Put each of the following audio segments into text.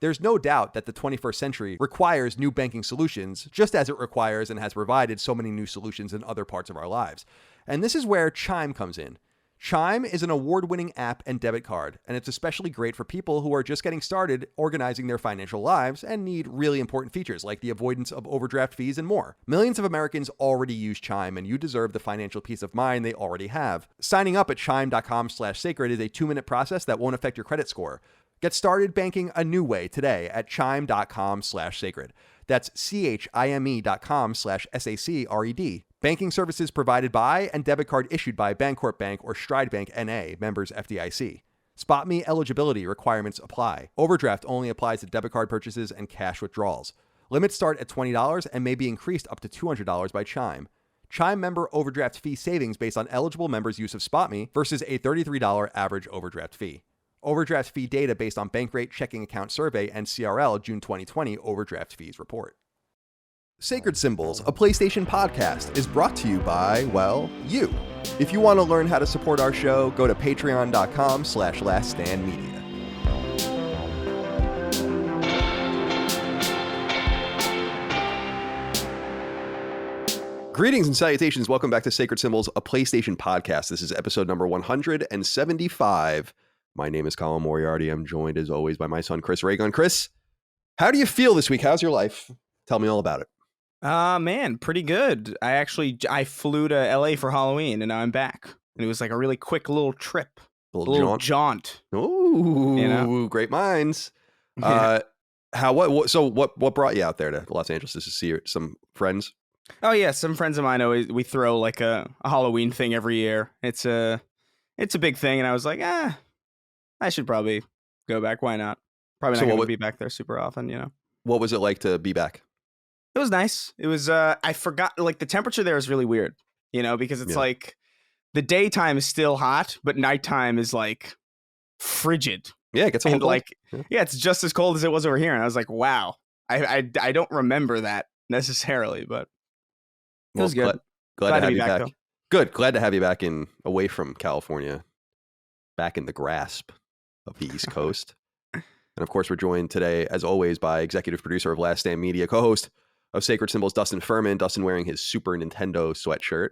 there's no doubt that the 21st century requires new banking solutions, just as it requires and has provided so many new solutions in other parts of our lives. And this is where Chime comes in. Chime is an award-winning app and debit card, and it's especially great for people who are just getting started organizing their financial lives and need really important features like the avoidance of overdraft fees and more. Millions of Americans already use Chime, and you deserve the financial peace of mind they already have. Signing up at chime.com/sacred is a 2-minute process that won't affect your credit score. Get started banking a new way today at chime.com/sacred. That's chime.com/SACRED. Banking services provided by and debit card issued by Bancorp Bank or Stride Bank N.A., members FDIC. SpotMe eligibility requirements apply. Overdraft only applies to debit card purchases and cash withdrawals. Limits start at $20 and may be increased up to $200 by Chime. Chime member overdraft fee savings based on eligible members' use of SpotMe versus a $33 average overdraft fee. Overdraft fee data based on Bankrate checking account survey and CRL June 2020 overdraft fees report. Sacred Symbols, a PlayStation podcast, is brought to you by, well, you. If you want to learn how to support our show, go to patreon.com/laststandmedia. Greetings and salutations. Welcome back to Sacred Symbols, a PlayStation podcast. This is episode number 175. My name is Colin Moriarty. I'm joined, as always, by my son, Chris Raygun. Chris, how do you feel this week? How's your life? Tell me all about it. Man, pretty good. I flew to LA for Halloween and now I'm back. And it was like a really quick little trip. A little jaunt. Ooh, you know? Great minds. So what brought you out there to Los Angeles to see some friends? Oh yeah, some friends of mine we throw like a Halloween thing every year. It's a big thing, and I was like, I should probably go back. Why not? Probably not going to be back there super often, you know. What was it like to be back? It was nice. It was, I forgot, like, the temperature there is really weird, you know, because it's like the daytime is still hot, but nighttime is like frigid. Yeah, it gets a little cold. Yeah, it's just as cold as it was over here. And I was like, wow, I don't remember that necessarily, but it was good. Glad to have you back. Good. Glad to have you back away from California, back in the grasp of the East Coast. And of course, we're joined today, as always, by executive producer of Last Stand Media, co-host of Sacred Symbols, Dustin Furman. Dustin wearing his Super Nintendo sweatshirt.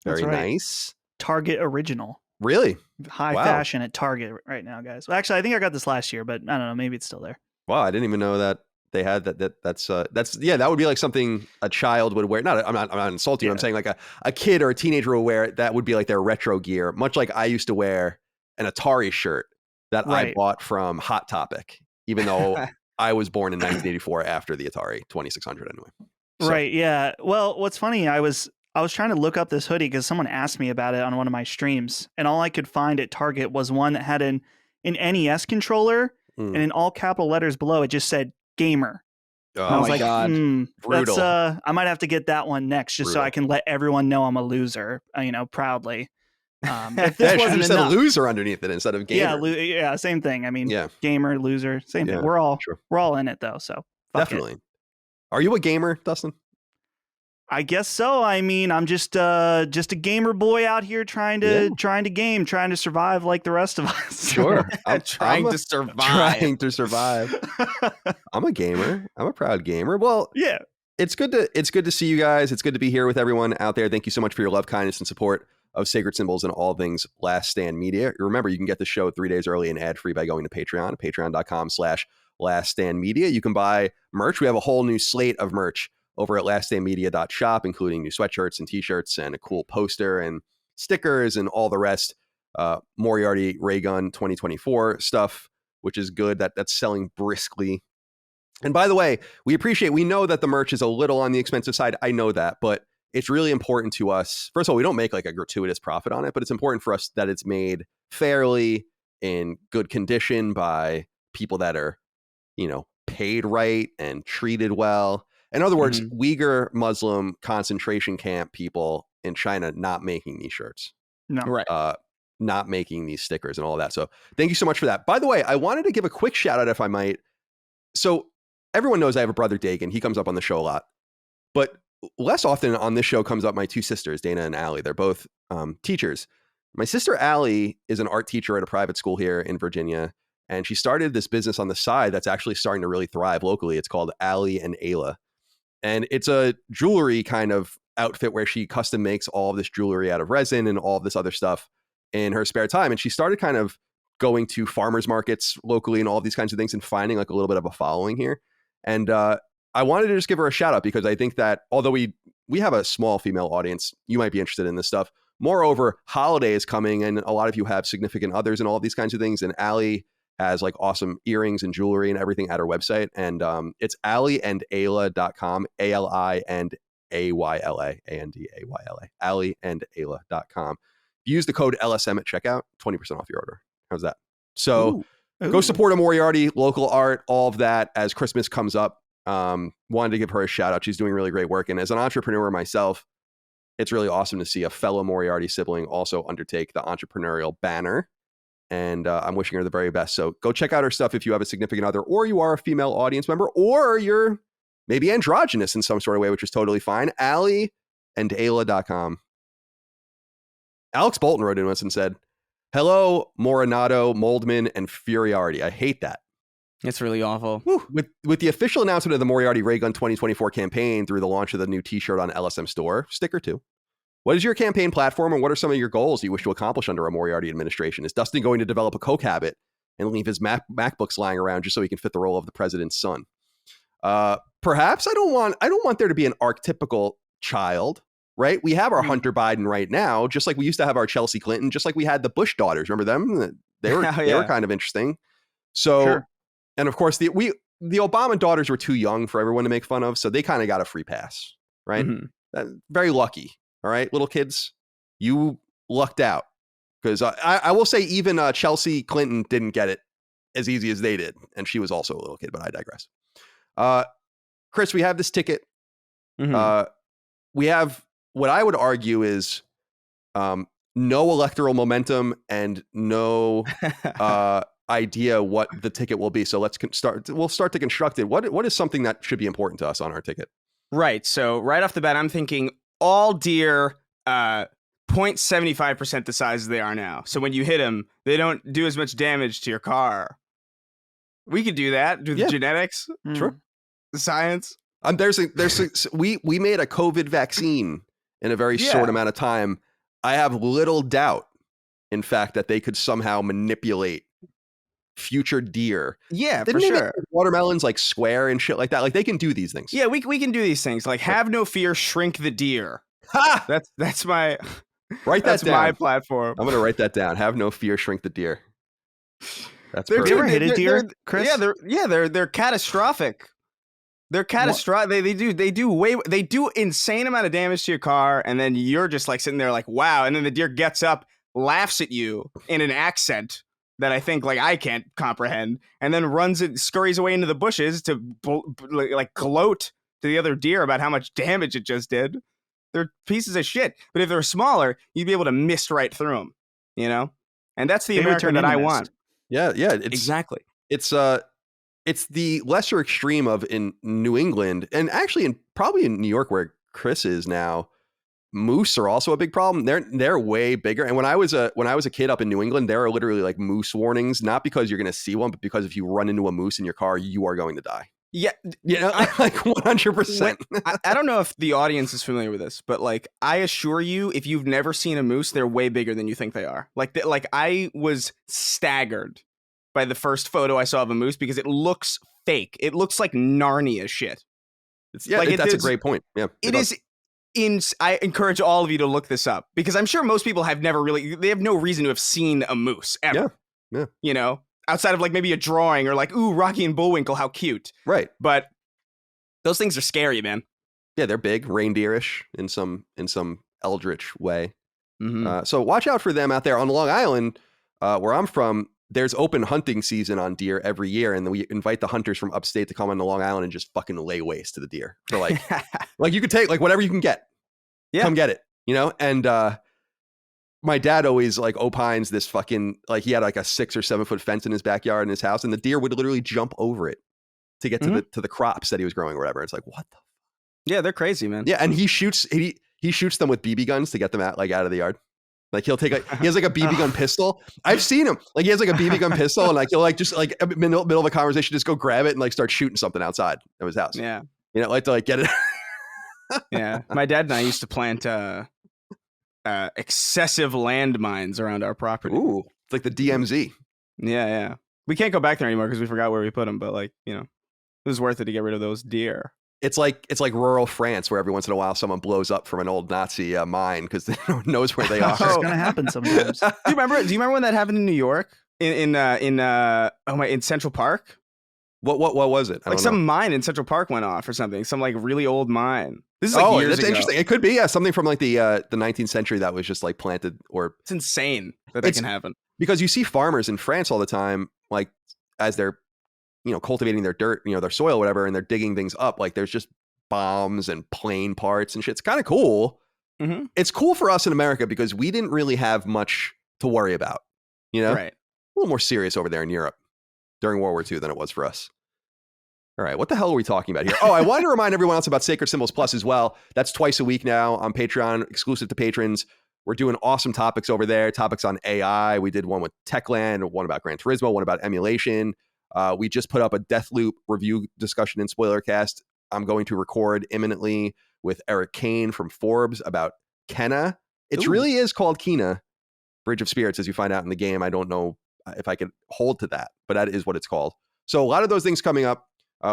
Very nice. Target original. Really? High fashion at Target right now, guys. Well, actually, I think I got this last year, but I don't know. Maybe it's still there. Wow, I didn't even know that they had that. That's that would be like something a child would wear. I'm not insulting you. I'm saying like a kid or a teenager would wear. That would be like their retro gear. Much like I used to wear an Atari shirt that I bought from Hot Topic, even though I was born in 1984 after the Atari 2600 anyway. So. Right, yeah. Well, what's funny, I was trying to look up this hoodie because someone asked me about it on one of my streams, and all I could find at Target was one that had an NES controller, and in all capital letters below, it just said gamer. Oh my God. Brutal. I might have to get that one next just so I can let everyone know I'm a loser, proudly. If this wasn't enough, a loser underneath it instead of gamer. Yeah, same thing. I mean, gamer, loser, same thing. We're all in it though. So definitely. Are you a gamer, Dustin? I guess so. I mean, I'm just a gamer boy out here trying to game, trying to survive like the rest of us. Sure, I'm trying to survive. I'm a gamer. I'm a proud gamer. Well, yeah. It's good to see you guys. It's good to be here with everyone out there. Thank you so much for your love, kindness, and support of Sacred Symbols and all things Last Stand Media. Remember, you can get the show 3 days early and ad-free by going to Patreon, patreon.com/laststandmedia. You can buy merch. We have a whole new slate of merch over at laststandmedia.shop, including new sweatshirts and t-shirts and a cool poster and stickers and all the rest. Moriarty Raygun 2024 stuff, which is good. That's selling briskly. And by the way, we know that the merch is a little on the expensive side. I know that, but it's really important to us. First of all, we don't make like a gratuitous profit on it, but it's important for us that it's made fairly in good condition by people that are, paid right and treated well. In other words, Uyghur Muslim concentration camp people in China not making these shirts. No. Right. Not making these stickers and all of that. So thank you so much for that. By the way, I wanted to give a quick shout out if I might. So everyone knows I have a brother, Dagan. He comes up on the show a lot. But less often on this show comes up my two sisters, Dana and Allie. They're both teachers. My sister Allie is an art teacher at a private school here in Virginia, And she started this business on the side that's actually starting to really thrive locally. It's called Ali and Ayla. And it's a jewelry kind of outfit where she custom makes all of this jewelry out of resin and all of this other stuff in her spare time. And she started kind of going to farmers markets locally and all of these kinds of things and finding like a little bit of a following here. And I wanted to just give her a shout out because I think that although we have a small female audience, you might be interested in this stuff. Moreover, holiday is coming and a lot of you have significant others and all of these kinds of things. And Ali has like awesome earrings and jewelry and everything at her website. And it's aliandayla.com, ALI and AYLA, ANDAYLA, aliandayla.com. Use the code LSM at checkout, 20% off your order. How's that? So go support a Moriarty, local art, all of that as Christmas comes up. Wanted to give her a shout out. She's doing really great work. And as an entrepreneur myself, it's really awesome to see a fellow Moriarty sibling also undertake the entrepreneurial banner. And I'm wishing her the very best. So go check out her stuff if you have a significant other, or you are a female audience member, or you're maybe androgynous in some sort of way, which is totally fine. aliandayla.com. Alex Bolton wrote in us and said, hello, Morinado, Moldman, and Furiarty. I hate that. It's really awful. Woo. With the official announcement of the Moriarty Ray Gun 2024 campaign through the launch of the new t-shirt on LSM store, sticker too. What is your campaign platform and what are some of your goals you wish to accomplish under a Moriarty administration? Is Dustin going to develop a coke habit and leave his MacBooks lying around just so he can fit the role of the president's son? Perhaps. I don't want there to be an archetypical child, right? We have our Hunter Biden right now, just like we used to have our Chelsea Clinton, just like we had the Bush daughters. Remember them? They were kind of interesting. So, sure. And of course, the Obama daughters were too young for everyone to make fun of, so they kind of got a free pass, right? Mm-hmm. Very lucky. All right, little kids, you lucked out because I will say even Chelsea Clinton didn't get it as easy as they did. And she was also a little kid, but I digress. Chris, we have this ticket. Mm-hmm. We have what I would argue is no electoral momentum and no idea what the ticket will be. So we'll start to construct it. What is something that should be important to us on our ticket? Right. So right off the bat, I'm thinking all deer 0.75% the size they are now. So when you hit them, they don't do as much damage to your car. We could do that. Do the genetics. Sure. The science. We made a COVID vaccine in a very short amount of time. I have little doubt, in fact, that they could somehow manipulate future deer. Yeah, Didn't for they sure. make watermelons like square and shit like that? Like they can do these things. Yeah, we can do these things. Like have no fear, shrink the deer. Ha! That's my write that that's down. my platform. I'm gonna write that down. Have no fear, shrink the deer. That's Have you ever hit a deer, Chris? They're catastrophic. They're catastrophic. They do insane amount of damage to your car, and then you're just like sitting there like, wow. And then the deer gets up, laughs at you in an accent that I think like I can't comprehend, and then scurries away into the bushes to like gloat to the other deer about how much damage it just did. They're pieces of shit. But if they're smaller, you'd be able to mist right through them, you know? And that's the America that I want. Yeah. Exactly. It's the lesser extreme of in New England, and actually probably in New York where Chris is now. Moose are also a big problem. They're way bigger. And when I was a kid up in New England, there are literally like moose warnings, not because you're going to see one, but because if you run into a moose in your car, you are going to die. Yeah, like 100%. I don't know if the audience is familiar with this, but like I assure you, if you've never seen a moose, they're way bigger than you think they are. Like I was staggered by the first photo I saw of a moose because it looks fake. It looks like Narnia shit. That's a great point. Yeah, it is. I encourage all of you to look this up because I'm sure most people have they have no reason to have seen a moose ever. Yeah. You know, outside of like maybe a drawing or like, ooh, Rocky and Bullwinkle, how cute. Right. But those things are scary, man. Yeah, they're big, reindeerish in some eldritch way. Mm-hmm. So watch out for them out there on Long Island, where I'm from. There's open hunting season on deer every year, and we invite the hunters from upstate to come on to Long Island and just fucking lay waste to the deer. For like, like you could take like whatever you can get. Yeah. Come get it, you know? And my dad always like opines this fucking, like he had like a 6 or 7 foot fence in his backyard in his house, and the deer would literally jump over it to get to the crops that he was growing or whatever. It's like, what the? Yeah, they're crazy, man. Yeah, and he shoots them with BB guns to get them out of the yard. Like he has like a BB gun pistol. I've seen him. Like he has like a BB gun pistol, and like he'll like just like middle of a conversation, just go grab it and like start shooting something outside of his house. Yeah. Like to like get it. Yeah. My dad and I used to plant excessive landmines around our property. Ooh, it's like the DMZ. Yeah. We can't go back there anymore because we forgot where we put them. But like, it was worth it to get rid of those deer. It's like rural France where every once in a while someone blows up from an old Nazi mine because no one knows where they are. It's gonna happen sometimes. Do you remember when that happened in New York in Central Park? What was it? Like some mine in Central Park went off or something. Some like really old mine. This is like years that's ago. Interesting. It could be something from like the 19th century that was just like planted or. It's insane that can happen because you see farmers in France all the time, like as they're cultivating their dirt, their soil, whatever, and they're digging things up. Like there's just bombs and plane parts and shit. It's kind of cool. Mm-hmm. It's cool for us in America because we didn't really have much to worry about. Right. A little more serious over there in Europe during World War II than it was for us. All right, what the hell are we talking about here? Oh, I wanted to remind everyone else about Sacred Symbols Plus as well. That's twice a week now on Patreon, exclusive to patrons. We're doing awesome topics over there, topics on AI. We did one with Techland, one about Gran Turismo, one about emulation. We just put up a Deathloop review discussion in Spoilercast. I'm going to record imminently with Eric Kane from Forbes about Kena. It really is called Kena, Bridge of Spirits, as you find out in the game. I don't know if I could hold to that, but that is what it's called. So a lot of those things coming up.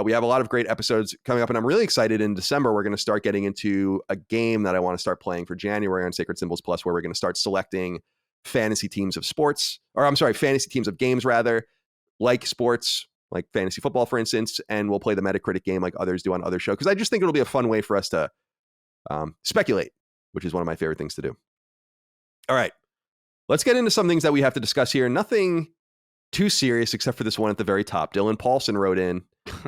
We have a lot of great episodes coming up, and I'm really excited. In December, we're going to start getting into a game that I want to start playing for January on Sacred Symbols Plus, where we're going to start selecting fantasy teams of games, rather, like sports, like fantasy football, for instance, and we'll play the Metacritic game like others do on other shows, because I just think it'll be a fun way for us to speculate, which is one of my favorite things to do. All right, let's get into some things that we have to discuss here. Nothing too serious except for this one at the very top. Dylan Paulson wrote in,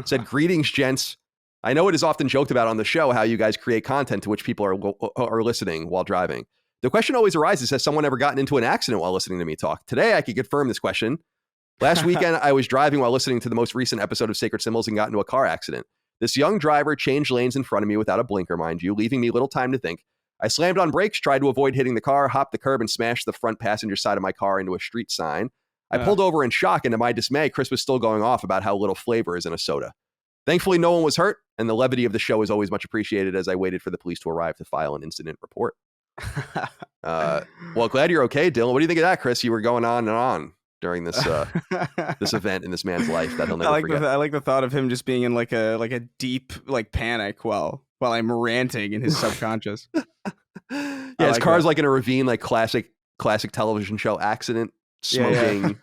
said, "Greetings, gents. I know it is often joked about on the show how you guys create content to which people are listening while driving. The question always arises, has someone ever gotten into an accident while listening to me talk? Today, I could confirm this question. Last weekend, I was driving while listening to the most recent episode of Sacred Symbols and got into a car accident. This young driver changed lanes in front of me without a blinker, mind you, leaving me little time to think. I slammed on brakes, tried to avoid hitting the car, hopped the curb, and smashed the front passenger side of my car into a street sign. I pulled over in shock, and to my dismay, Chris was still going off about how little flavor is in a soda. Thankfully, no one was hurt, and the levity of the show is always much appreciated as I waited for the police to arrive to file an incident report." Well, glad you're okay, Dylan. What do you think of that, Chris? You were going on and on during this this event in this man's life that he'll never forget. I like the thought of him just being in like a deep like panic while I'm ranting in his subconscious. Yeah, his car's like in a ravine, like classic television show accident, smoking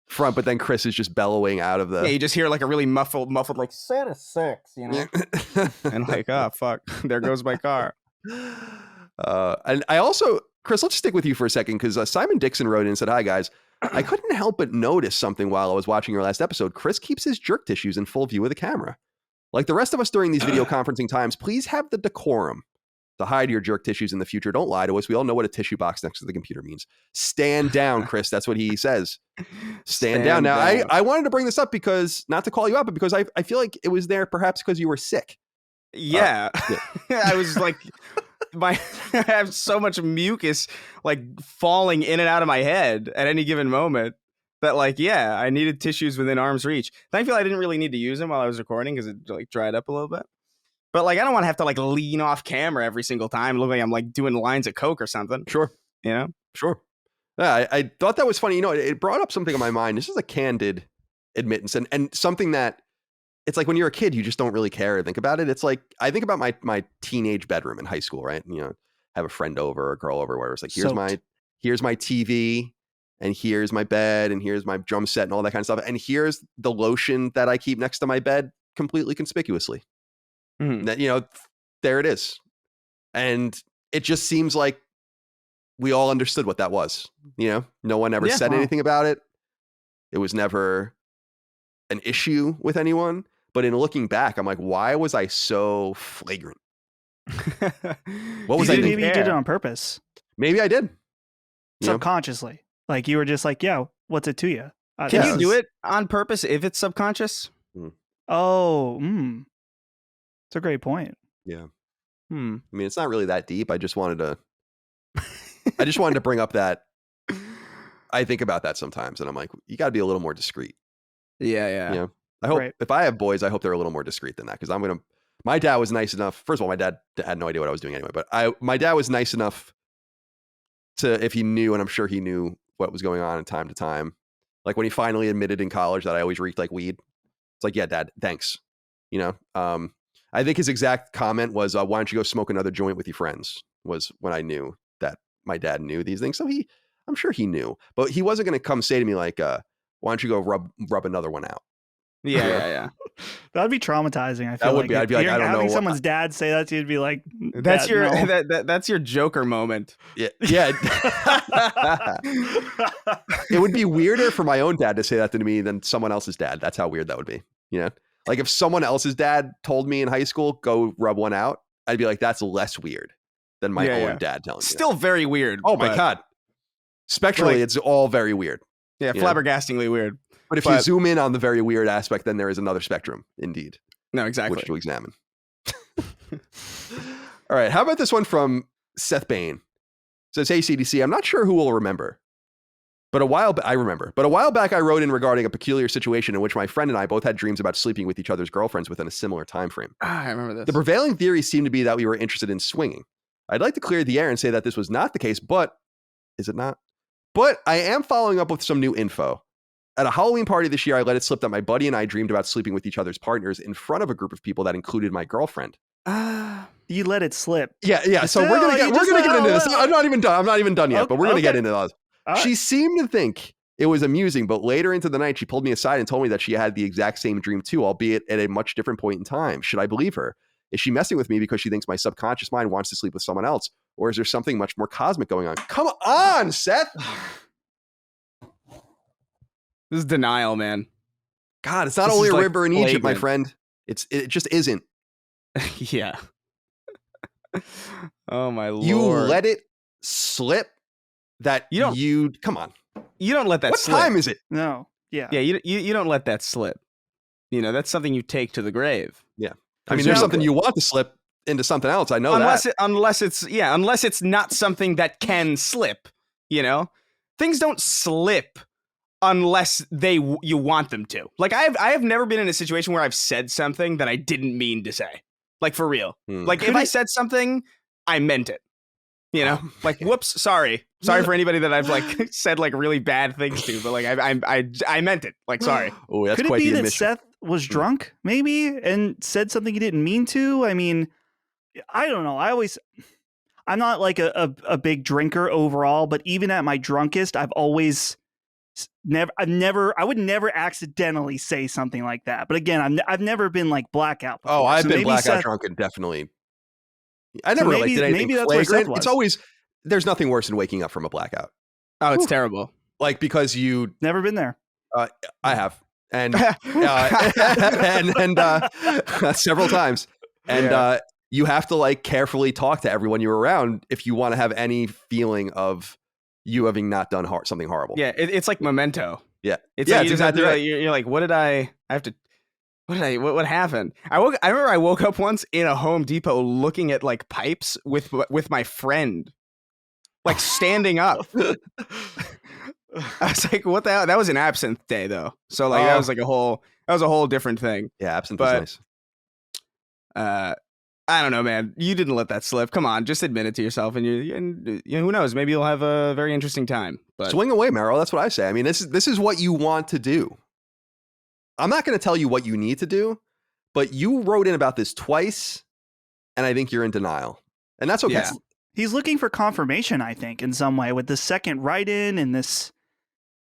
front, but then Chris is just bellowing out of the. Yeah, you just hear like a really muffled like Santa 6, and like, oh fuck, there goes my car. And I also, Chris, let's stick with you for a second, because Simon Dixon wrote in and said, "Hi guys, I couldn't help but notice something while I was watching your last episode. Chris keeps his jerk tissues in full view of the camera. Like the rest of us during these video conferencing times, please have the decorum to hide your jerk tissues in the future. Don't lie to us. We all know what a tissue box next to the computer means. Stand down, Chris." That's what he says. Stand down. Now, I wanted to bring this up because, not to call you out, but because I feel like it was there perhaps because you were sick. Yeah. I was like, I have so much mucus like falling in and out of my head at any given moment that like, yeah, I needed tissues within arm's reach. Thankfully, I didn't really need to use them while I was recording because it like dried up a little bit. But like, I don't want to have to like lean off camera every single time, look like I'm like doing lines of coke or something. Sure. Sure. Yeah, I thought that was funny. It brought up something in my mind. This is a candid admittance and something that it's like when you're a kid, you just don't really care or think about it. It's like, I think about my teenage bedroom in high school, right? And, have a friend over or a girl over where it's like, here's my TV and here's my bed and here's my drum set and all that kind of stuff. And here's the lotion that I keep next to my bed completely conspicuously. Mm-hmm. That, there it is. And it just seems like we all understood what that was. No one ever said anything about it. It was never an issue with anyone. But in looking back, I'm like, why was I so flagrant? What was I thinking? Maybe you did it on purpose. Maybe I did. Subconsciously. Like you were just like, yeah, what's it to you? Can you do it on purpose if it's subconscious? Oh, it's a great point. Yeah. I mean, it's not really that deep. I just wanted to I just wanted to bring up that I think about that sometimes, and I'm like, you got to be a little more discreet. Yeah. You know, I hope if I have boys, I hope they're a little more discreet than that, because my dad was nice enough. First of all, my dad had no idea what I was doing anyway, but my dad was nice enough to, if he knew, and I'm sure he knew what was going on in time to time. Like when he finally admitted in college that I always reeked like weed. It's like, yeah, Dad, thanks. You know, I think his exact comment was, why don't you go smoke another joint with your friends, was when I knew that my dad knew these things. So I'm sure he knew, but he wasn't going to come say to me like, why don't you go rub another one out? Yeah. That'd be traumatizing. I feel that would like be. I'd be like, I don't know. Having someone's dad say that to you would be like, that's your no. that's your Joker moment. Yeah. It would be weirder for my own dad to say that to me than someone else's dad. That's how weird that would be. You know, like if someone else's dad told me in high school, go rub one out, I'd be like, that's less weird than my own dad telling me. Still very weird. Oh my God. Spectrally, it's all very weird. Yeah, flabbergastingly weird. But if you zoom in on the very weird aspect, then there is another spectrum, indeed. No, exactly. Which to examine. All right. How about this one from Seth Bain? It says, hey, CDC, I'm not sure who will remember. But a while back, I wrote in regarding a peculiar situation in which my friend and I both had dreams about sleeping with each other's girlfriends within a similar time frame. I remember this. The prevailing theory seemed to be that we were interested in swinging. I'd like to clear the air and say that this was not the case, but is it not? But I am following up with some new info. At a Halloween party this year, I let it slip that my buddy and I dreamed about sleeping with each other's partners in front of a group of people that included my girlfriend. You let it slip. Yeah. So we're gonna get into this. I'm not even done yet, but we're gonna get into those. Right. She seemed to think it was amusing, but later into the night, she pulled me aside and told me that she had the exact same dream too, albeit at a much different point in time. Should I believe her? Is she messing with me because she thinks my subconscious mind wants to sleep with someone else? Or is there something much more cosmic going on? Come on, Seth. This is denial, man. God, it's not only a river in Egypt, my friend. It just isn't. Yeah. Oh my Lord. You let it slip that come on. You don't let that slip. What time is it? No. Yeah. Yeah, you don't let that slip. You know, that's something you take to the grave. Yeah. I mean, there's something you want to slip into something else. I know that. Unless it's not something that can slip, you know? Things don't slip unless you want them to. Like I have never been in a situation where I've said something that I didn't mean to say. Like for real. Like if I said something, I meant it. You know? Like whoops, sorry. Sorry for anybody that I've like said like really bad things to, but like I meant it. Like sorry. Oh, that's could quite it be the that admission. Seth was drunk maybe and said something he didn't mean to? I mean, I don't know. I'm not like a big drinker overall, but even at my drunkest, I would never accidentally say something like that. But again, I've never been like blackout before. Oh, I've been blackout drunk and definitely. I never like did anything flagrant. It's always, there's nothing worse than waking up from a blackout. Oh, it's terrible. Like because you never been there. I have. And several times. And you have to like carefully talk to everyone you're around if you want to have any feeling of you having not done something horrible. Yeah, it's like Memento. Yeah, it's exactly right. You're like, what happened? I remember I woke up once in a Home Depot looking at like pipes with my friend, like standing up. I was like, what the hell? That was an absinthe day though, so like that was a whole different thing. Yeah, absinthe is nice. I don't know, man. You didn't let that slip. Come on, just admit it to yourself, and you know, who knows? Maybe you'll have a very interesting time. But swing away, Meryl. That's what I say. I mean, this is what you want to do. I'm not going to tell you what you need to do, but you wrote in about this twice, and I think you're in denial, and that's okay. Yeah. He's looking for confirmation, I think, in some way with the second write-in and this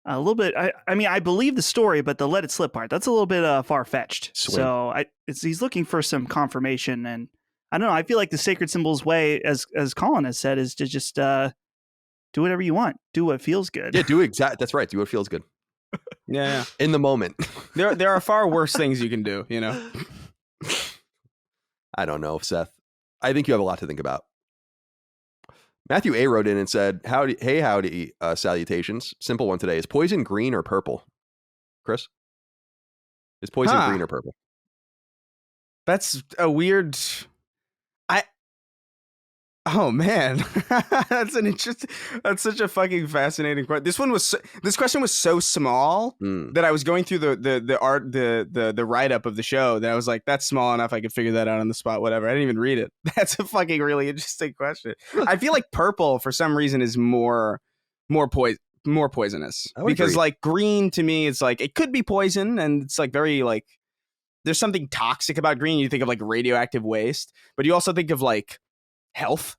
a little bit. I mean, I believe the story, but the let it slip part, that's a little bit far-fetched. So he's looking for some confirmation, and I don't know. I feel like the Sacred Symbols way, as Colin has said, is to just do whatever you want, do what feels good. Yeah, that's right. Do what feels good. Yeah, in the moment. there are far worse things you can do. You know. I don't know, Seth. I think you have a lot to think about. Matthew A wrote in and said, howdy, salutations. Simple one today. Is poison green or purple? Chris? Is poison green or purple? That's a weird... Oh man, that's an interesting. That's such a fucking fascinating question. This question was so small that I was going through the write up of the show that I was like, that's small enough. I could figure that out on the spot. Whatever. I didn't even read it. That's a fucking really interesting question. I feel like purple for some reason is more poisonous because agree. like green to me, it's like it could be poison and it's like very like there's something toxic about green. You think of like radioactive waste, but you also think of like health.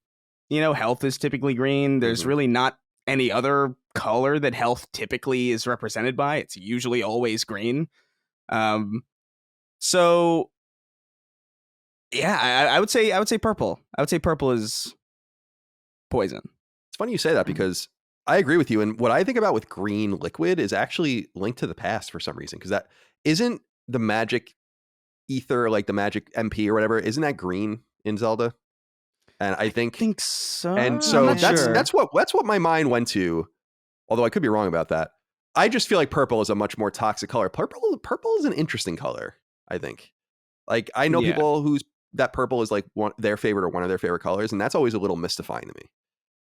Health is typically green. There's really not any other color that health typically is represented by. It's usually always green. So yeah, I would say purple. I would say purple is poison. It's funny you say that because I agree with you. And what I think about with green liquid is actually linked to the past for some reason, because that isn't the magic ether, like the magic MP or whatever. Isn't that green in Zelda? And I think so. And so that's what my mind went to, although I could be wrong about that. I just feel like purple is a much more toxic color. Purple is an interesting color, I think. Like I know people that purple is like their favorite or one of their favorite colors, and that's always a little mystifying to me.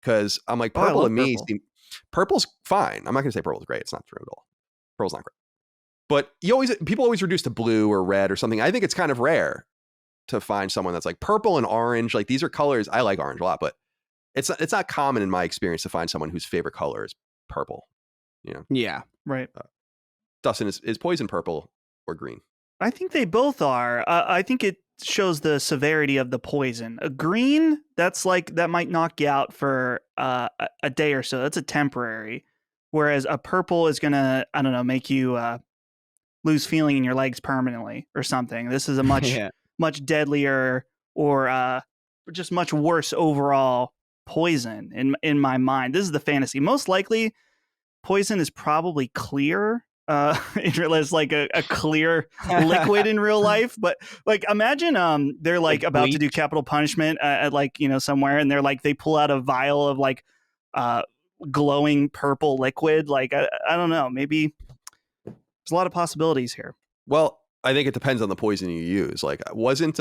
Because I'm like, purple to me, purple's fine. I'm not gonna say purple's great. It's not true at all. Purple's not great. But people always reduce to blue or red or something. I think it's kind of rare to find someone that's like purple and orange. Like these are colors. I like orange a lot, but it's not common in my experience to find someone whose favorite color is purple. Yeah. Right. Dustin, is poison purple or green? I think they both are. I think it shows the severity of the poison. A green, that's like that might knock you out for a day or so. That's a temporary. Whereas a purple is gonna, I don't know, make you lose feeling in your legs permanently or something. This is a much much deadlier or just much worse overall poison in my mind. This is the fantasy. Most likely, poison is probably clear. It's like a clear liquid in real life. But like, imagine they're like about to do capital punishment at like somewhere, and they're like they pull out a vial of like glowing purple liquid. Like I don't know. Maybe there's a lot of possibilities here. Well, I think it depends on the poison you use. Like, wasn't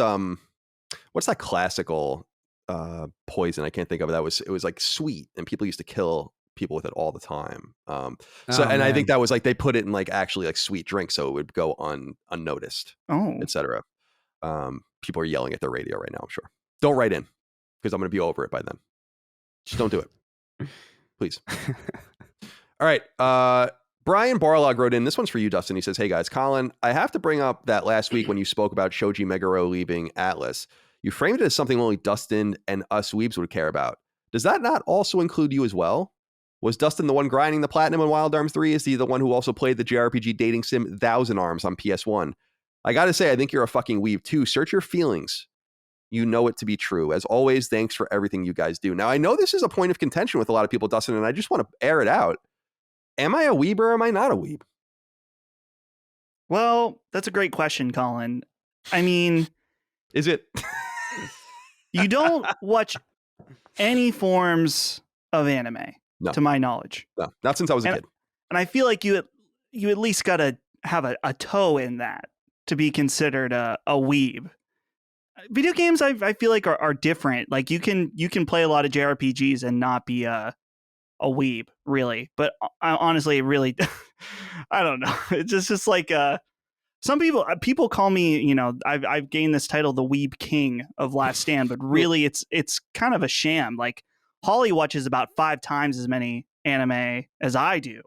what's that classical poison? I can't think of it. It was like sweet, and people used to kill people with it all the time. I think that was like they put it in like actually like sweet drinks, so it would go unnoticed, etc. People are yelling at their radio right now. I'm sure. Don't write in because I'm going to be over it by then. Just don't do it, please. All right. Brian Barlog wrote in, this one's for you, Dustin. He says, hey guys, Colin, I have to bring up that last week when you spoke about Shoji Meguro leaving Atlas, you framed it as something only Dustin and us weebs would care about. Does that not also include you as well? Was Dustin the one grinding the platinum in Wild Arms 3? Is he the one who also played the JRPG dating sim Thousand Arms on PS1? I gotta say, I think you're a fucking weeb too. Search your feelings. You know it to be true. As always, thanks for everything you guys do. Now, I know this is a point of contention with a lot of people, Dustin, and I just want to air it out. Am I a weeb or am I not a weeb? Well, that's a great question, Colin. I mean, is it? You don't watch any forms of anime, to my knowledge. No, not since I was a kid. And I feel like you at least got to have a toe in that to be considered a weeb. Video games, I feel like are different. Like you can play a lot of JRPGs and not be a weeb, really. But honestly, really, I don't know. It's just like some people call me, I've gained this title, the Weeb King of Last Stand, but really it's kind of a sham. Like Holly watches about 5 times as many anime as I do.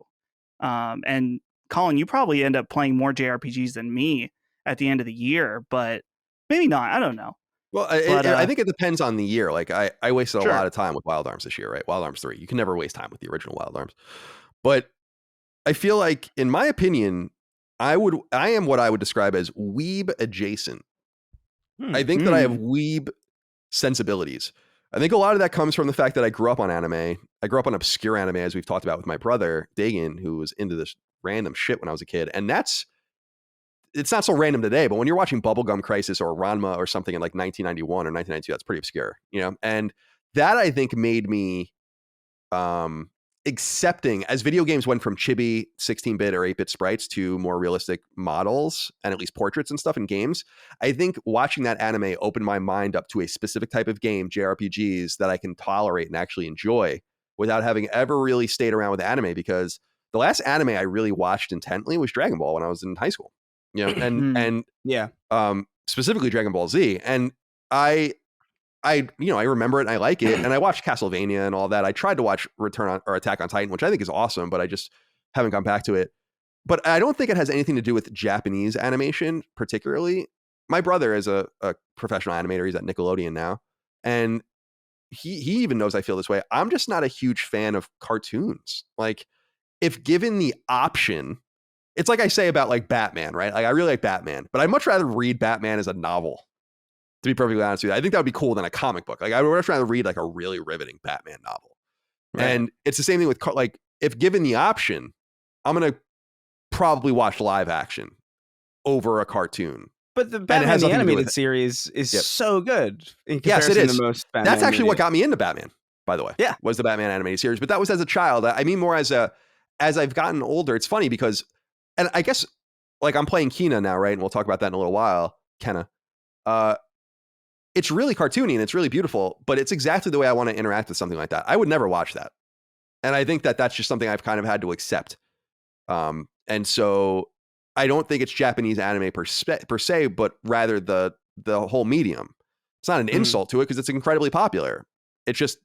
And Colin, you probably end up playing more JRPGs than me at the end of the year, but maybe not. I don't know. Well, I think it depends on the year. Like I wasted a lot of time with Wild Arms this year, right? Wild Arms 3. You can never waste time with the original Wild Arms. But I feel like, in my opinion, I am what I would describe as weeb adjacent. I think that I have weeb sensibilities. I think a lot of that comes from the fact that I grew up on anime. I grew up on obscure anime, as we've talked about with my brother, Dagan, who was into this random shit when I was a kid. And it's not so random today, but when you're watching Bubblegum Crisis or Ranma or something in like 1991 or 1992, that's pretty obscure, And that, I think, made me accepting, as video games went from chibi 16-bit or 8-bit sprites to more realistic models and at least portraits and stuff in games, I think watching that anime opened my mind up to a specific type of game, JRPGs, that I can tolerate and actually enjoy without having ever really stayed around with anime, because the last anime I really watched intently was Dragon Ball when I was in high school. And specifically Dragon Ball Z. And I remember it and I like it. And I watched Castlevania and all that. I tried to watch Attack on Titan, which I think is awesome, but I just haven't gone back to it. But I don't think it has anything to do with Japanese animation particularly. My brother is a professional animator. He's at Nickelodeon now. And he even knows I feel this way. I'm just not a huge fan of cartoons. Like, if given the option, it's like I say about like Batman, right? Like, I really like Batman, but I'd much rather read Batman as a novel, to be perfectly honest with you. I think that would be cool than a comic book. Like, I would much rather read like a really riveting Batman novel. Right. And it's the same thing with like, if given the option, I'm going to probably watch live action over a cartoon. But the Batman the animated series is so good in comparison it is. to most Batman. That's actually what got me into Batman, by the way. Yeah. Was the Batman animated series. But that was as a child. I mean, more as I've gotten older. It's funny because, and I guess like I'm playing Kena now, right? And we'll talk about that in a little while. Kenna. It's really cartoony and it's really beautiful, but it's exactly the way I want to interact with something like that. I would never watch that. And I think that that's just something I've kind of had to accept. And so I don't think it's Japanese anime per se, but rather the whole medium. It's not an insult to it because it's incredibly popular. It's just,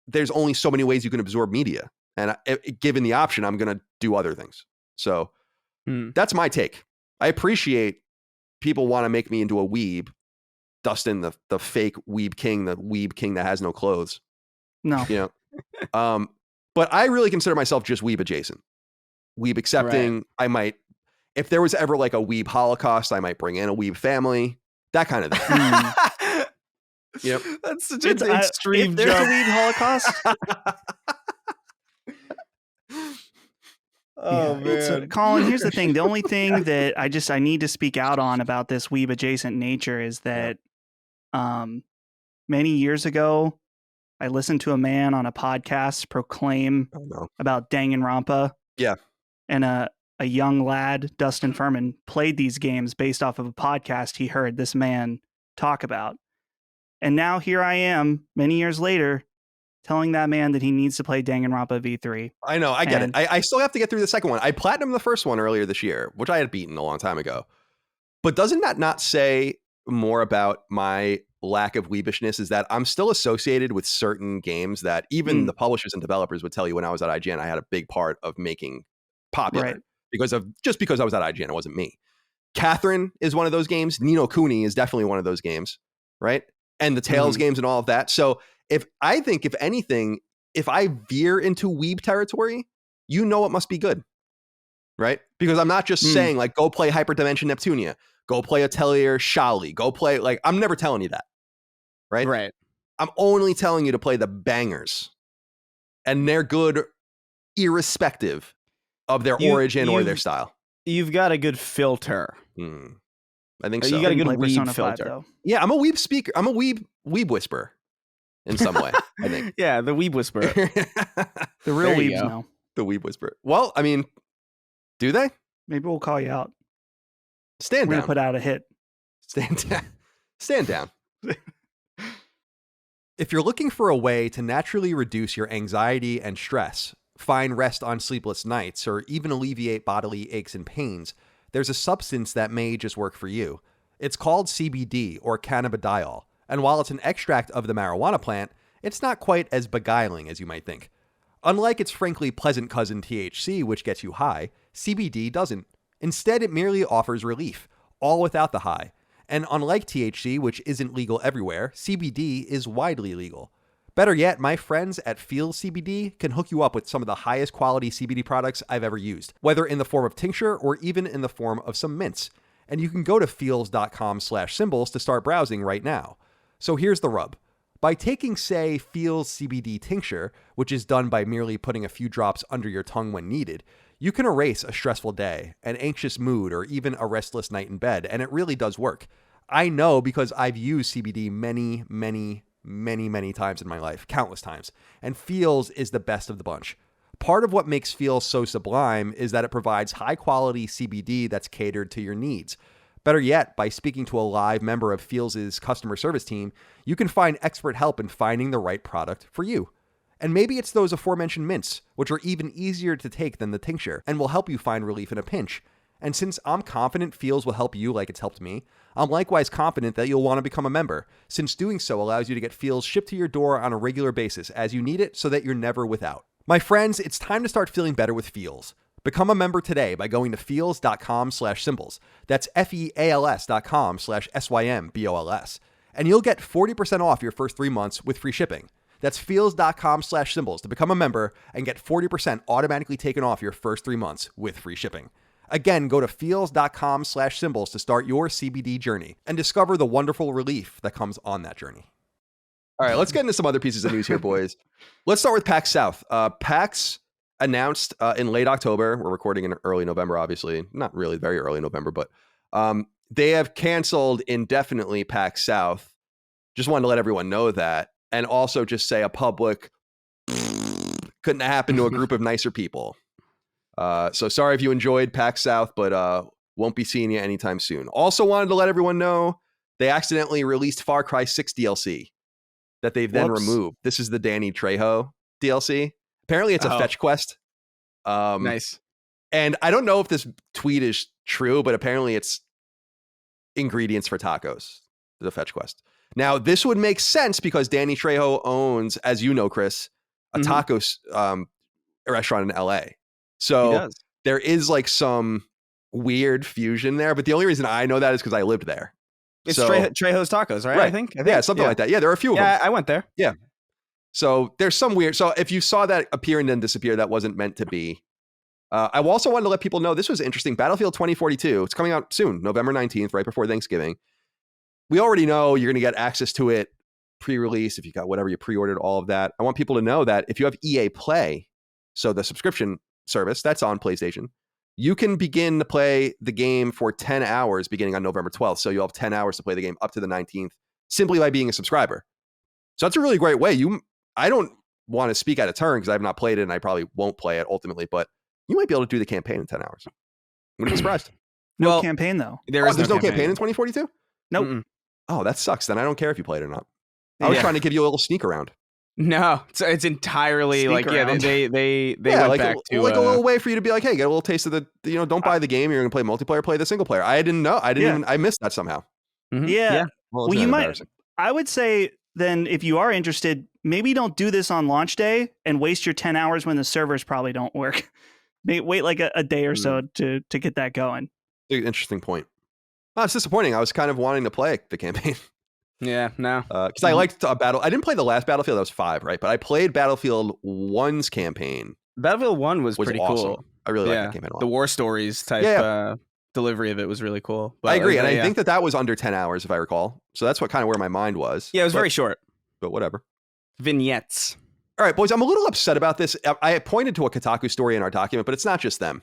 there's only so many ways you can absorb media. And given the option, I'm going to do other things. So that's my take. I appreciate people want to make me into a weeb. Dustin, the fake weeb king, the weeb king that has no clothes. No. You know? But I really consider myself just weeb adjacent. Weeb accepting. Right. I might, if there was ever like a weeb holocaust, I might bring in a weeb family. That kind of thing. Yep. That's such an extreme if there's a weeb holocaust. Oh man, Colin, here's the thing. The only thing that I need to speak out on about this weeb adjacent nature is that many years ago, I listened to a man on a podcast proclaim about Danganronpa. Yeah. And a young lad, Dustin Furman, played these games based off of a podcast he heard this man talk about. And now here I am, many years later, telling that man that he needs to play Danganronpa V3. I know, I get it. I still have to get through the second one. I platinumed the first one earlier this year, which I had beaten a long time ago. But doesn't that not say more about my lack of weebishness, is that I'm still associated with certain games that even the publishers and developers would tell you when I was at IGN, I had a big part of making popular. Right. Because I was at IGN, it wasn't me. Catherine is one of those games. Ni no Kuni is definitely one of those games, right? And the Tales games and all of that. So if anything, if I veer into weeb territory, you know it must be good, right? Because I'm not just saying like, go play Hyperdimension Neptunia, go play Atelier Shali, go play, like, I'm never telling you that, right? Right. I'm only telling you to play the bangers, and they're good irrespective of their origin or their style. You've got a good filter. I think so. You got a good weeb filter. 5, yeah, I'm a weeb speaker. I'm a weeb whisperer in some way, I think. Yeah, the weeb whisperer. The real weebs know. The weeb whisperer. Well, I mean, do they? Maybe we'll call you out. Stand We're down. Gonna put out a hit. Stand down. Stand down. If you're looking for a way to naturally reduce your anxiety and stress, find rest on sleepless nights, or even alleviate bodily aches and pains, there's a substance that may just work for you. It's called CBD, or cannabidiol, and while it's an extract of the marijuana plant, it's not quite as beguiling as you might think. Unlike its frankly pleasant cousin THC, which gets you high, CBD doesn't. Instead, it merely offers relief, all without the high. And unlike THC, which isn't legal everywhere, CBD is widely legal. Better yet, my friends at Feel CBD can hook you up with some of the highest quality CBD products I've ever used, whether in the form of tincture or even in the form of some mints. And you can go to feels.com/symbols to start browsing right now. So here's the rub. By taking, say, Feels CBD tincture, which is done by merely putting a few drops under your tongue when needed, you can erase a stressful day, an anxious mood, or even a restless night in bed, and it really does work. I know because I've used CBD many, many many, many times in my life, countless times. And Feels is the best of the bunch. Part of what makes Feels so sublime is that it provides high quality CBD that's catered to your needs. Better yet, by speaking to a live member of Feels' customer service team, you can find expert help in finding the right product for you. And maybe it's those aforementioned mints, which are even easier to take than the tincture and will help you find relief in a pinch. And since I'm confident Feels will help you like it's helped me, I'm likewise confident that you'll want to become a member, since doing so allows you to get Feels shipped to your door on a regular basis as you need it so that you're never without. My friends, it's time to start feeling better with Feels. Become a member today by going to feels.com/symbols. That's feals.com/SYMBOLS. And you'll get 40% off your first 3 months with free shipping. That's feels.com/symbols to become a member and get 40% automatically taken off your first 3 months with free shipping. Again, go to feels.com/symbols to start your CBD journey and discover the wonderful relief that comes on that journey. All right, let's get into some other pieces of news here, boys. Let's start with PAX South. PAX announced in late October. We're recording in early November, obviously. Not really very early November, but they have canceled indefinitely PAX South. Just wanted to let everyone know that. And also just say a public couldn't have happened to a group of nicer people. So sorry if you enjoyed PAX South, but won't be seeing you anytime soon. Also wanted to let everyone know they accidentally released Far Cry 6 DLC that they've then removed. This is the Danny Trejo DLC. Apparently it's a fetch quest. Nice. And I don't know if this tweet is true, but apparently it's ingredients for tacos, the fetch quest. Now, this would make sense because Danny Trejo owns, as you know, Chris, a tacos restaurant in LA. So there is like some weird fusion there. But the only reason I know that is because I lived there. It's Trejo's Tacos, right? I think. Yeah, something like that. Yeah, there are a few of them. Yeah, I went there. Yeah. So there's some weird. So if you saw that appear and then disappear, that wasn't meant to be. I also wanted to let people know this was interesting. Battlefield 2042. It's coming out soon, November 19th, right before Thanksgiving. We already know you're going to get access to it pre-release if you got whatever you pre-ordered, all of that. I want people to know that if you have EA Play, so the subscription service that's on PlayStation, you can begin to play the game for 10 hours beginning on November 12th. So you'll have 10 hours to play the game up to the 19th simply by being a subscriber. So that's a really great way. I don't want to speak out of turn because I have not played it and I probably won't play it ultimately, but you might be able to do the campaign in 10 hours. I'm going to be surprised. No campaign, though. There's no campaign in 2042? Nope. Mm-mm. Oh, that sucks. Then I don't care if you played it or not. I was trying to give you a little sneak around. No, it's entirely Sneak like around. they Yeah, went like back to a little way for you to be like, hey, get a little taste of the, don't buy the game. You're going to play multiplayer, play the single player. I didn't know. I missed that somehow. Mhm. Yeah. Well, you might. I would say then if you are interested, maybe don't do this on launch day and waste your 10 hours when the servers probably don't work. Wait like a day or so to get that going. Interesting point. Oh, it's disappointing. I was kind of wanting to play the campaign. Yeah, no. Because I liked I didn't play the last Battlefield. That was 5, right? But I played Battlefield 1's campaign. Battlefield 1 was pretty awesome. cool. I really liked that campaign a lot. The war stories type delivery of it was really cool. But I agree. And I think that was under 10 hours, if I recall. So that's what kind of where my mind was. Yeah, it was very short. But whatever. Vignettes. All right, boys, I'm a little upset about this. I pointed to a Kotaku story in our document, but it's not just them.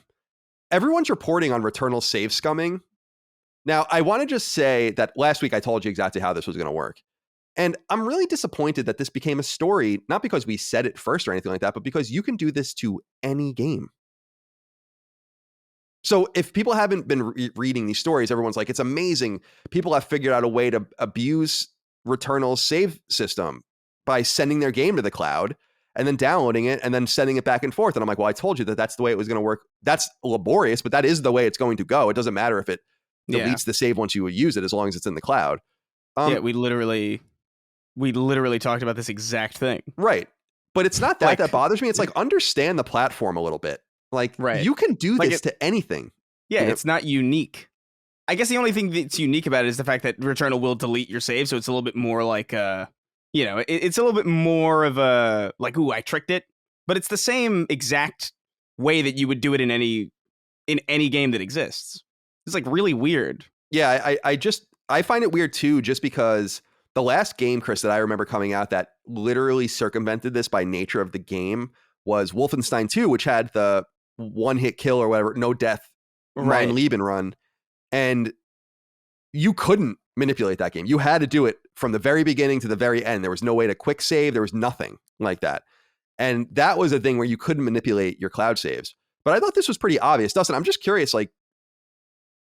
Everyone's reporting on Returnal save scumming. Now, I want to just say that last week I told you exactly how this was going to work. And I'm really disappointed that this became a story, not because we said it first or anything like that, but because you can do this to any game. So if people haven't been reading these stories, everyone's like, it's amazing. People have figured out a way to abuse Returnal's save system by sending their game to the cloud and then downloading it and then sending it back and forth. And I'm like, well, I told you that that's the way it was going to work. That's laborious, but that is the way it's going to go. It doesn't matter if it deletes the save once you use it, as long as it's in the cloud. We literally talked about this exact thing. Right. But it's not that bothers me. It's like, understand the platform a little bit. Like, you can do this to anything. Yeah, it's not unique. I guess the only thing that's unique about it is the fact that Returnal will delete your save, so it's a little bit more like, it's a little bit more of a, like, ooh, I tricked it. But it's the same exact way that you would do it in any game that exists. It's like really weird. Yeah, I find it weird too, just because the last game, Chris, that I remember coming out that literally circumvented this by nature of the game was Wolfenstein 2, which had the one-hit kill or whatever, no death, Ryan Lieben run. And you couldn't manipulate that game. You had to do it from the very beginning to the very end. There was no way to quick save. There was nothing like that. And that was a thing where you couldn't manipulate your cloud saves. But I thought this was pretty obvious. Dustin, I'm just curious, like,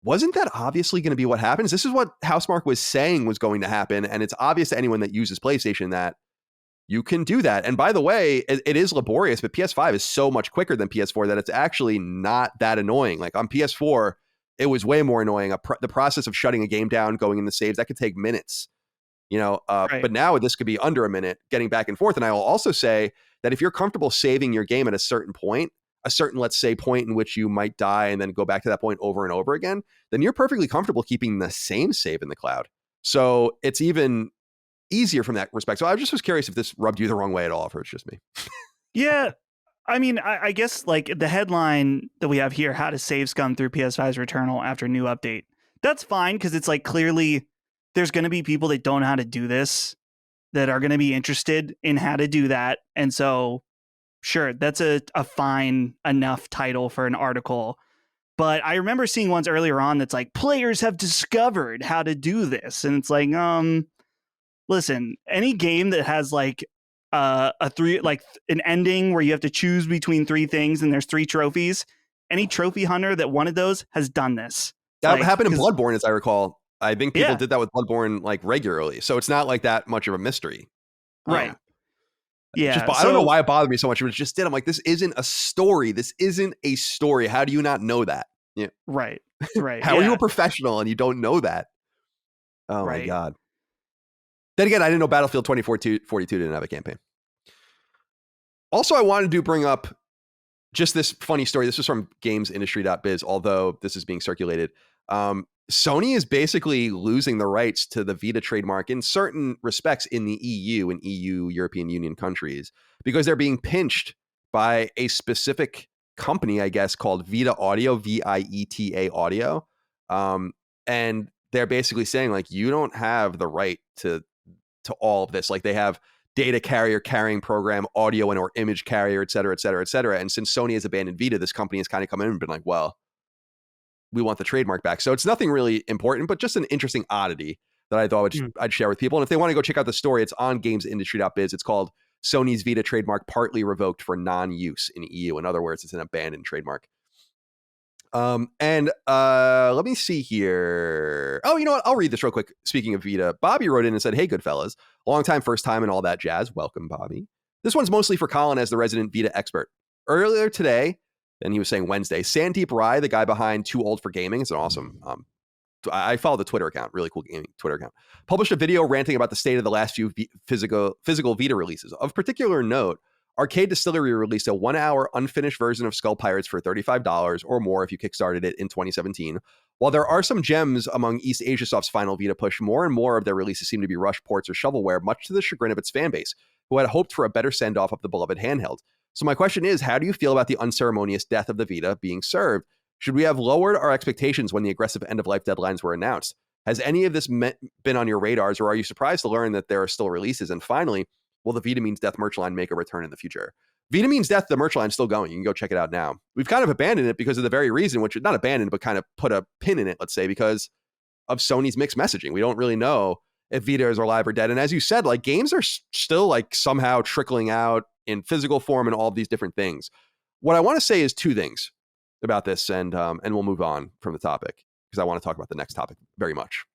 wasn't that obviously going to be what happens? This is what Housemarque was saying was going to happen. And it's obvious to anyone that uses PlayStation that you can do that. And by the way, it is laborious, but PS5 is so much quicker than PS4 that it's actually not that annoying. Like on PS4, it was way more annoying. The process of shutting a game down, going in the saves, that could take minutes. Right. But now this could be under a minute, getting back and forth. And I will also say that if you're comfortable saving your game at a certain point, a certain, let's say, point in which you might die and then go back to that point over and over again, then you're perfectly comfortable keeping the same save in the cloud. So it's even easier from that respect. So I just was curious if this rubbed you the wrong way at all, or it's just me. Yeah. I mean, I guess like the headline that we have here, how to save scum through PS5's Returnal after new update. That's fine because it's like clearly there's going to be people that don't know how to do this that are going to be interested in how to do that. And so sure, that's a fine enough title for an article. But I remember seeing ones earlier on that's like, players have discovered how to do this. And it's like, listen, any game that has like an ending where you have to choose between three things and there's three trophies, any trophy hunter that wanted those has done this. That happened in Bloodborne, as I recall. I think people did that with Bloodborne like regularly. So it's not like that much of a mystery. Right. Yeah, I don't know why it bothered me so much. It just did. I'm like, this isn't a story. This isn't a story. How do you not know that? Yeah. Right. How are you a professional and you don't know that? Oh my God. Then again, I didn't know Battlefield 2042 didn't have a campaign. Also, I wanted to bring up just this funny story. This was from gamesindustry.biz, although this is being circulated. Sony is basically losing the rights to the Vita trademark in certain respects in the EU and European Union countries because they're being pinched by a specific company, I guess, called Vita Audio, Vieta Audio. And they're basically saying, like, you don't have the right to all of this. Like, they have data carrier, carrying program, audio and or image carrier, et cetera, et cetera, et cetera. And since Sony has abandoned Vita, this company has kind of come in and been like, well, we want the trademark back. So it's nothing really important, but just an interesting oddity that I thought I'd share with people. And if they want to go check out the story, it's on gamesindustry.biz. It's called Sony's Vita trademark partly revoked for non-use in EU. In other words, it's an abandoned trademark. Let me see here. Oh, you know what? I'll read this real quick. Speaking of Vita, Bobby wrote in and said, "Hey, good fellas. Long time, first time, and all that jazz. Welcome, Bobby. This one's mostly for Colin as the resident Vita expert. Earlier today," and he was saying Wednesday, Sandeep Rai, the guy behind Too Old for Gaming, it's an awesome, I follow the Twitter account, really cool gaming Twitter account, published a video ranting about the state of the last few physical Vita releases. Of particular note, Arcade Distillery released a 1-hour unfinished version of Skull Pirates for $35 or more if you kickstarted it in 2017. While there are some gems among East Asia Soft's final Vita push, more and more of their releases seem to be rush ports or shovelware, much to the chagrin of its fan base, who had hoped for a better send-off of the beloved handheld. So my question is, how do you feel about the unceremonious death of the Vita being served? Should we have lowered our expectations when the aggressive end-of-life deadlines were announced? Has any of this been on your radars, or are you surprised to learn that there are still releases? And finally, will the Vita Means Death merch line make a return in the future? Vita Means Death, the merch line is still going. You can go check it out now. We've kind of abandoned it because of the very reason, which not abandoned, but kind of put a pin in it, let's say, because of Sony's mixed messaging. We don't really know if Vita is alive or dead. And as you said, like, games are still like somehow trickling out in physical form and all of these different things. What I want to say is two things about this, and we'll move on from the topic because I want to talk about the next topic very much.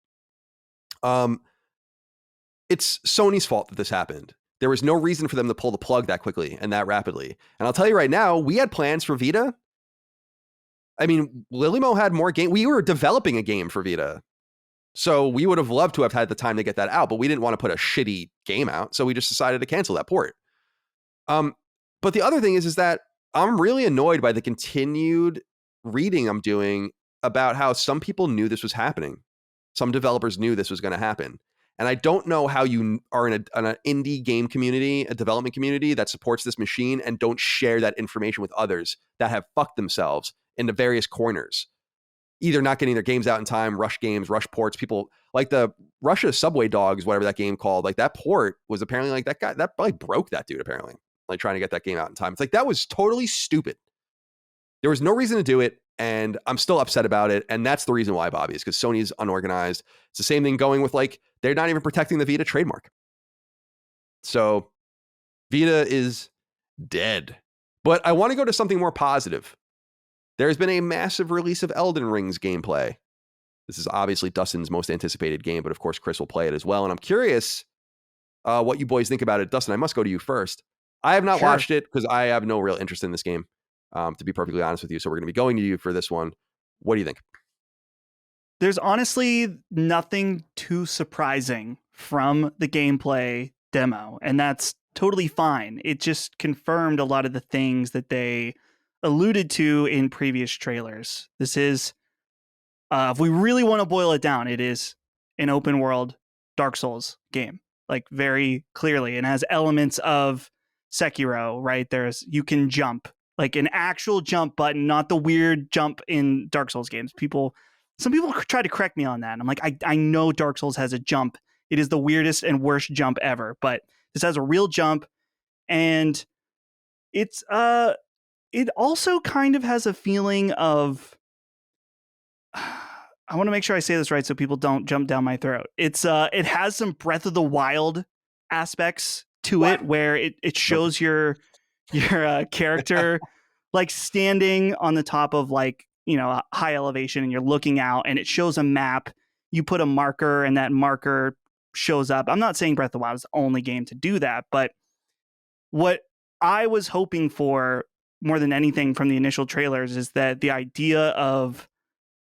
It's Sony's fault that this happened. There was no reason for them to pull the plug that quickly and that rapidly. And I'll tell you right now, we had plans for Vita. I mean, Lilimo had more game. We were developing a game for Vita. So we would have loved to have had the time to get that out, but we didn't want to put a shitty game out. So we just decided to cancel that port. But the other thing is that I'm really annoyed by the continued reading I'm doing about how some people knew this was happening. Some developers knew this was going to happen. And I don't know how you are in an indie game community, a development community that supports this machine and don't share that information with others that have fucked themselves into various corners. Either not getting their games out in time, rush games, rush ports. People like the Russia Subway Dogs, whatever that game called, like that port was apparently like that guy, that probably broke that dude apparently, like trying to get that game out in time. It's like, that was totally stupid. There was no reason to do it. And I'm still upset about it. And that's the reason why, Bobby, is because Sony's unorganized. It's the same thing going with like they're not even protecting the Vita trademark. So Vita is dead. But I want to go to something more positive. There's been a massive release of Elden Ring's gameplay. This is obviously Dustin's most anticipated game, but of course Chris will play it as well. And I'm curious what you boys think about it. Dustin, I must go to you first. I have not watched it because I have no real interest in this game, to be perfectly honest with you. So we're going to be going to you for this one. What do you think? There's honestly nothing too surprising from the gameplay demo, and that's totally fine. It just confirmed a lot of the things that they alluded to in previous trailers. This is, if we really want to boil it down, it is an open world Dark Souls game, like very clearly, and has elements of Sekiro, right? You can jump, like an actual jump button, not the weird jump in Dark Souls games. Some people try to correct me on that. And I'm like, I know Dark Souls has a jump. It is the weirdest and worst jump ever, but this has a real jump, and it's it also kind of has a feeling of, I want to make sure I say this right so people don't jump down my throat. It has some Breath of the Wild aspects to it, where it shows your character like standing on the top of like, you know, a high elevation, and you're looking out, and it shows a map. You put a marker, and that marker shows up. I'm not saying Breath of the Wild is the only game to do that, but what I was hoping for more than anything from the initial trailers is that the idea of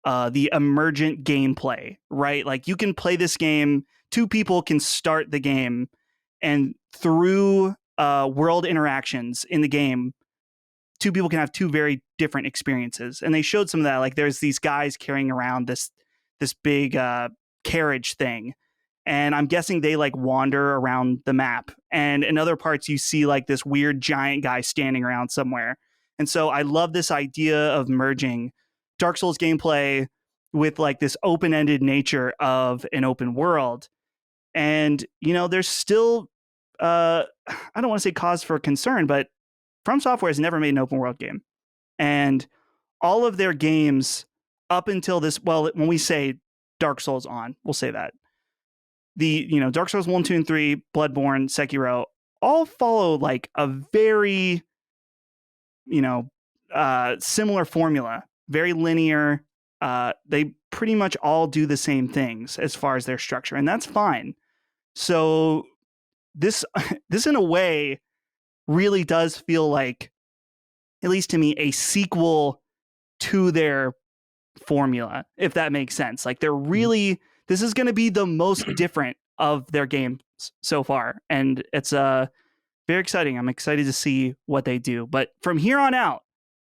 the emergent gameplay, right? Like you can play this game, two people can start the game, and through world interactions in the game, two people can have two very different experiences. And they showed some of that. Like there's these guys carrying around this big carriage thing, and I'm guessing they like wander around the map. And in other parts, you see like this weird giant guy standing around somewhere. And so I love this idea of merging Dark Souls gameplay with like this open-ended nature of an open world. And, you know, there's still, I don't want to say cause for concern, but From Software has never made an open world game. And all of their games up until this, well, when we say Dark Souls on, we'll say that. Dark Souls 1, 2, and 3, Bloodborne, Sekiro, all follow like a very, similar formula, very linear. They pretty much all do the same things as far as their structure, and that's fine. So this in a way really does feel like, at least to me, a sequel to their formula, if that makes sense. Like this is going to be the most different of their games so far, and it's very exciting. I'm excited to see what they do. But from here on out,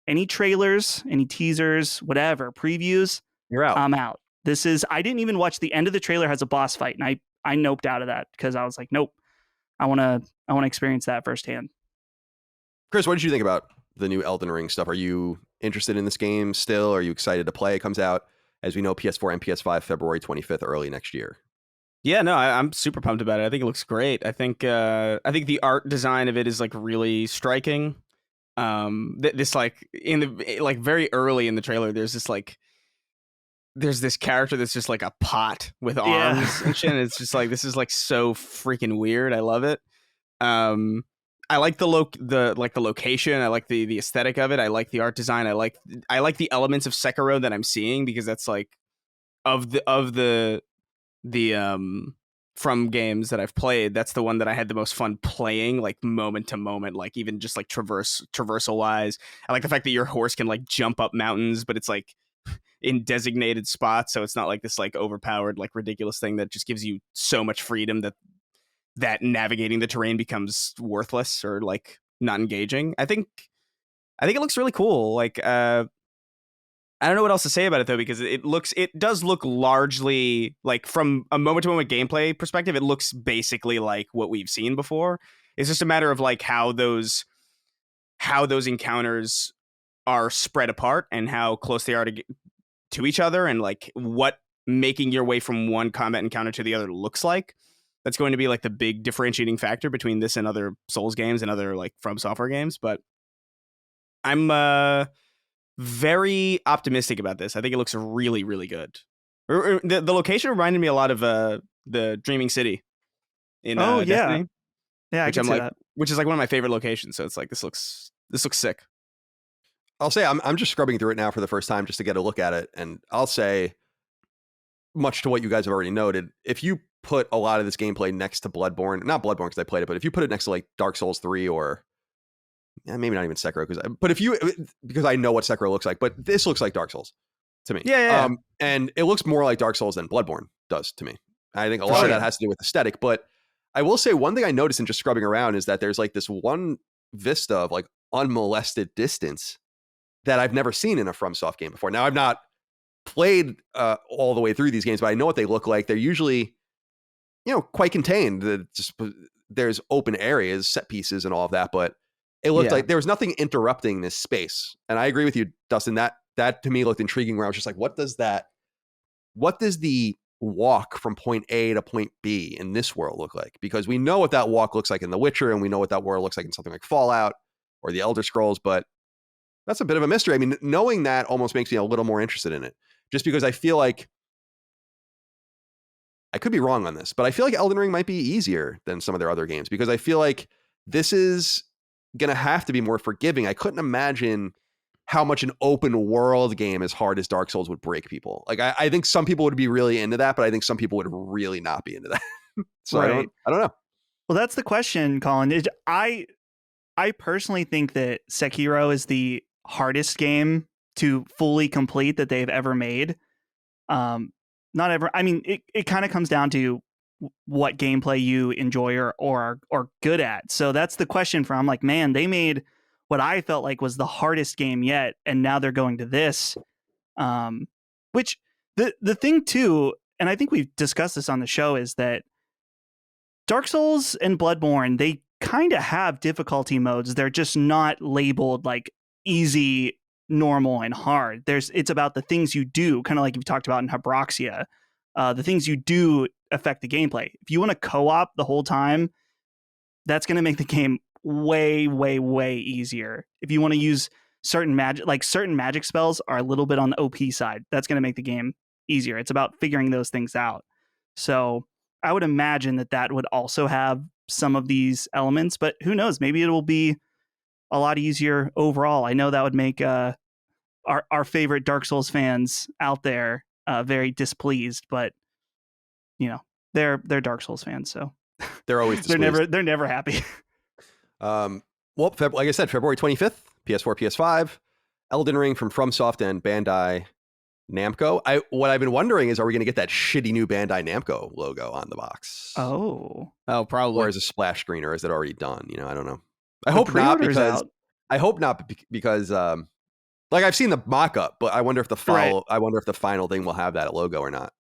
any trailers, any teasers, whatever, previews, you're out. I'm out. I didn't even watch the end of the trailer. Has a boss fight, and I noped out of that because I was like, nope, I want to experience that firsthand. Chris, what did you think about the new Elden Ring stuff? Are you interested in this game still? Are you excited to play? It comes out, as we know, PS4 and PS5 February 25th, early next year. Yeah, no, I'm super pumped about it. I think it looks great. I think the art design of it is like really striking. This like in the like very early in the trailer, there's this character that's just like a pot with arms and shit. And it's just like, this is like so freaking weird. I love it. I like the location. I like the aesthetic of it. I like the art design. I like the elements of Sekiro that I'm seeing, because that's like of the From games that I've played, that's the one that I had the most fun playing, like moment to moment, like even just like traversal wise. I like the fact that your horse can like jump up mountains, but it's like in designated spots, so it's not like this like overpowered like ridiculous thing that just gives you so much freedom that navigating the terrain becomes worthless or like not engaging. I think it looks really cool. Like I don't know what else to say about it though, because it does look largely like, from a moment to moment gameplay perspective, it looks basically like what we've seen before. It's just a matter of like how those encounters are spread apart and how close they are to each other, and like what making your way from one combat encounter to the other looks like. That's going to be like the big differentiating factor between this and other Souls games and other like From Software games. But I'm very optimistic about this. I think it looks really, really good. The location reminded me a lot of the Dreaming City in Oh yeah, Destiny, yeah, I which can I'm see like, that. which is like one of my favorite locations. So it's like this looks sick. I'll say I'm just scrubbing through it now for the first time just to get a look at it, and I'll say, much to what you guys have already noted, if you put a lot of this gameplay next to Bloodborne, not Bloodborne because I played it, but if you put it next to like Dark Souls 3 or maybe not even Sekiro, because I know what Sekiro looks like, but this looks like Dark Souls to me. Yeah. And it looks more like Dark Souls than Bloodborne does to me. I think a For lot of sure. that has to do with aesthetic, but I will say one thing I noticed in just scrubbing around is that there's like this one vista of like unmolested distance that I've never seen in a FromSoft game before. Now, I've not played all the way through these games, but I know what they look like. They're usually, quite contained. There's open areas, set pieces, and all of that, but it looked like there was nothing interrupting this space. And I agree with you, Dustin. That to me looked intriguing. Where I was just like, what does the walk from point A to point B in this world look like? Because we know what that walk looks like in The Witcher, and we know what that world looks like in something like Fallout or the Elder Scrolls, but that's a bit of a mystery. I mean, knowing that almost makes me a little more interested in it, just because I feel like, I could be wrong on this, but I feel like Elden Ring might be easier than some of their other games, because I feel like this is going to have to be more forgiving. I couldn't imagine how much an open world game as hard as Dark Souls would break people. Like, I think some people would be really into that, but I think some people would really not be into that. So Right. I don't know. Well, that's the question, Colin. I personally think that Sekiro is the hardest game to fully complete that they've ever made. Not ever. I mean, it kind of comes down to what gameplay you enjoy or are good at. So that's the question for, I'm like, man, they made what I felt like was the hardest game yet, and now they're going to this. Which the thing too, and I think we've discussed this on the show, is that Dark Souls and Bloodborne, they kind of have difficulty modes. They're just not labeled like easy, normal, and hard. It's about the things you do, kind of like you've talked about in Habroxia. The things you do affect the gameplay. If you want to co-op the whole time, that's going to make the game way, way, way easier. If you want to use certain magic spells are a little bit on the OP side, that's going to make the game easier. It's about figuring those things out. So I would imagine that would also have some of these elements, but who knows? Maybe it will be a lot easier overall. I know that would make our favorite Dark Souls fans out there very displeased, but they're Dark Souls fans, so They're always displeased. they're never happy. Well, like I said, February 25th, PS4, PS5, Elden Ring from FromSoft and Bandai Namco. What I've been wondering is, are we going to get that shitty new Bandai Namco logo on the box? Oh, probably. Or is a splash screen, or is it already done? I don't know. I hope not, because like, I've seen the mock-up, but I wonder if the final thing will have that logo or not.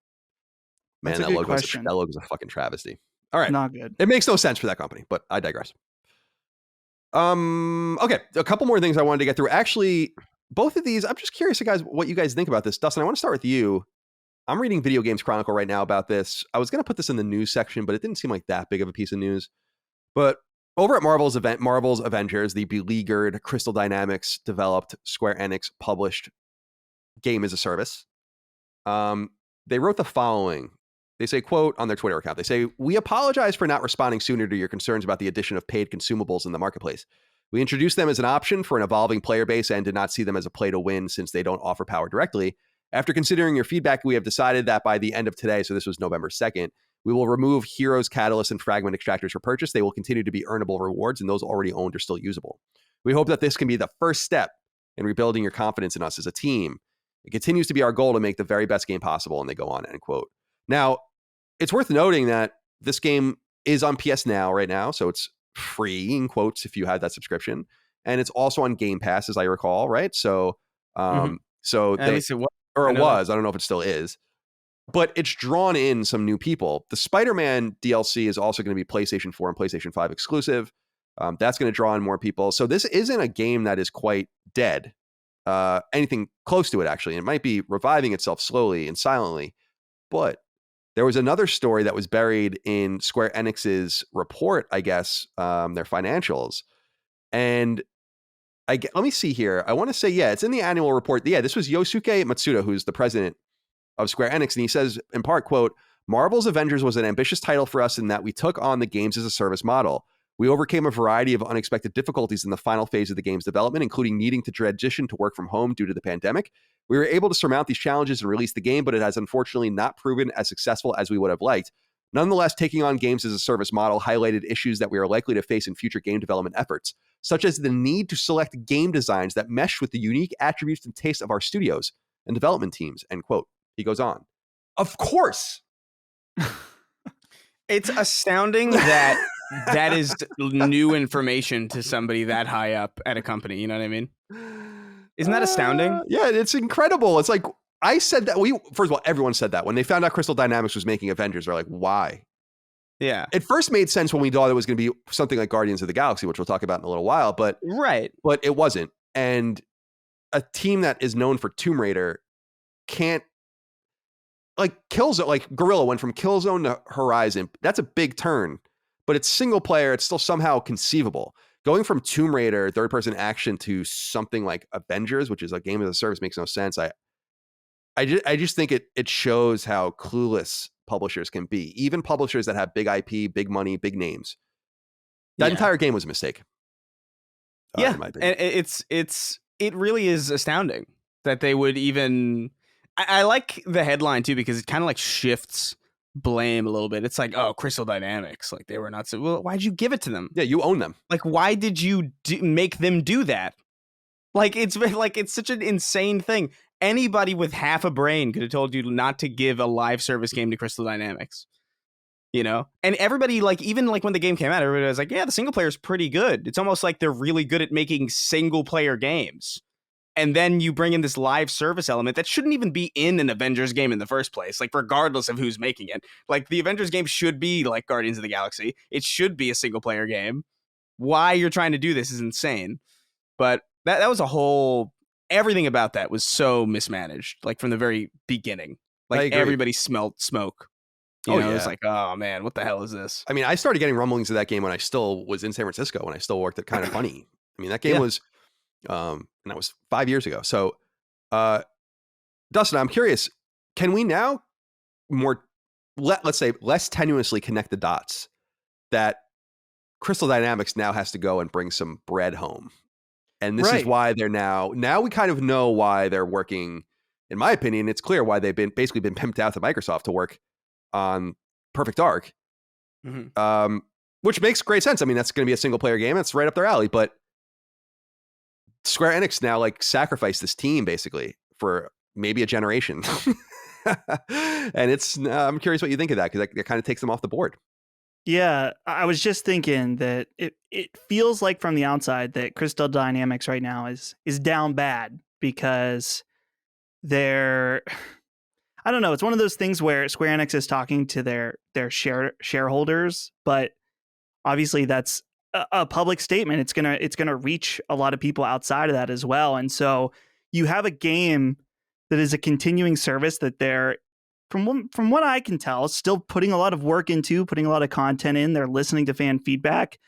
Man, that logo is a fucking travesty. All right, not good. It makes no sense for that company, but I digress. Okay, a couple more things I wanted to get through. Actually, both of these, I'm just curious, guys, what you guys think about this. Dustin, I want to start with you. I'm reading Video Games Chronicle right now about this. I was going to put this in the news section, but it didn't seem like that big of a piece of news. But over at Marvel's Avengers, the beleaguered Crystal Dynamics developed, Square Enix published game as a service, they wrote the following. They say, quote, on their Twitter account, they say, "We apologize for not responding sooner to your concerns about the addition of paid consumables in the marketplace. We introduced them as an option for an evolving player base and did not see them as a play to win, since they don't offer power directly. After considering your feedback, we have decided that by the end of today," so this was November 2nd, "we will remove Heroes, Catalysts, and Fragment Extractors for purchase. They will continue to be earnable rewards, and those already owned are still usable. We hope that this can be the first step in rebuilding your confidence in us as a team. It continues to be our goal to make the very best game possible," and they go on, end quote. Now, it's worth noting that this game is on PS Now right now, so it's free, in quotes, if you have that subscription. And it's also on Game Pass, as I recall, right? So, so at least it was. Or it was. I don't know if it still is. But it's drawn in some new people. The Spider-Man DLC is also going to be PlayStation 4 and PlayStation 5 exclusive. That's going to draw in more people. So this isn't a game that is quite dead. Anything close to it, actually. It might be reviving itself slowly and silently. But there was another story that was buried in Square Enix's report, I guess, their financials. And let me see here. I want to say, it's in the annual report. Yeah, this was Yosuke Matsuda, who's the president of Square Enix. And he says, in part, quote, Marvel's Avengers was an ambitious title for us in that we took on the games as a service model. We overcame a variety of unexpected difficulties in the final phase of the game's development, including needing to transition to work from home due to the pandemic. We were able to surmount these challenges and release the game, but it has unfortunately not proven as successful as we would have liked. Nonetheless, taking on games as a service model highlighted issues that we are likely to face in future game development efforts, such as the need to select game designs that mesh with the unique attributes and tastes of our studios and development teams, end quote. He goes on. Of course. It's astounding that that is new information to somebody that high up at a company. You know what I mean? Isn't that astounding? Yeah, it's incredible. It's like, I said that first of all, everyone said that when they found out Crystal Dynamics was making Avengers. They're like, why? Yeah. It first made sense when we thought it was going to be something like Guardians of the Galaxy, which we'll talk about in a little while, but it wasn't. And a team that is known for Tomb Raider can't, like Killzone, like Guerrilla went from Killzone to Horizon. That's a big turn, but it's single player. It's still somehow conceivable. Going from Tomb Raider, third person action, to something like Avengers, which is a game as a service, makes no sense. I just think it shows how clueless publishers can be. Even publishers that have big IP, big money, big names. That entire game was a mistake. In my opinion. And it really is astounding that they would even. I like the headline too, because it kind of like shifts blame a little bit. It's like, oh, Crystal Dynamics, like they were not so. Well, why'd you give it to them? Yeah, you own them. Like, why did you make them do that? Like, it's such an insane thing. Anybody with half a brain could have told you not to give a live service game to Crystal Dynamics. You know, and everybody, like, even like when the game came out, everybody was like, yeah, the single player is pretty good. It's almost like they're really good at making single player games. And then you bring in this live service element that shouldn't even be in an Avengers game in the first place, like regardless of who's making it. Like the Avengers game should be like Guardians of the Galaxy. It should be a single player game. Why you're trying to do this is insane. But that was a whole, everything about that was so mismanaged, like from the very beginning. Like everybody smelled smoke. You know, it was like, oh man, what the hell is this? I mean, I started getting rumblings of that game when I still was in San Francisco, when I still worked at Kind of Funny. I mean, that game was... and that was 5 years ago. So, Dustin, I'm curious, can we now let's say less tenuously connect the dots that Crystal Dynamics now has to go and bring some bread home? And this is why they're now we kind of know why they're working. In my opinion, it's clear why they've basically been pimped out to Microsoft to work on Perfect Dark, which makes great sense. I mean, that's going to be a single player game. It's right up their alley, but Square Enix now like sacrificed this team basically for maybe a generation. And it's I'm curious what you think of that, because that kind of takes them off the board. Yeah, I was just thinking that it feels like from the outside that Crystal Dynamics right now is down bad, because they're, I don't know, it's one of those things where Square Enix is talking to their shareholders, but obviously that's a public statement. It's gonna reach a lot of people outside of that as well. And so you have a game that is a continuing service that they're, from what I can tell, still putting a lot of work into, putting a lot of content in. They're listening to fan feedback,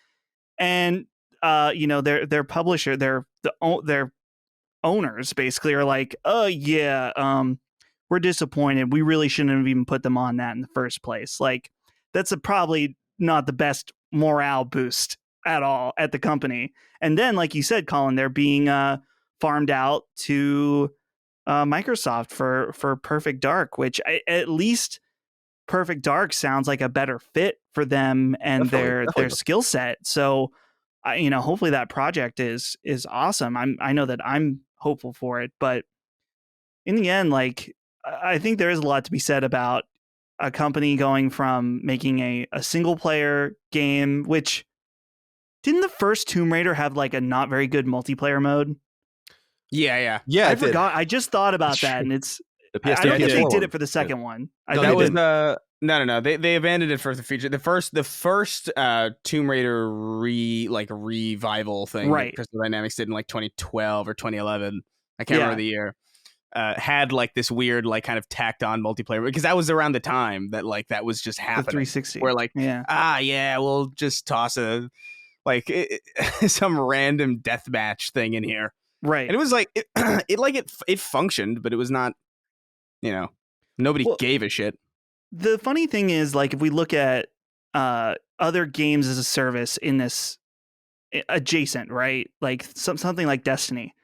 and their publisher, their owners basically are like, oh yeah, we're disappointed. We really shouldn't have even put them on that in the first place. Like, that's probably not the best morale boost at all at the company. And then, like you said, Colin, they're being farmed out to Microsoft for Perfect Dark, which at least Perfect Dark sounds like a better fit for them and their skill set. So, hopefully that project is awesome. I know that I'm hopeful for it, but in the end, like, I think there is a lot to be said about a company going from making a single player game, which didn't the first Tomb Raider have like a not very good multiplayer mode? Yeah. I forgot. I just thought about that, and it's. I don't think they did it for the second one. That was the no. They abandoned it for the feature. The first Tomb Raider revival thing, right? Crystal Dynamics did in like 2012 or 2011. I can't remember the year. Had like this weird, like, kind of tacked on multiplayer, because that was around the time that like that was just happening. The 360. Where like, we'll just toss a some random deathmatch thing in here, right? And it was like it functioned, but it was not, nobody gave a shit. The funny thing is, like, if we look at other games as a service in this adjacent, right? Like something like Destiny.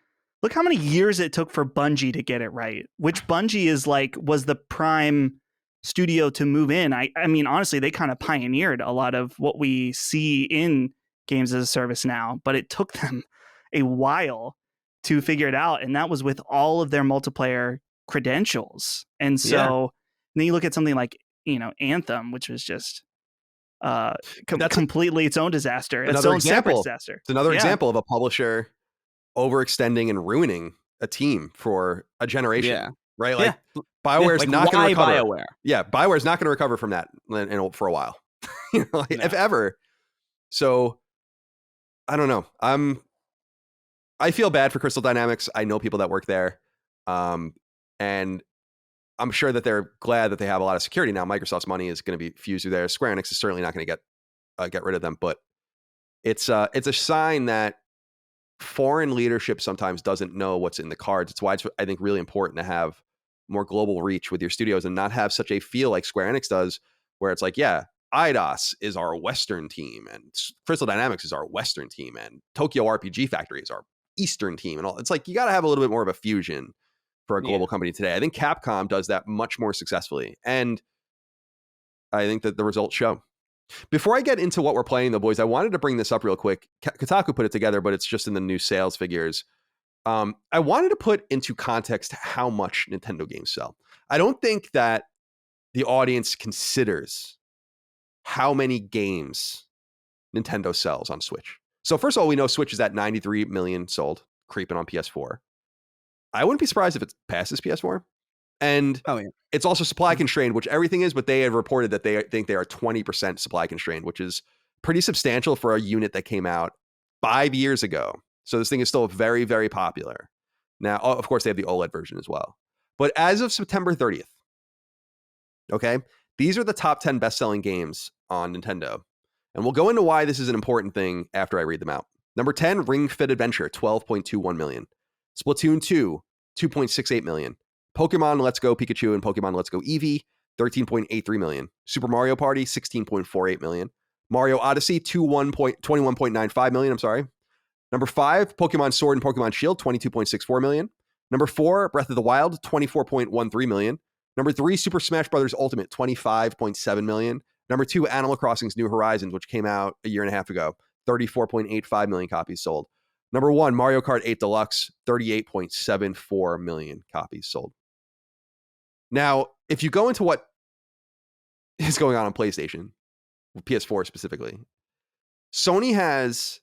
Look how many years it took for Bungie to get it right. Which Bungie is like was the prime studio to move in. I mean, honestly, they kind of pioneered a lot of what we see in games as a service now, but it took them a while to figure it out, and that was with all of their multiplayer credentials. And so then you look at something like, Anthem, which was just completely its own disaster. Its own separate disaster. It's another example of a publisher overextending and ruining a team for a generation. Yeah. Right? Like BioWare's not going to recover. BioWare? Yeah, BioWare's not going to recover from that for a while. If ever. So I don't know. I feel bad for Crystal Dynamics. I know people that work there. And I'm sure that they're glad that they have a lot of security now. Microsoft's money is going to be fused through there. Square Enix is certainly not going to get rid of them, but it's a sign that foreign leadership sometimes doesn't know what's in the cards. It's why it's, I think, really important to have more global reach with your studios and not have such a feel like Square Enix does, where it's like, yeah, IDOS is our Western team and Crystal Dynamics is our Western team and Tokyo RPG Factory is our Eastern team and all. It's like you got to have a little bit more of a fusion for a global company today. I think Capcom does that much more successfully, and I think that the results show. Before I get into what we're playing, though, boys, I wanted to bring this up real quick. Kotaku put it together, but it's just in the new sales figures. I wanted to put into context how much Nintendo games sell. I don't think that the audience considers how many games Nintendo sells on Switch. So first of all, we know Switch is at 93 million sold, creeping on PS4. I wouldn't be surprised if it passes PS4. And it's also supply constrained, which everything is, but they have reported that they think they are 20% supply constrained, which is pretty substantial for a unit that came out 5 years ago. So this thing is still very, very popular. Now, of course, they have the OLED version as well. But as of September 30th, okay, these are the top 10 best-selling games on Nintendo. And we'll go into why this is an important thing after I read them out. Number 10, Ring Fit Adventure, 12.21 million. Splatoon 2, 2.68 million. Pokemon Let's Go Pikachu and Pokemon Let's Go Eevee, 13.83 million. Super Mario Party, 16.48 million. Mario Odyssey, 21.95 million. I'm sorry. Number 5, Pokemon Sword and Pokemon Shield, 22.64 million. Number 4, Breath of the Wild, 24.13 million. Number 3, Super Smash Bros. Ultimate, 25.7 million. Number 2, Animal Crossing's New Horizons, which came out a year and a half ago, 34.85 million copies sold. Number 1, Mario Kart 8 Deluxe, 38.74 million copies sold. Now, if you go into what is going on PlayStation, PS4 specifically, Sony has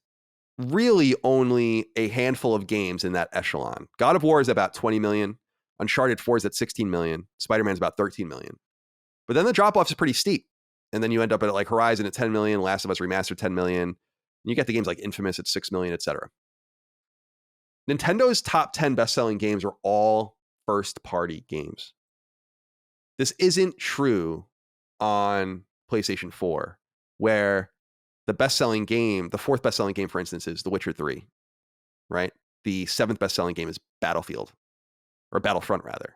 really only a handful of games in that echelon. God of War is about 20 million. Uncharted 4 is at 16 million. Spider-Man's about 13 million. But then the drop-off is pretty steep. And then you end up at like Horizon at 10 million, Last of Us Remastered 10 million. And you get the games like Infamous at 6 million, etc. Nintendo's top 10 best-selling games are all first-party games. This isn't true on PlayStation 4, where the best-selling game, the 4th best-selling game, for instance, is The Witcher 3, right? The 7th best-selling game is Battlefield, or Battlefront, rather.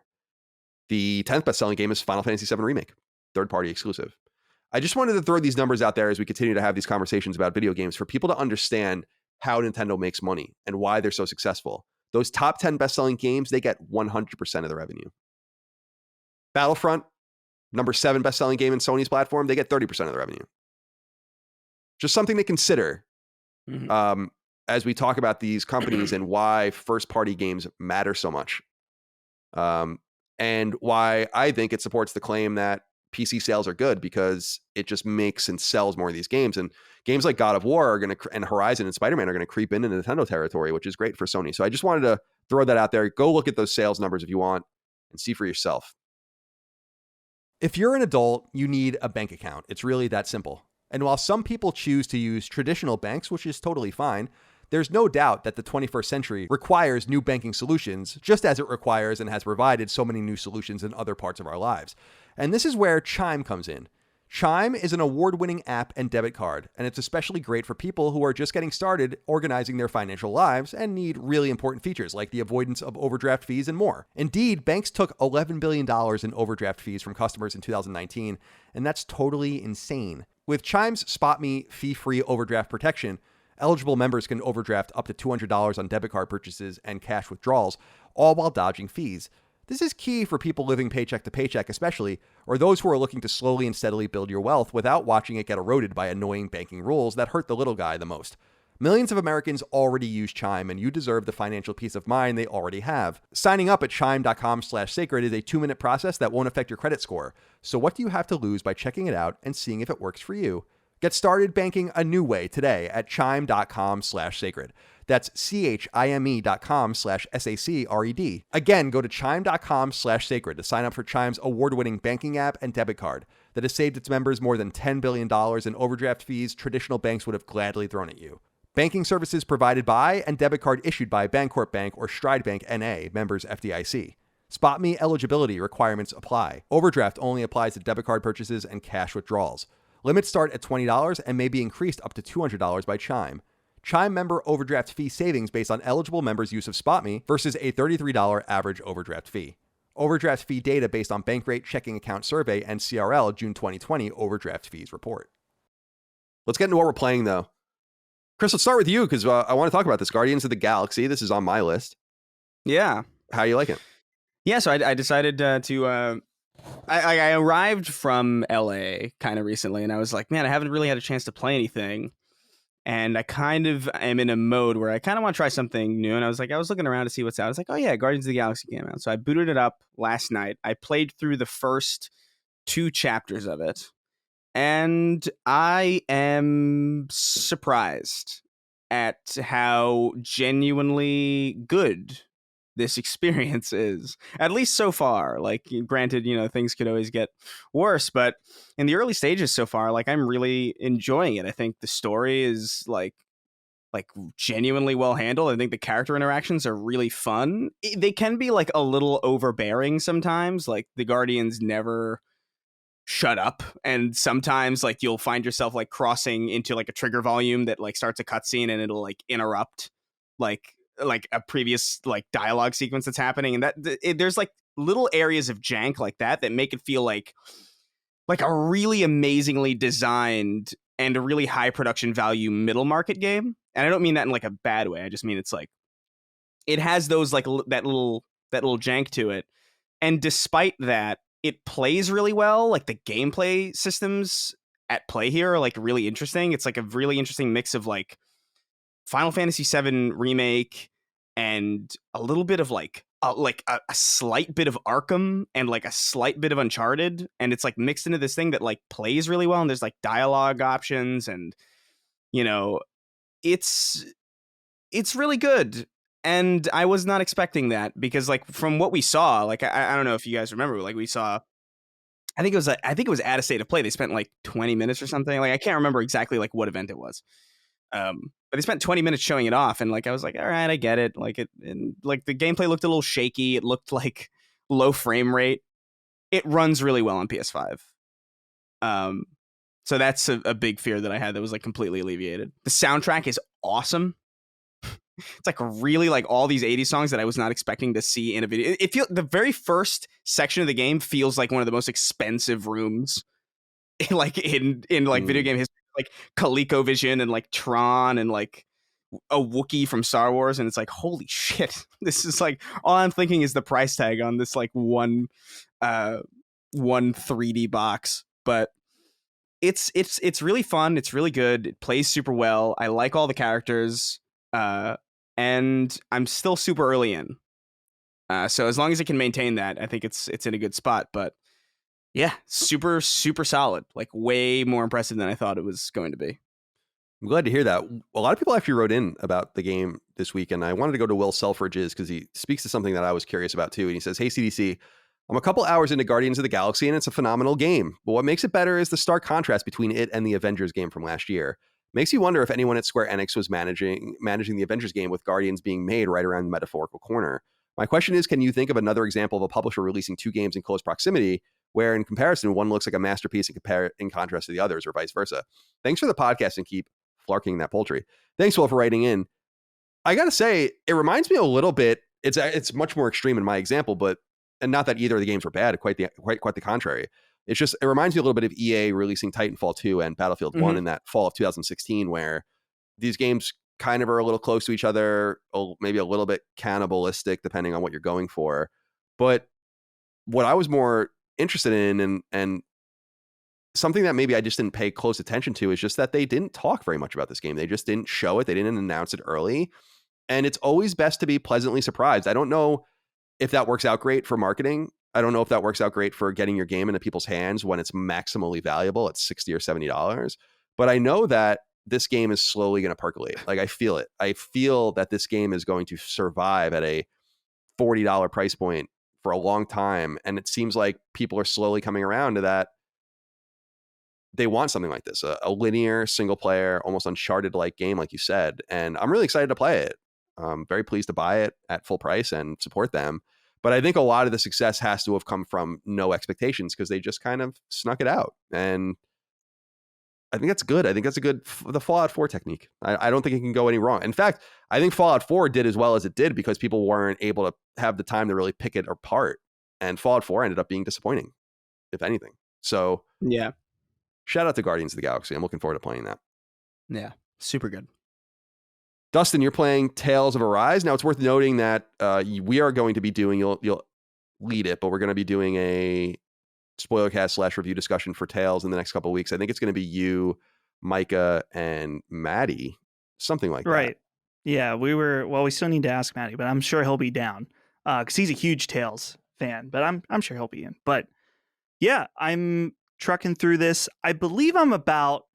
The 10th best-selling game is Final Fantasy VII Remake, third-party exclusive. I just wanted to throw these numbers out there as we continue to have these conversations about video games for people to understand how Nintendo makes money and why they're so successful. Those top 10 best-selling games, they get 100% of the revenue. Battlefront, number 7 best-selling game in Sony's platform, they get 30% of the revenue. Just something to consider as we talk about these companies and why first-party games matter so much. And why I think it supports the claim that PC sales are good, because it just makes and sells more of these games. And games like God of War are going to, and Horizon and Spider-Man are going to creep into Nintendo territory, which is great for Sony. So I just wanted to throw that out there. Go look at those sales numbers if you want and see for yourself. If you're an adult, you need a bank account. It's really that simple. And while some people choose to use traditional banks, which is totally fine, there's no doubt that the 21st century requires new banking solutions, just as it requires and has provided so many new solutions in other parts of our lives. And this is where Chime comes in. Chime is an award-winning app and debit card, and it's especially great for people who are just getting started organizing their financial lives and need really important features like the avoidance of overdraft fees and more. Indeed, banks took $11 billion in overdraft fees from customers in 2019, and that's totally insane. With Chime's Spot Me fee-free overdraft protection, eligible members can overdraft up to $200 on debit card purchases and cash withdrawals, all while dodging fees. This is key for people living paycheck to paycheck especially, or those who are looking to slowly and steadily build your wealth without watching it get eroded by annoying banking rules that hurt the little guy the most. Millions of Americans already use Chime, and you deserve the financial peace of mind they already have. Signing up at chime.com/sacred is a 2-minute process that won't affect your credit score. So what do you have to lose by checking it out and seeing if it works for you? Get started banking a new way today at chime.com/sacred. That's chime.com/SACRED. Again, go to chime.com/sacred to sign up for Chime's award-winning banking app and debit card that has saved its members more than $10 billion in overdraft fees traditional banks would have gladly thrown at you. Banking services provided by and debit card issued by Bancorp Bank or Stride Bank N.A., members FDIC. Spot Me eligibility requirements apply. Overdraft only applies to debit card purchases and cash withdrawals. Limits start at $20 and may be increased up to $200 by Chime. Chime member overdraft fee savings based on eligible members' use of Spot Me versus a $33 average overdraft fee. Overdraft fee data based on bank rate checking account survey and CRL June 2020 overdraft fees report. Let's get into what we're playing though. Chris, let's start with you because I want to talk about this. Guardians of the Galaxy. This is on my list. Yeah. How you like it? Yeah, so I decided to... I arrived from LA kind of recently, and I was like, man, I haven't really had a chance to play anything. And I kind of am in a mode where I kind of want to try something new. And I was looking around to see what's out. I was like, oh yeah, Guardians of the Galaxy came out. So I booted it up last night. I played through the first 2 chapters of it. And I am surprised at how genuinely good this experience is, at least so far. Like, granted, things could always get worse, but in the early stages so far, like, I'm really enjoying it. I think the story is like genuinely well handled. I think the character interactions are really fun. They can be like a little overbearing sometimes. Like, the Guardians never shut up, and sometimes like you'll find yourself like crossing into like a trigger volume that like starts a cutscene and it'll like interrupt like a previous like dialogue sequence that's happening, and there's like little areas of jank like that make it feel like a really amazingly designed and a really high production value middle market game. And I don't mean that in like a bad way. I just mean it's like it has those like that little jank to it, and despite that, it plays really well. Like, the gameplay systems at play here are like really interesting. It's like a really interesting mix of like Final Fantasy VII Remake and a little bit of like a slight bit of Arkham and like a slight bit of Uncharted, and it's like mixed into this thing that like plays really well. And there's like dialogue options, and it's really good. And I was not expecting that, because like from what we saw, like I don't know if you guys remember, like we saw, I think it was at a state of play. They spent like 20 minutes or something. Like, I can't remember exactly like what event it was. But they spent 20 minutes showing it off, and like I was like, all right, I get it. Like like the gameplay looked a little shaky. It looked like low frame rate. It runs really well on PS5. So that's a big fear that I had that was like completely alleviated. The soundtrack is awesome. It's like really like all these 80s songs that I was not expecting to see in a video. It feels, the very first section of the game feels like one of the most expensive rooms in video game history. Like ColecoVision and like Tron and like a Wookiee from Star Wars, and it's like, holy shit, this is like, all I'm thinking is the price tag on this like one 3D box. But it's really fun. It's really good. It plays super well. I like all the characters, and I'm still super early in. So as long as it can maintain that, I think it's in a good spot. But yeah, super, super solid. Like, way more impressive than I thought it was going to be. I'm glad to hear that. A lot of people actually wrote in about the game this week, and I wanted to go to Will Selfridge's because he speaks to something that I was curious about too. And he says, hey, CDC, I'm a couple hours into Guardians of the Galaxy, and it's a phenomenal game. But what makes it better is the stark contrast between it and the Avengers game from last year. Makes you wonder if anyone at Square Enix was managing the Avengers game with Guardians being made right around the metaphorical corner. My question is, can you think of another example of a publisher releasing 2 games in close proximity where in comparison, one looks like a masterpiece in contrast to the others, or vice versa. Thanks for the podcast and keep flarking that poultry. Thanks, Will, for writing in. I got to say, it reminds me a little bit. It's much more extreme in my example, and not that either of the games were bad, quite the contrary. It's just, it reminds me a little bit of EA releasing Titanfall 2 and Battlefield 1 in that fall of 2016, where these games kind of are a little close to each other, maybe a little bit cannibalistic, depending on what you're going for. But what I was more interested in, and something that maybe I just didn't pay close attention to, is just that they didn't talk very much about this game. They just didn't show it. They didn't announce it early. And it's always best to be pleasantly surprised. I don't know if that works out great for marketing. I don't know if that works out great for getting your game into people's hands when it's maximally valuable at $60 or $70. But I know that this game is slowly going to percolate. Like, I feel it. I feel that this game is going to survive at a $40 price point for a long time. And it seems like people are slowly coming around to that. They want something like this, a linear, single player, almost Uncharted-like game, like you said. And I'm really excited to play it. I'm very pleased to buy it at full price and support them. But I think a lot of the success has to have come from no expectations, because they just kind of snuck it out. And I think that's good. I think that's the Fallout 4 technique. I don't think it can go any wrong. In fact, I think Fallout 4 did as well as it did because people weren't able to have the time to really pick it apart. And Fallout 4 ended up being disappointing, if anything. So yeah, shout out to Guardians of the Galaxy. I'm looking forward to playing that. Yeah, super good. Dustin, you're playing Tales of Arise. Now, it's worth noting that we are going to be doing, you'll lead it, but we're going to be doing a spoilercast / review discussion for Tales in the next couple of weeks. I think it's going to be you, Micah, and Maddie, something like that. Right. Yeah, we still need to ask Maddie, but I'm sure he'll be down because he's a huge Tales fan, but I'm sure he'll be in. But yeah, I'm trucking through this. I believe I'm about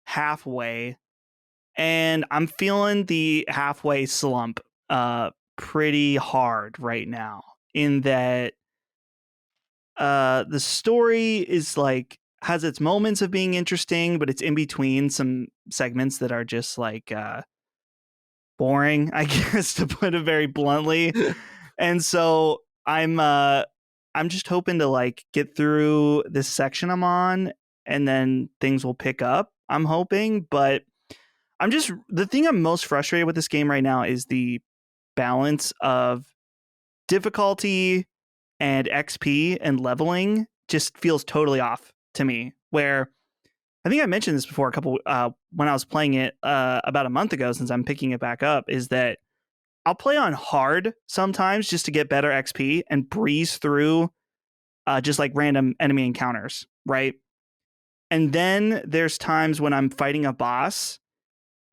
halfway, and I'm feeling the halfway slump pretty hard right now, in that the story is like has its moments of being interesting, but it's in between some segments that are just like boring, I guess, to put it very bluntly. And so I'm just hoping to like get through this section I'm on, and then things will pick up, I'm hoping. But the thing I'm most frustrated with this game right now is the balance of difficulty and XP and leveling just feels totally off to me. Where I think I mentioned this before when I was playing it about a month ago, since I'm picking it back up, is that I'll play on hard sometimes just to get better XP and breeze through just like random enemy encounters, right? And then there's times when I'm fighting a boss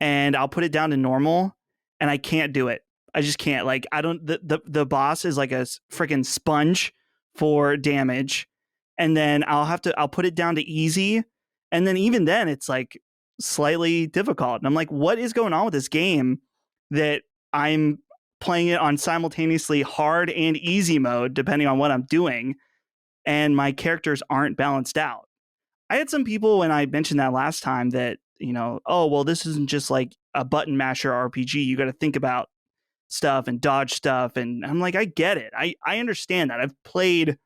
and I'll put it down to normal and I can't do it. I just can't. Like, I don't, the boss is like a freaking sponge for damage. And then I'll put it down to easy. And then even then it's like slightly difficult. And I'm like, what is going on with this game that I'm playing it on simultaneously hard and easy mode, depending on what I'm doing, and my characters aren't balanced out? I had some people, when I mentioned that last time, that, oh, well, this isn't just like a button masher RPG. You got to think about stuff and dodge stuff. And I'm like, I get it. I understand that. I've played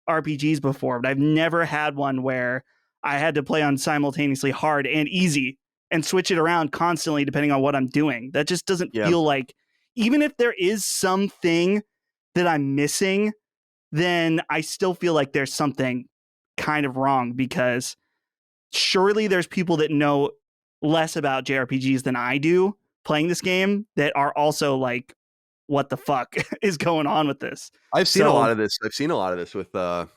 RPGs before, but I've never had one where I had to play on simultaneously hard and easy and switch it around constantly depending on what I'm doing. That just doesn't feel like, even if there is something that I'm missing, then I still feel like there's something kind of wrong, because surely there's people that know less about JRPGs than I do playing this game that are also like, what the fuck is going on with this? I've seen a lot of this. I've seen a lot of this with a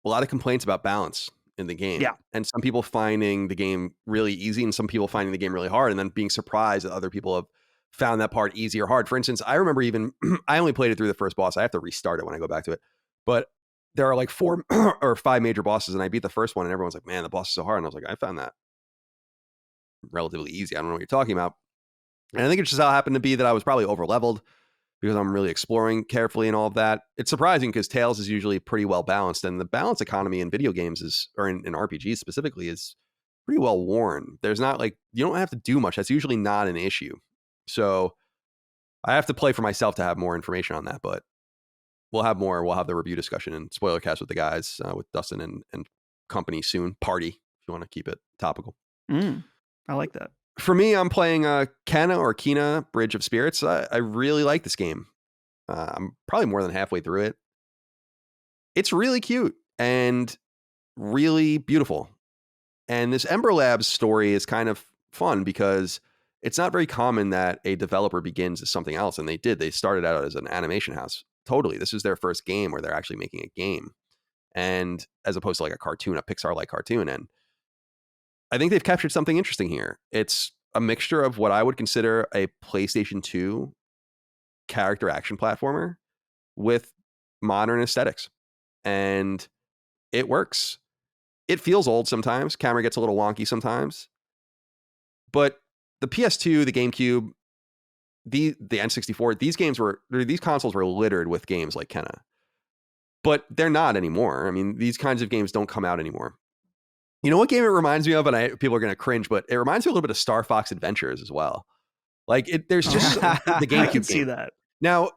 lot of complaints about balance in the game. Yeah. And some people finding the game really easy and some people finding the game really hard, and then being surprised that other people have found that part easy or hard. For instance, I remember I only played it through the first boss. I have to restart it when I go back to it. But there are like 4 or 5 major bosses, and I beat the first one, and everyone's like, man, the boss is so hard. And I was like, I found that relatively easy. I don't know what you're talking about. And I think it's just how it happened to be that I was probably over leveled because I'm really exploring carefully and all of that. It's surprising because Tales is usually pretty well balanced, and the balance economy in video games or in RPGs specifically, is pretty well worn. There's not like, you don't have to do much. That's usually not an issue. So I have to play for myself to have more information on that, but we'll have more. We'll have the review discussion and spoiler cast with the guys, with Dustin and company soon. Party, if you want to keep it topical. I like that. For me, I'm playing Kena Bridge of Spirits. I really like this game. I'm probably more than halfway through it. It's really cute and really beautiful. And this Ember Labs story is kind of fun because it's not very common that a developer begins as something else. And they did. They started out as an animation house. Totally. This is their first game where they're actually making a game. And as opposed to like a cartoon, a Pixar-like cartoon. And I think they've captured something interesting here. It's a mixture of what I would consider a PlayStation 2 character action platformer with modern aesthetics. And it works. It feels old sometimes. Camera gets a little wonky sometimes. But the PS2, the GameCube, the N64, these consoles were littered with games like Kena. But they're not anymore. I mean, these kinds of games don't come out anymore. You know what game it reminds me of? And people are going to cringe, but it reminds me a little bit of Star Fox Adventures as well. Like, there's just the GameCube I can see game. that. Now,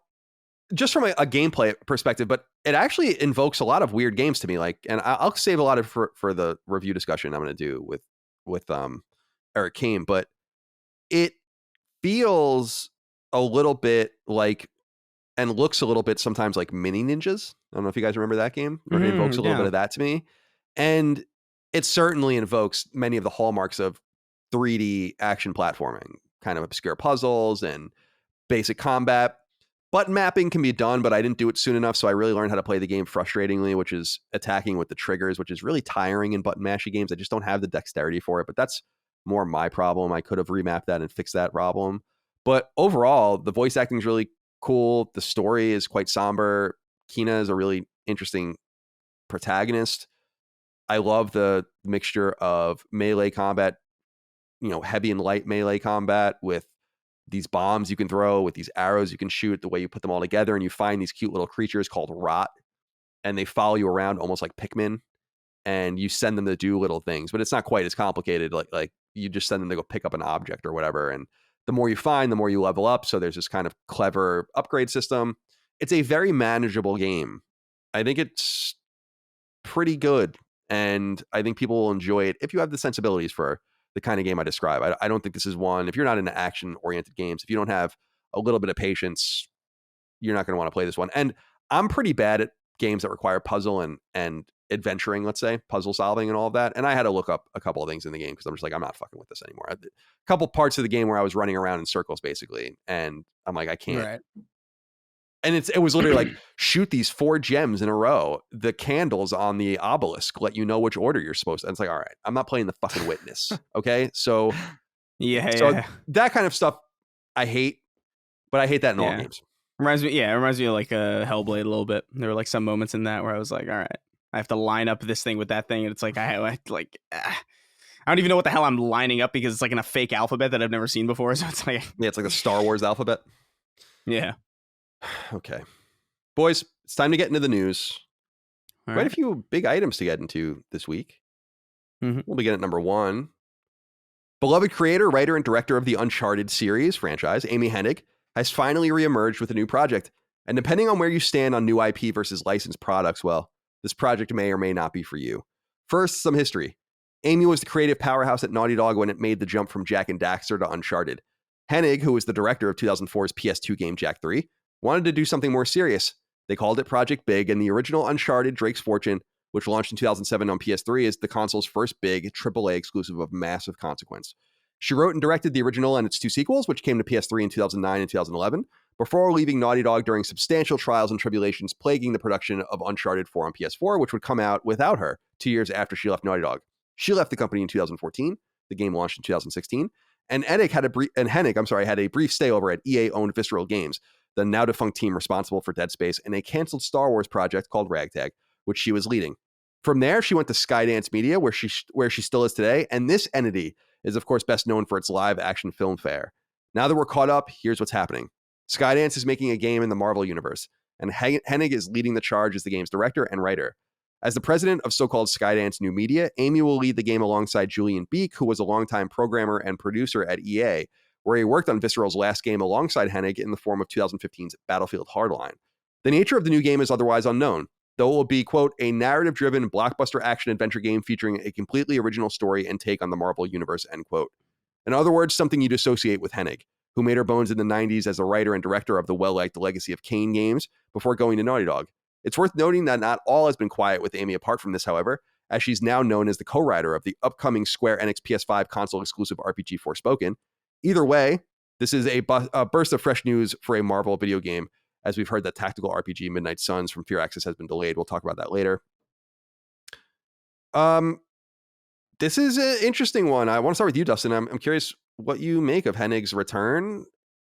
just from a gameplay perspective, but it actually invokes a lot of weird games to me. Like, and I'll save a lot of for the review discussion I'm going to do with Eric Kane, but it feels a little bit like, and looks a little bit sometimes like Mini Ninjas. I don't know if you guys remember that game. It invokes a little bit of that to me. And it certainly invokes many of the hallmarks of 3D action platforming, kind of obscure puzzles and basic combat. Button mapping can be done, but I didn't do it soon enough, so I really learned how to play the game frustratingly, which is attacking with the triggers, which is really tiring in button mashy games. I just don't have the dexterity for it, but that's more my problem. I could have remapped that and fixed that problem. But overall, the voice acting is really cool. The story is quite somber. Kena is a really interesting protagonist. I love the mixture of melee combat, heavy and light melee combat with these bombs you can throw, with these arrows you can shoot, the way you put them all together, and you find these cute little creatures called rot, and they follow you around almost like Pikmin, and you send them to do little things, but it's not quite as complicated. Like you just send them to go pick up an object or whatever, and the more you find, the more you level up. So there's this kind of clever upgrade system. It's a very manageable game. I think it's pretty good, and I think people will enjoy it if you have the sensibilities for the kind of game I describe. I don't think this is one, if you're not into action-oriented games, if you don't have a little bit of patience, you're not going to want to play this one. And I'm pretty bad at games that require puzzle and adventuring, let's say, puzzle solving and all of that. And I had to look up a couple of things in the game because I'm just like, I'm not fucking with this anymore. A couple parts of the game where I was running around in circles, basically, and I'm like, I can't. Right. And it was literally like, shoot these 4 gems in a row. The candles on the obelisk let you know which order you're supposed to. And it's like, all right, I'm not playing the fucking Witness. Okay. So that kind of stuff I hate, but I hate that in all games. It reminds me of like Hellblade a little bit. There were like some moments in that where I was like, all right, I have to line up this thing with that thing. And it's like, I don't even know what the hell I'm lining up because it's like in a fake alphabet that I've never seen before. So it's like, yeah, it's like the Star Wars alphabet. Yeah. Okay. Boys, it's time to get into the news. Quite a few big items to get into this week. Mm-hmm. We'll begin at number 1. Beloved creator, writer, and director of the Uncharted series franchise, Amy Hennig, has finally reemerged with a new project. And depending on where you stand on new IP versus licensed products, well, this project may or may not be for you. First, some history. Amy was the creative powerhouse at Naughty Dog when it made the jump from Jak and Daxter to Uncharted. Hennig, who was the director of 2004's PS2 game Jak 3, wanted to do something more serious. They called it Project Big, and the original Uncharted Drake's Fortune, which launched in 2007 on PS3, is the console's first big AAA exclusive of massive consequence. She wrote and directed the original and its 2 sequels, which came to PS3 in 2009 and 2011, before leaving Naughty Dog during substantial trials and tribulations plaguing the production of Uncharted 4 on PS4, which would come out without her 2 years after she left Naughty Dog. She left the company in 2014. The game launched in 2016. And Hennig had a brief stay over at EA-owned Visceral Games, the now-defunct team responsible for Dead Space, and a canceled Star Wars project called Ragtag, which she was leading. From there, she went to Skydance Media, where she still is today, and this entity is, of course, best known for its live-action film fare. Now that we're caught up, here's what's happening. Skydance is making a game in the Marvel Universe, and Hennig is leading the charge as the game's director and writer. As the president of so-called Skydance New Media, Amy will lead the game alongside Julian Beek, who was a longtime programmer and producer at EA, where he worked on Visceral's last game alongside Hennig in the form of 2015's Battlefield Hardline. The nature of the new game is otherwise unknown, though it will be, quote, a narrative-driven blockbuster action-adventure game featuring a completely original story and take on the Marvel Universe, end quote. In other words, something you'd associate with Hennig, who made her bones in the 90s as a writer and director of the well-liked Legacy of Kain games before going to Naughty Dog. It's worth noting that not all has been quiet with Amy apart from this, however, as she's now known as the co-writer of the upcoming Square Enix PS5 console-exclusive RPG Forspoken. Either way, this is a burst of fresh news for a Marvel video game, as we've heard that tactical RPG Midnight Suns from Firaxis has been delayed. We'll talk about that later. This is an interesting one. I want to start with you, Dustin. I'm curious what you make of Hennig's return,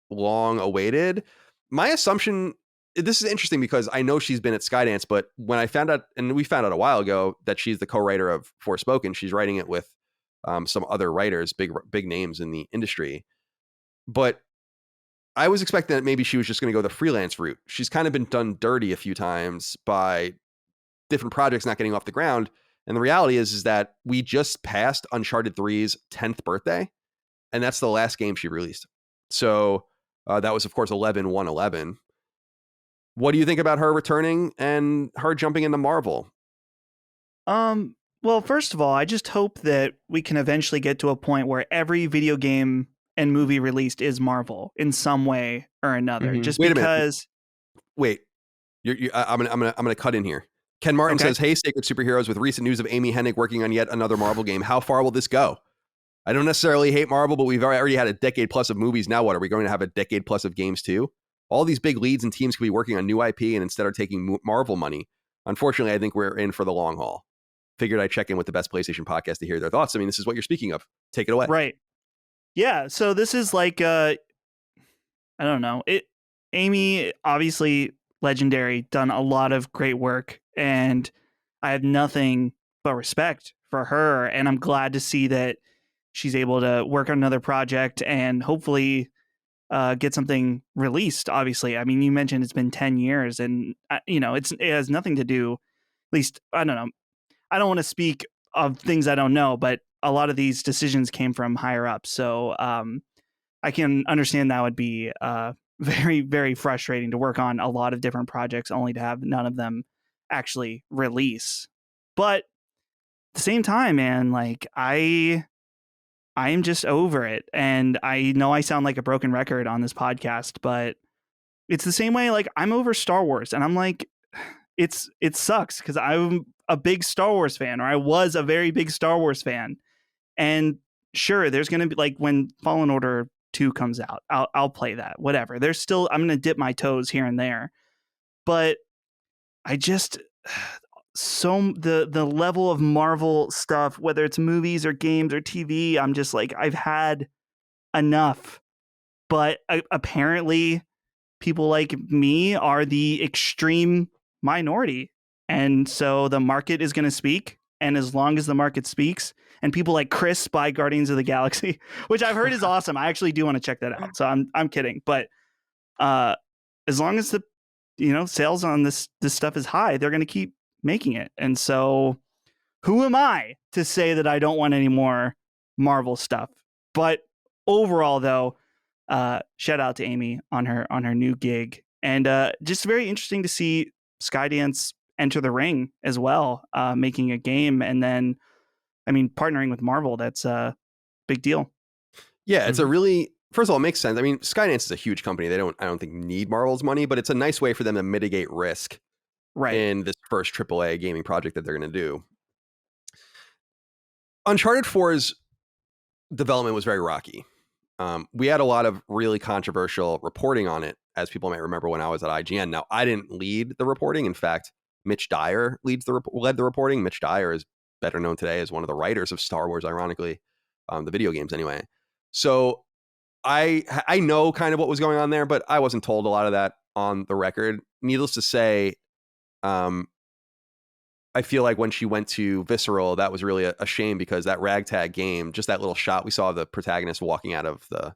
long awaited. My assumption, this is interesting because I know she's been at Skydance, but when I found out, and we found out a while ago, that she's the co-writer of Forspoken, she's writing it with some other writers, big names in the industry. But I was expecting that maybe she was just going to go the freelance route. She's kind of been done dirty a few times by different projects not getting off the ground. And the reality is that we just passed Uncharted 3's 10th birthday, and that's the last game she released. So that was, of course, 11/1/11. What do you think about her returning and her jumping into Marvel? Well, first of all, I just hope that we can eventually get to a point where every video game and movie released is Marvel in some way or another. Mhm. Just Wait because. Wait, I'm gonna cut in here. Ken Martin says, "Hey, Sacred Superheroes, with recent news of Amy Hennig working on yet another Marvel game, how far will this go? I don't necessarily hate Marvel, but we've already had a decade plus of movies. Now what? Are we going to have a decade plus of games too? All these big leads and teams could be working on new IP and instead are taking Marvel money. Unfortunately, I think we're in for the long haul. Figured I'd check in with the Best PlayStation podcast to hear their thoughts. I mean, this is what you're speaking of. Take it away." Right. Yeah. So this is like, I don't know. Amy, obviously legendary, done a lot of great work, and I have nothing but respect for her. And I'm glad to see that she's able to work on another project and hopefully get something released. Obviously, I mean, you mentioned it's been 10 years, and it has nothing to do. At least I don't know. I don't want to speak of things I don't know, but a lot of these decisions came from higher up. So I can understand that would be very, very frustrating to work on a lot of different projects only to have none of them actually release. But at the same time, man, like I am just over it. And I know I sound like a broken record on this podcast, but it's the same way. Like, I'm over Star Wars, and I'm like, it sucks because I'm a big Star Wars fan, or I was a very big Star Wars fan. And sure, there's going to be, like, when Fallen Order 2 comes out, I'll play that, whatever. There's still, I'm going to dip my toes here and there, but I just, the level of Marvel stuff, whether it's movies or games or TV, I'm just like, I've had enough. But apparently people like me are the extreme minority. And so the market is going to speak. And as long as the market speaks, and people like Chris buy Guardians of the Galaxy, which I've heard is awesome. I actually do want to check that out. So I'm kidding. But as long as the sales on this stuff is high, they're going to keep making it. And so who am I to say that I don't want any more Marvel stuff? But overall, though, shout out to Amy on her new gig, and just very interesting to see Skydance enter the ring as well, making a game, and then, I mean, partnering with Marvel. That's a big deal. Yeah, it's a really, first of all, it makes sense. I mean, Skydance is a huge company. I don't think need Marvel's money, but it's a nice way for them to mitigate risk in this first AAA gaming project that they're going to do. Uncharted 4's development was very rocky. We had a lot of really controversial reporting on it, as people might remember when I was at IGN. Now, I didn't lead the reporting. In fact, Mitch Dyer led the reporting. Mitch Dyer is better known today as one of the writers of Star Wars, ironically, the video games anyway. So I know kind of what was going on there, but I wasn't told a lot of that on the record. Needless to say, I feel like when she went to Visceral, that was really a shame, because that ragtag game, just that little shot we saw of the protagonist walking out of the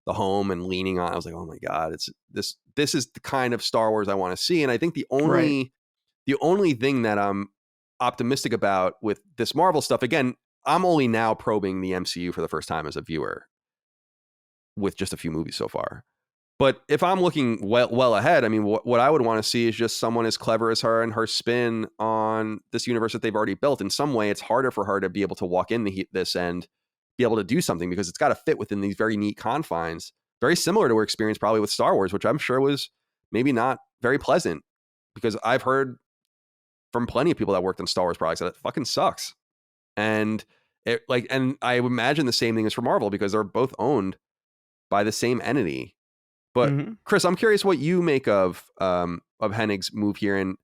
home and leaning on, I was like, oh my God, it's this is the kind of Star Wars I want to see. And I think the only thing that I'm optimistic about with this Marvel stuff, again, I'm only now probing the MCU for the first time as a viewer with just a few movies so far. But if I'm looking well ahead, I mean, what I would want to see is just someone as clever as her and her spin on this universe that they've already built. In some way, it's harder for her to be able to walk in this and be able to do something because it's got to fit within these very neat confines. Very similar to her experience probably with Star Wars, which I'm sure was maybe not very pleasant, because I've heard from plenty of people that worked on Star Wars products that it fucking sucks. And and I would imagine the same thing is for Marvel, because they're both owned by the same entity. But Chris, I'm curious what you make of Hennig's move here, and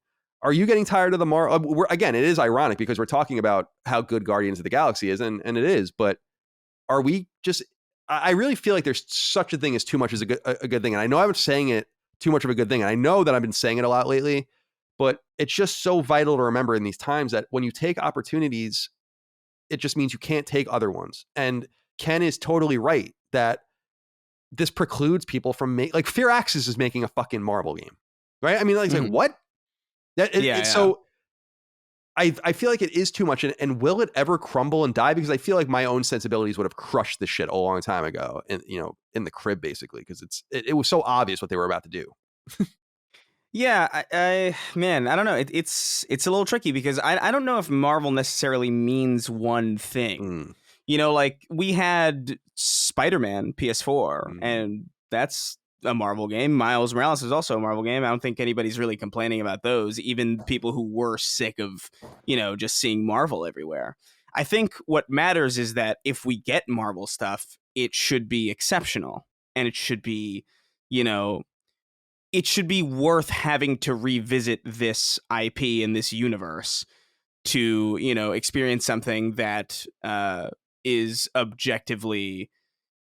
are you getting tired of the Marvel? Again, it is ironic because we're talking about how good Guardians of the Galaxy is, and it is. But are we just? I really feel like there's such a thing as too much is a good thing, and I know I've been saying it too much of a good thing, and I know that I've been saying it a lot lately. But it's just so vital to remember in these times that when you take opportunities, it just means you can't take other ones. And Ken is totally right that this precludes people from like Firaxis is making a fucking Marvel game, right? I mean, like what? So I feel like it is too much, and will it ever crumble and die? Because I feel like my own sensibilities would have crushed this shit a long time ago, and in the crib basically, because it was so obvious what they were about to do. Yeah, man, I don't know. It's a little tricky because I don't know if Marvel necessarily means one thing. Like we had Spider-Man PS4, and that's a Marvel game. Miles Morales is also a Marvel game. I don't think anybody's really complaining about those, even people who were sick of, just seeing Marvel everywhere. I think what matters is that if we get Marvel stuff, it should be exceptional, and it should be, it should be worth having to revisit this IP and this universe to, experience something that is objectively,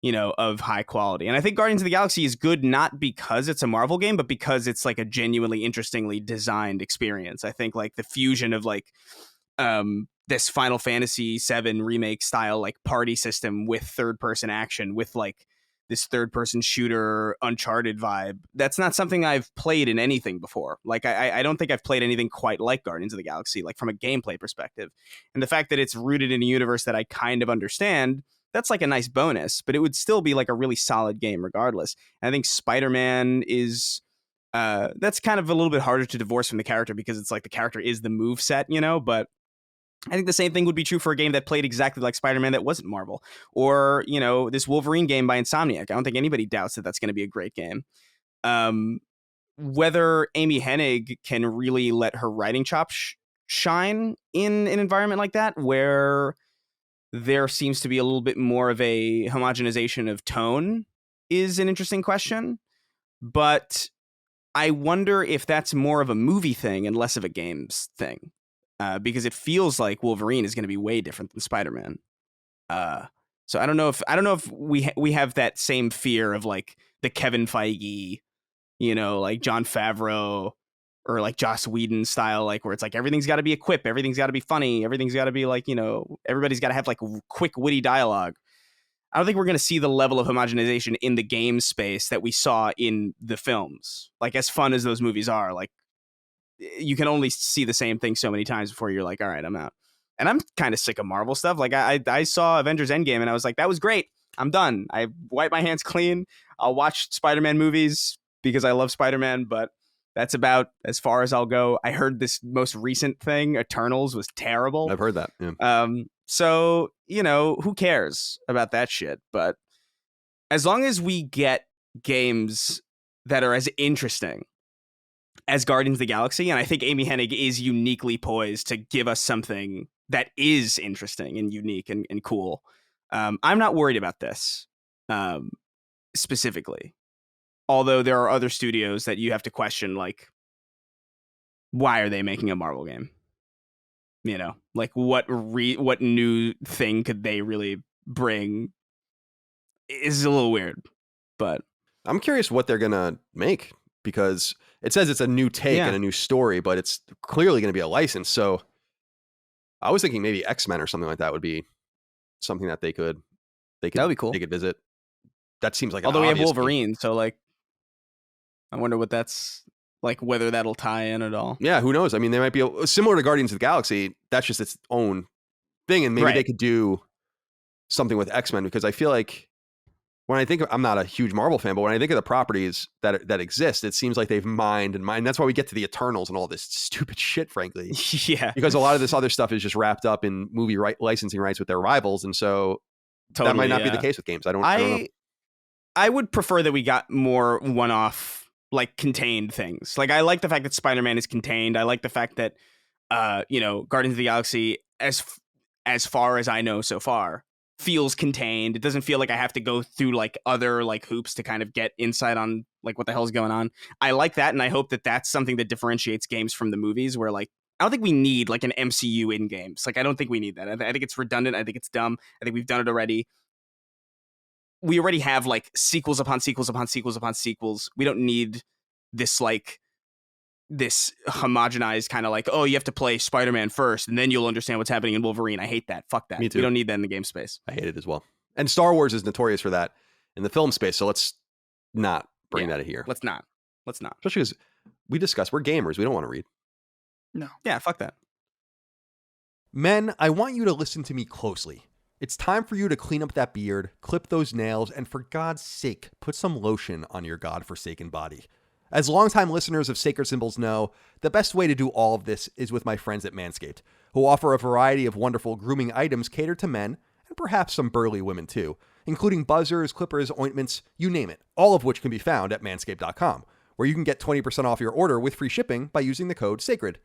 of high quality. And I think Guardians of the Galaxy is good not because it's a Marvel game, but because it's like a genuinely interestingly designed experience. I think like the fusion of like this Final Fantasy VII remake style like party system with third person action with like this third person shooter Uncharted vibe. That's not something I've played in anything before. Like I don't think I've played anything quite like Guardians of the Galaxy, like from a gameplay perspective. And the fact that it's rooted in a universe that I kind of understand, that's like a nice bonus, but it would still be like a really solid game regardless. And I think Spider-Man is that's kind of a little bit harder to divorce from the character because it's like the character is the move set, but I think the same thing would be true for a game that played exactly like Spider-Man that wasn't Marvel. Or, this Wolverine game by Insomniac. I don't think anybody doubts that that's going to be a great game. Whether Amy Hennig can really let her writing chops shine in an environment like that, where there seems to be a little bit more of a homogenization of tone, is an interesting question. But I wonder if that's more of a movie thing and less of a games thing. Because it feels like Wolverine is going to be way different than Spider-Man. So I don't know if we have that same fear of like the Kevin Feige, like Jon Favreau or like Joss Whedon style, like where it's like everything's got to be a quip, everything's got to be funny, everything's got to be like, everybody's got to have like quick witty dialogue. I don't think we're going to see the level of homogenization in the game space that we saw in the films. Like as fun as those movies are, like you can only see the same thing so many times before you're like, all right, I'm out. And I'm kind of sick of Marvel stuff. Like I saw Avengers Endgame and I was like, that was great. I'm done. I wipe my hands clean. I'll watch Spider-Man movies because I love Spider-Man, but that's about as far as I'll go. I heard this most recent thing, Eternals, was terrible. I've heard that. Yeah. So, who cares about that shit? But as long as we get games that are as interesting as Guardians of the Galaxy, and I think Amy Hennig is uniquely poised to give us something that is interesting and unique and cool. I'm not worried about this specifically, although there are other studios that you have to question, like, why are they making a Marvel game? Like what new thing could they really bring? Is a little weird, but I'm curious what they're gonna make, because it says it's a new take and a new story, but it's clearly going to be a license. So I was thinking maybe X-Men or something like that would be something that they could that would be cool. They could visit. That seems like although we have Wolverine, so like I wonder what that's like, whether that'll tie in at all. Yeah, who knows? I mean, they might be similar to Guardians of the Galaxy. That's just its own thing, and maybe they could do something with X-Men, because I feel like when I think I'm not a huge Marvel fan, but when I think of the properties that exist, it seems like they've mined. That's why we get to the Eternals and all this stupid shit, frankly. Yeah. Because a lot of this other stuff is just wrapped up in movie licensing rights with their rivals. And so that might not be the case with games. I don't know. I would prefer that we got more one-off, like, contained things. Like, I like the fact that Spider-Man is contained. I like the fact that, Guardians of the Galaxy, as far as I know so far, feels contained. It doesn't feel like I have to go through like other like hoops to kind of get insight on like what the hell's going on. I like that, and I hope that that's something that differentiates games from the movies, where like I don't think we need like an MCU in games. Like I don't think we need that. I think it's redundant. I think it's dumb. I think we've done it already. We already have like sequels upon sequels upon sequels upon sequels. We don't need this like this homogenized kind of like, oh, you have to play Spider-Man first and then you'll understand what's happening in Wolverine. I hate that. Fuck that. Me too. We don't need that in the game space. I hate it as well. And Star Wars is notorious for that in the film space. So let's not bring that here. Let's not. Especially because we discuss, we're gamers. We don't want to read. No. Yeah, fuck that. Men, I want you to listen to me closely. It's time for you to clean up that beard, clip those nails, and for God's sake, put some lotion on your godforsaken body. As longtime listeners of Sacred Symbols know, the best way to do all of this is with my friends at Manscaped, who offer a variety of wonderful grooming items catered to men, and perhaps some burly women too, including buzzers, clippers, ointments, you name it, all of which can be found at manscaped.com, where you can get 20% off your order with free shipping by using the code SACRED.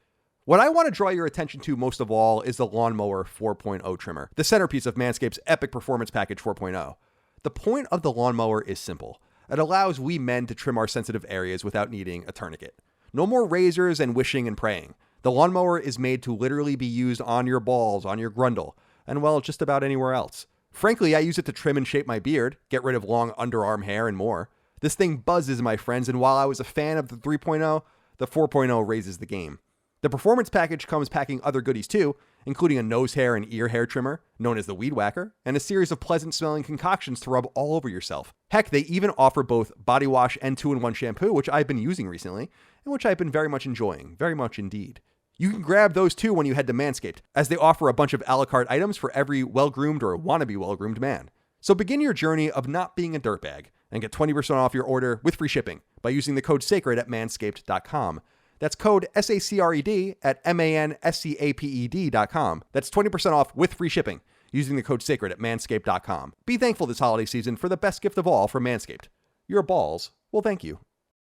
What I want to draw your attention to most of all is the Lawnmower 4.0 trimmer, the centerpiece of Manscaped's Epic Performance Package 4.0. The point of the lawnmower is simple. It allows we men to trim our sensitive areas without needing a tourniquet. No more razors and wishing and praying. The lawnmower is made to literally be used on your balls, on your grundle, and well, just about anywhere else. Frankly, I use it to trim and shape my beard, get rid of long underarm hair, and more. This thing buzzes, my friends, and while I was a fan of the 3.0, the 4.0 raises the game. The performance package comes packing other goodies too, including a nose hair and ear hair trimmer, known as the Weed Whacker, and a series of pleasant-smelling concoctions to rub all over yourself. Heck, they even offer both body wash and 2-in-1 shampoo, which I've been using recently, and which I've been very much enjoying. Very much indeed. You can grab those too when you head to Manscaped, as they offer a bunch of a la carte items for every well-groomed or wannabe well-groomed man. So begin your journey of not being a dirtbag, and get 20% off your order with free shipping by using the code SACRED at manscaped.com. That's code SACRED at manscaped.com. That's 20% off with free shipping using the code SACRED at manscaped.com. Be thankful this holiday season for the best gift of all from Manscaped. Your balls will thank you.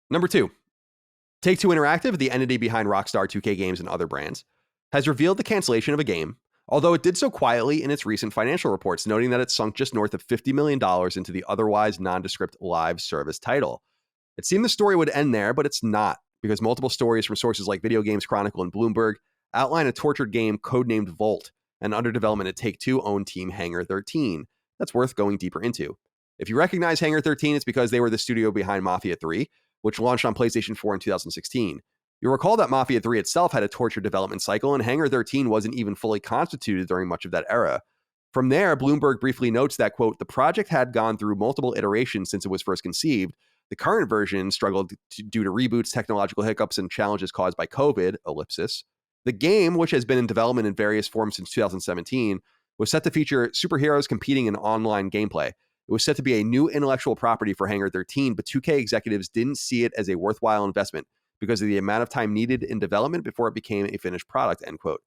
Number 2. Take-Two Interactive, the entity behind Rockstar, 2K Games, and other brands, has revealed the cancellation of a game, although it did so quietly in its recent financial reports, noting that it sunk just north of $50 million into the otherwise nondescript live service title. It seemed the story would end there, but it's not, because multiple stories from sources like Video Games Chronicle and Bloomberg outline a tortured game codenamed Volt, and under development at Take-Two owned team Hangar 13. That's worth going deeper into. If you recognize Hangar 13, it's because they were the studio behind Mafia 3, which launched on PlayStation 4 in 2016. You'll recall that Mafia 3 itself had a tortured development cycle, and Hangar 13 wasn't even fully constituted during much of that era. From there, Bloomberg briefly notes that, quote, the project had gone through multiple iterations since it was first conceived. The current version struggled due to reboots, technological hiccups, and challenges caused by COVID, ellipsis. The game, which has been in development in various forms since 2017, was set to feature superheroes competing in online gameplay. It was set to be a new intellectual property for Hangar 13, but 2K executives didn't see it as a worthwhile investment because of the amount of time needed in development before it became a finished product, end quote.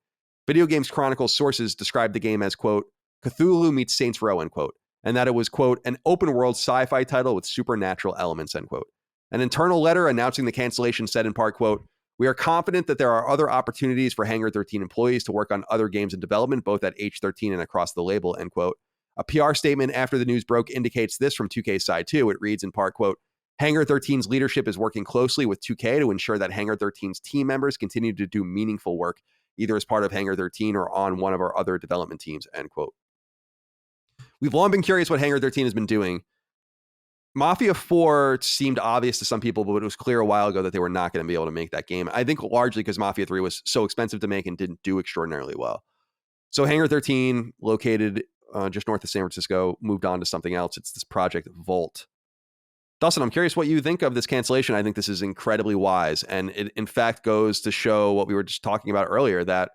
Video Games Chronicle sources described the game as, quote, Cthulhu meets Saints Row, end quote, and that it was, quote, an open-world sci-fi title with supernatural elements, end quote. An internal letter announcing the cancellation said in part, quote, we are confident that there are other opportunities for Hangar 13 employees to work on other games in development, both at H13 and across the label, end quote. A PR statement after the news broke indicates this from 2K's side too. It reads in part, quote, Hangar 13's leadership is working closely with 2K to ensure that Hangar 13's team members continue to do meaningful work, either as part of Hangar 13 or on one of our other development teams, end quote. We've long been curious what Hangar 13 has been doing. Mafia 4 seemed obvious to some people, but it was clear a while ago that they were not going to be able to make that game. I think largely because Mafia 3 was so expensive to make and didn't do extraordinarily well. So Hangar 13, located just north of San Francisco, moved on to something else. It's this project Volt. Dustin, I'm curious what you think of this cancellation. I think this is incredibly wise. And it, in fact, goes to show what we were just talking about earlier, that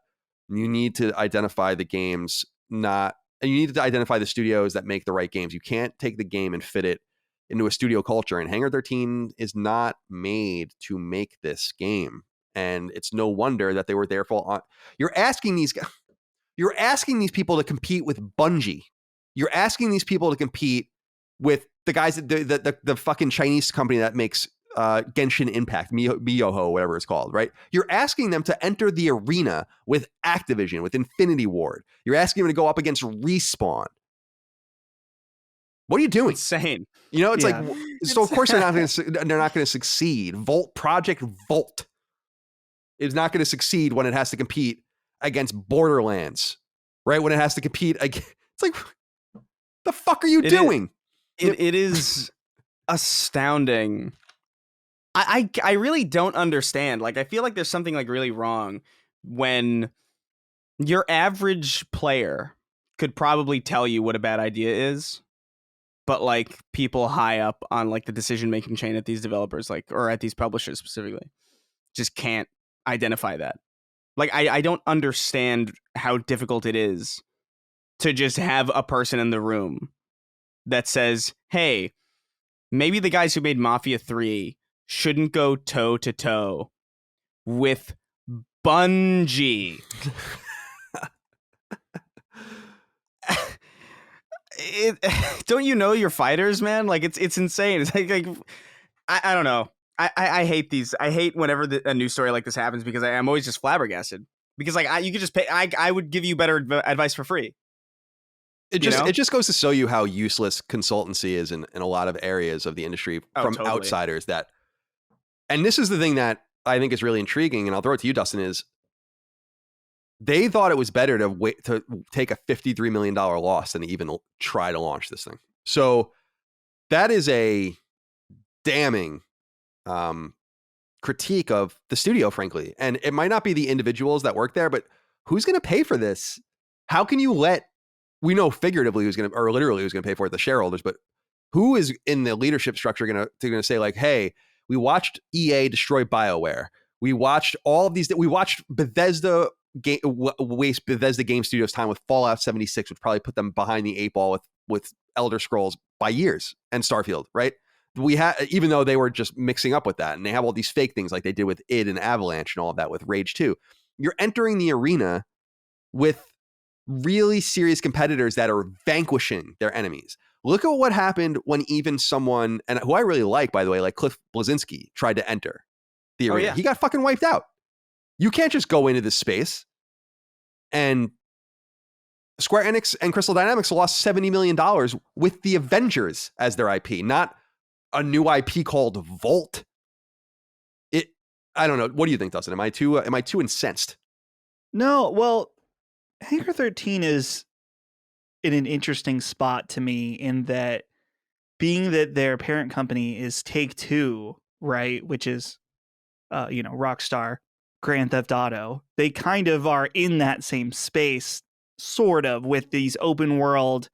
you need to identify the games not and you need to identify the studios that make the right games. You can't take the game and fit it into a studio culture. And Hangar 13 is not made to make this game. And it's no wonder that they were therefore you're asking these people to compete with Bungie. You're asking these people to compete with the guys that the fucking Chinese company that makes Genshin Impact, Miyoho, whatever it's called, right? You're asking them to enter the arena with Activision, with Infinity Ward. You're asking them to go up against Respawn. What are you doing? Insane. You know, it's like, so of course they're not going to succeed. Project Volt is not going to succeed when it has to compete against Borderlands, right? When it has to compete against, it's like, the fuck are you doing? It is astounding. I really don't understand. Like, I feel like there's something like really wrong when your average player could probably tell you what a bad idea is, but like people high up on like the decision-making chain at these developers, like, or at these publishers specifically, just can't identify that. Like, I don't understand how difficult it is to just have a person in the room that says, hey, maybe the guys who made Mafia 3 shouldn't go toe-to-toe with Bungie. Don't you know your fighters, man? Like, it's insane. It's like I don't know. I hate these. I hate whenever a news story like this happens, because I'm always just flabbergasted. Because like you could just pay. I would give you better advice for free. It just goes to show you how useless consultancy is in a lot of areas of the industry from totally. Outsiders. And this is the thing that I think is really intriguing, and I'll throw it to you, Dustin, is they thought it was better to take a $53 million loss than to even try to launch this thing. So that is a damning critique of the studio, frankly. And it might not be the individuals that work there, but who's going to pay for this? How can you we know figuratively who's going to, or literally who's going to pay for it, the shareholders, but who is in the leadership structure going to say like, hey, we watched EA destroy BioWare. We watched all of these, we watched Bethesda waste Bethesda Game Studios time with Fallout 76, which probably put them behind the 8 ball with Elder Scrolls by years, and Starfield, right? Even though they were just mixing up with that, and they have all these fake things like they did with id and Avalanche and all of that with Rage 2. You're entering the arena with really serious competitors that are vanquishing their enemies. Look at what happened when even someone, and who I really like, by the way, like Cliff Bleszinski, tried to enter the arena. Oh, yeah. He got fucking wiped out. You can't just go into this space. And Square Enix and Crystal Dynamics lost $70 million with the Avengers as their IP, not a new IP called Volt. I don't know. What do you think, Dustin? Am I too incensed? No, well, Hangar 13 is in an interesting spot to me in that, being that their parent company is Take-Two, right, which is Rockstar, Grand Theft Auto, they kind of are in that same space, sort of, with these open world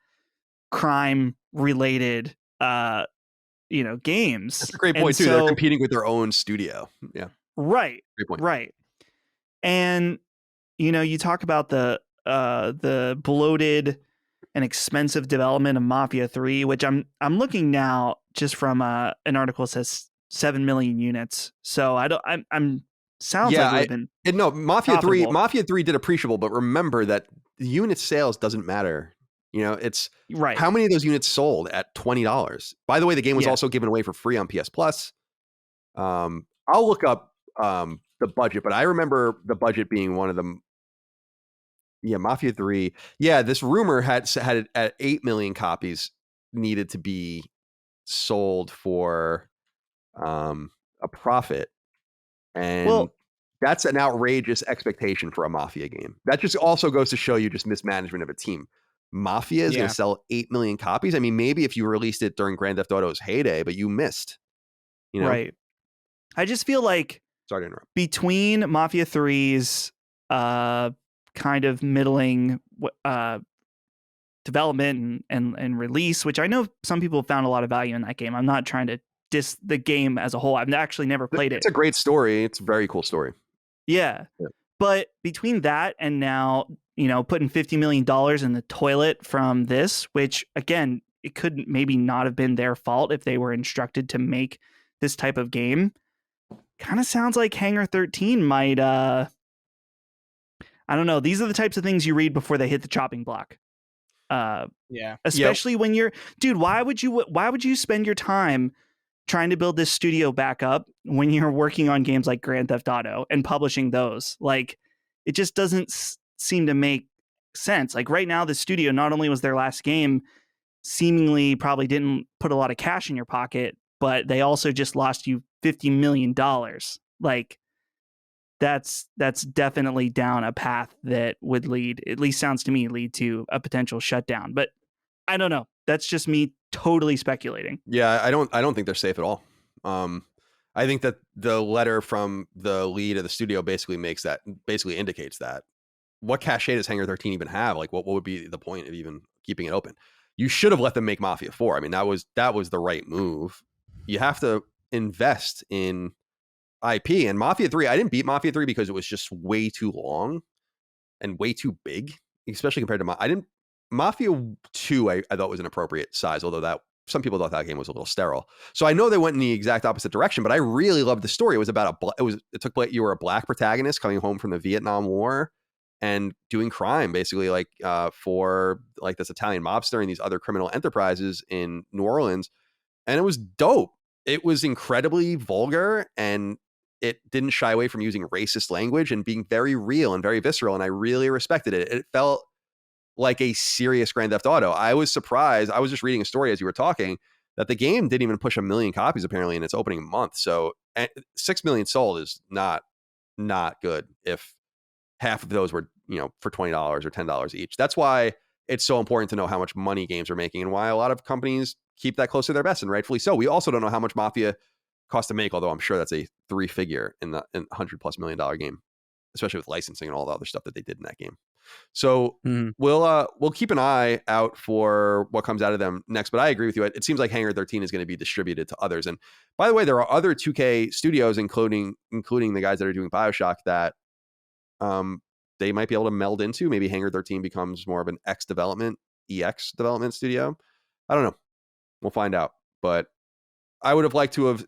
crime related games. That's a great point, too. They're competing with their own studio. Yeah. Right. Great point. Right. And you talk about the bloated and expensive development of Mafia 3, which I'm looking now just from an article that says 7 million units. So I'm sounds like we've been Mafia 3 did appreciable, but remember that the unit sales doesn't matter. It's right. How many of those units sold at $20? By the way, the game was also given away for free on PS Plus. I'll look up the budget, but I remember the budget being one of them. Yeah, Mafia 3. Yeah, this rumor had it at 8 million copies needed to be sold for a profit. And that's an outrageous expectation for a Mafia game. That just also goes to show you just mismanagement of a team. Mafia is going to sell 8 million copies. I mean, maybe if you released it during Grand Theft Auto's heyday, but you missed. Right. I just feel like, sorry to interrupt, between Mafia 3's kind of middling development and release, which I know some people found a lot of value in that game. I'm not trying to diss the game as a whole. I've actually never played it. It's a great story. It's a very cool story. Yeah. But between that and now putting $50 million in the toilet from this, which again, it could maybe not have been their fault if they were instructed to make this type of game. Kind of sounds like Hangar 13 might, I don't know. These are the types of things you read before they hit the chopping block. Yeah. Especially when you're, dude, why would you spend your time trying to build this studio back up when you're working on games like Grand Theft Auto and publishing those? Like, it just doesn't seem to make sense. Like right now, the studio, not only was their last game seemingly probably didn't put a lot of cash in your pocket, but they also just lost you $50 million. Like, that's definitely down a path that would lead, at least sounds to me, lead to a potential shutdown. But I don't know. That's just me totally speculating. Yeah, I don't think they're safe at all. I think that the letter from the lead of the studio basically indicates that. What cachet does Hangar 13 even have? Like, what would be the point of even keeping it open? You should have let them make Mafia 4. I mean, that was the right move. You have to invest in IP. And Mafia 3, I didn't beat Mafia 3 because it was just way too long and way too big, especially compared to Mafia 2, I thought was an appropriate size, although that some people thought that game was a little sterile. So I know they went in the exact opposite direction, but I really loved the story. It was about it took place, you were a black protagonist coming home from the Vietnam War and doing crime, basically, like for like this Italian mobster and these other criminal enterprises in New Orleans. And it was dope. It was incredibly vulgar, and it didn't shy away from using racist language and being very real and very visceral. And I really respected it. It felt like a serious Grand Theft Auto. I was surprised. I was just reading a story as you were talking that the game didn't even push 1 million copies apparently in its opening month. So 6 million sold is not good if half of those were, for $20 or $10 each. That's why it's so important to know how much money games are making and why a lot of companies keep that close to their vest, and rightfully so. We also don't know how much Mafia cost to make, although I'm sure that's a 3-figure in $100+ million game, especially with licensing and all the other stuff that they did in that game. So we'll keep an eye out for what comes out of them next. But I agree with you. It seems like Hangar 13 is going to be distributed to others. And by the way, there are other 2K studios, including the guys that are doing BioShock, that they might be able to meld into. Maybe Hangar 13 becomes more of an EX development studio. I don't know. We'll find out. But I would have liked to have,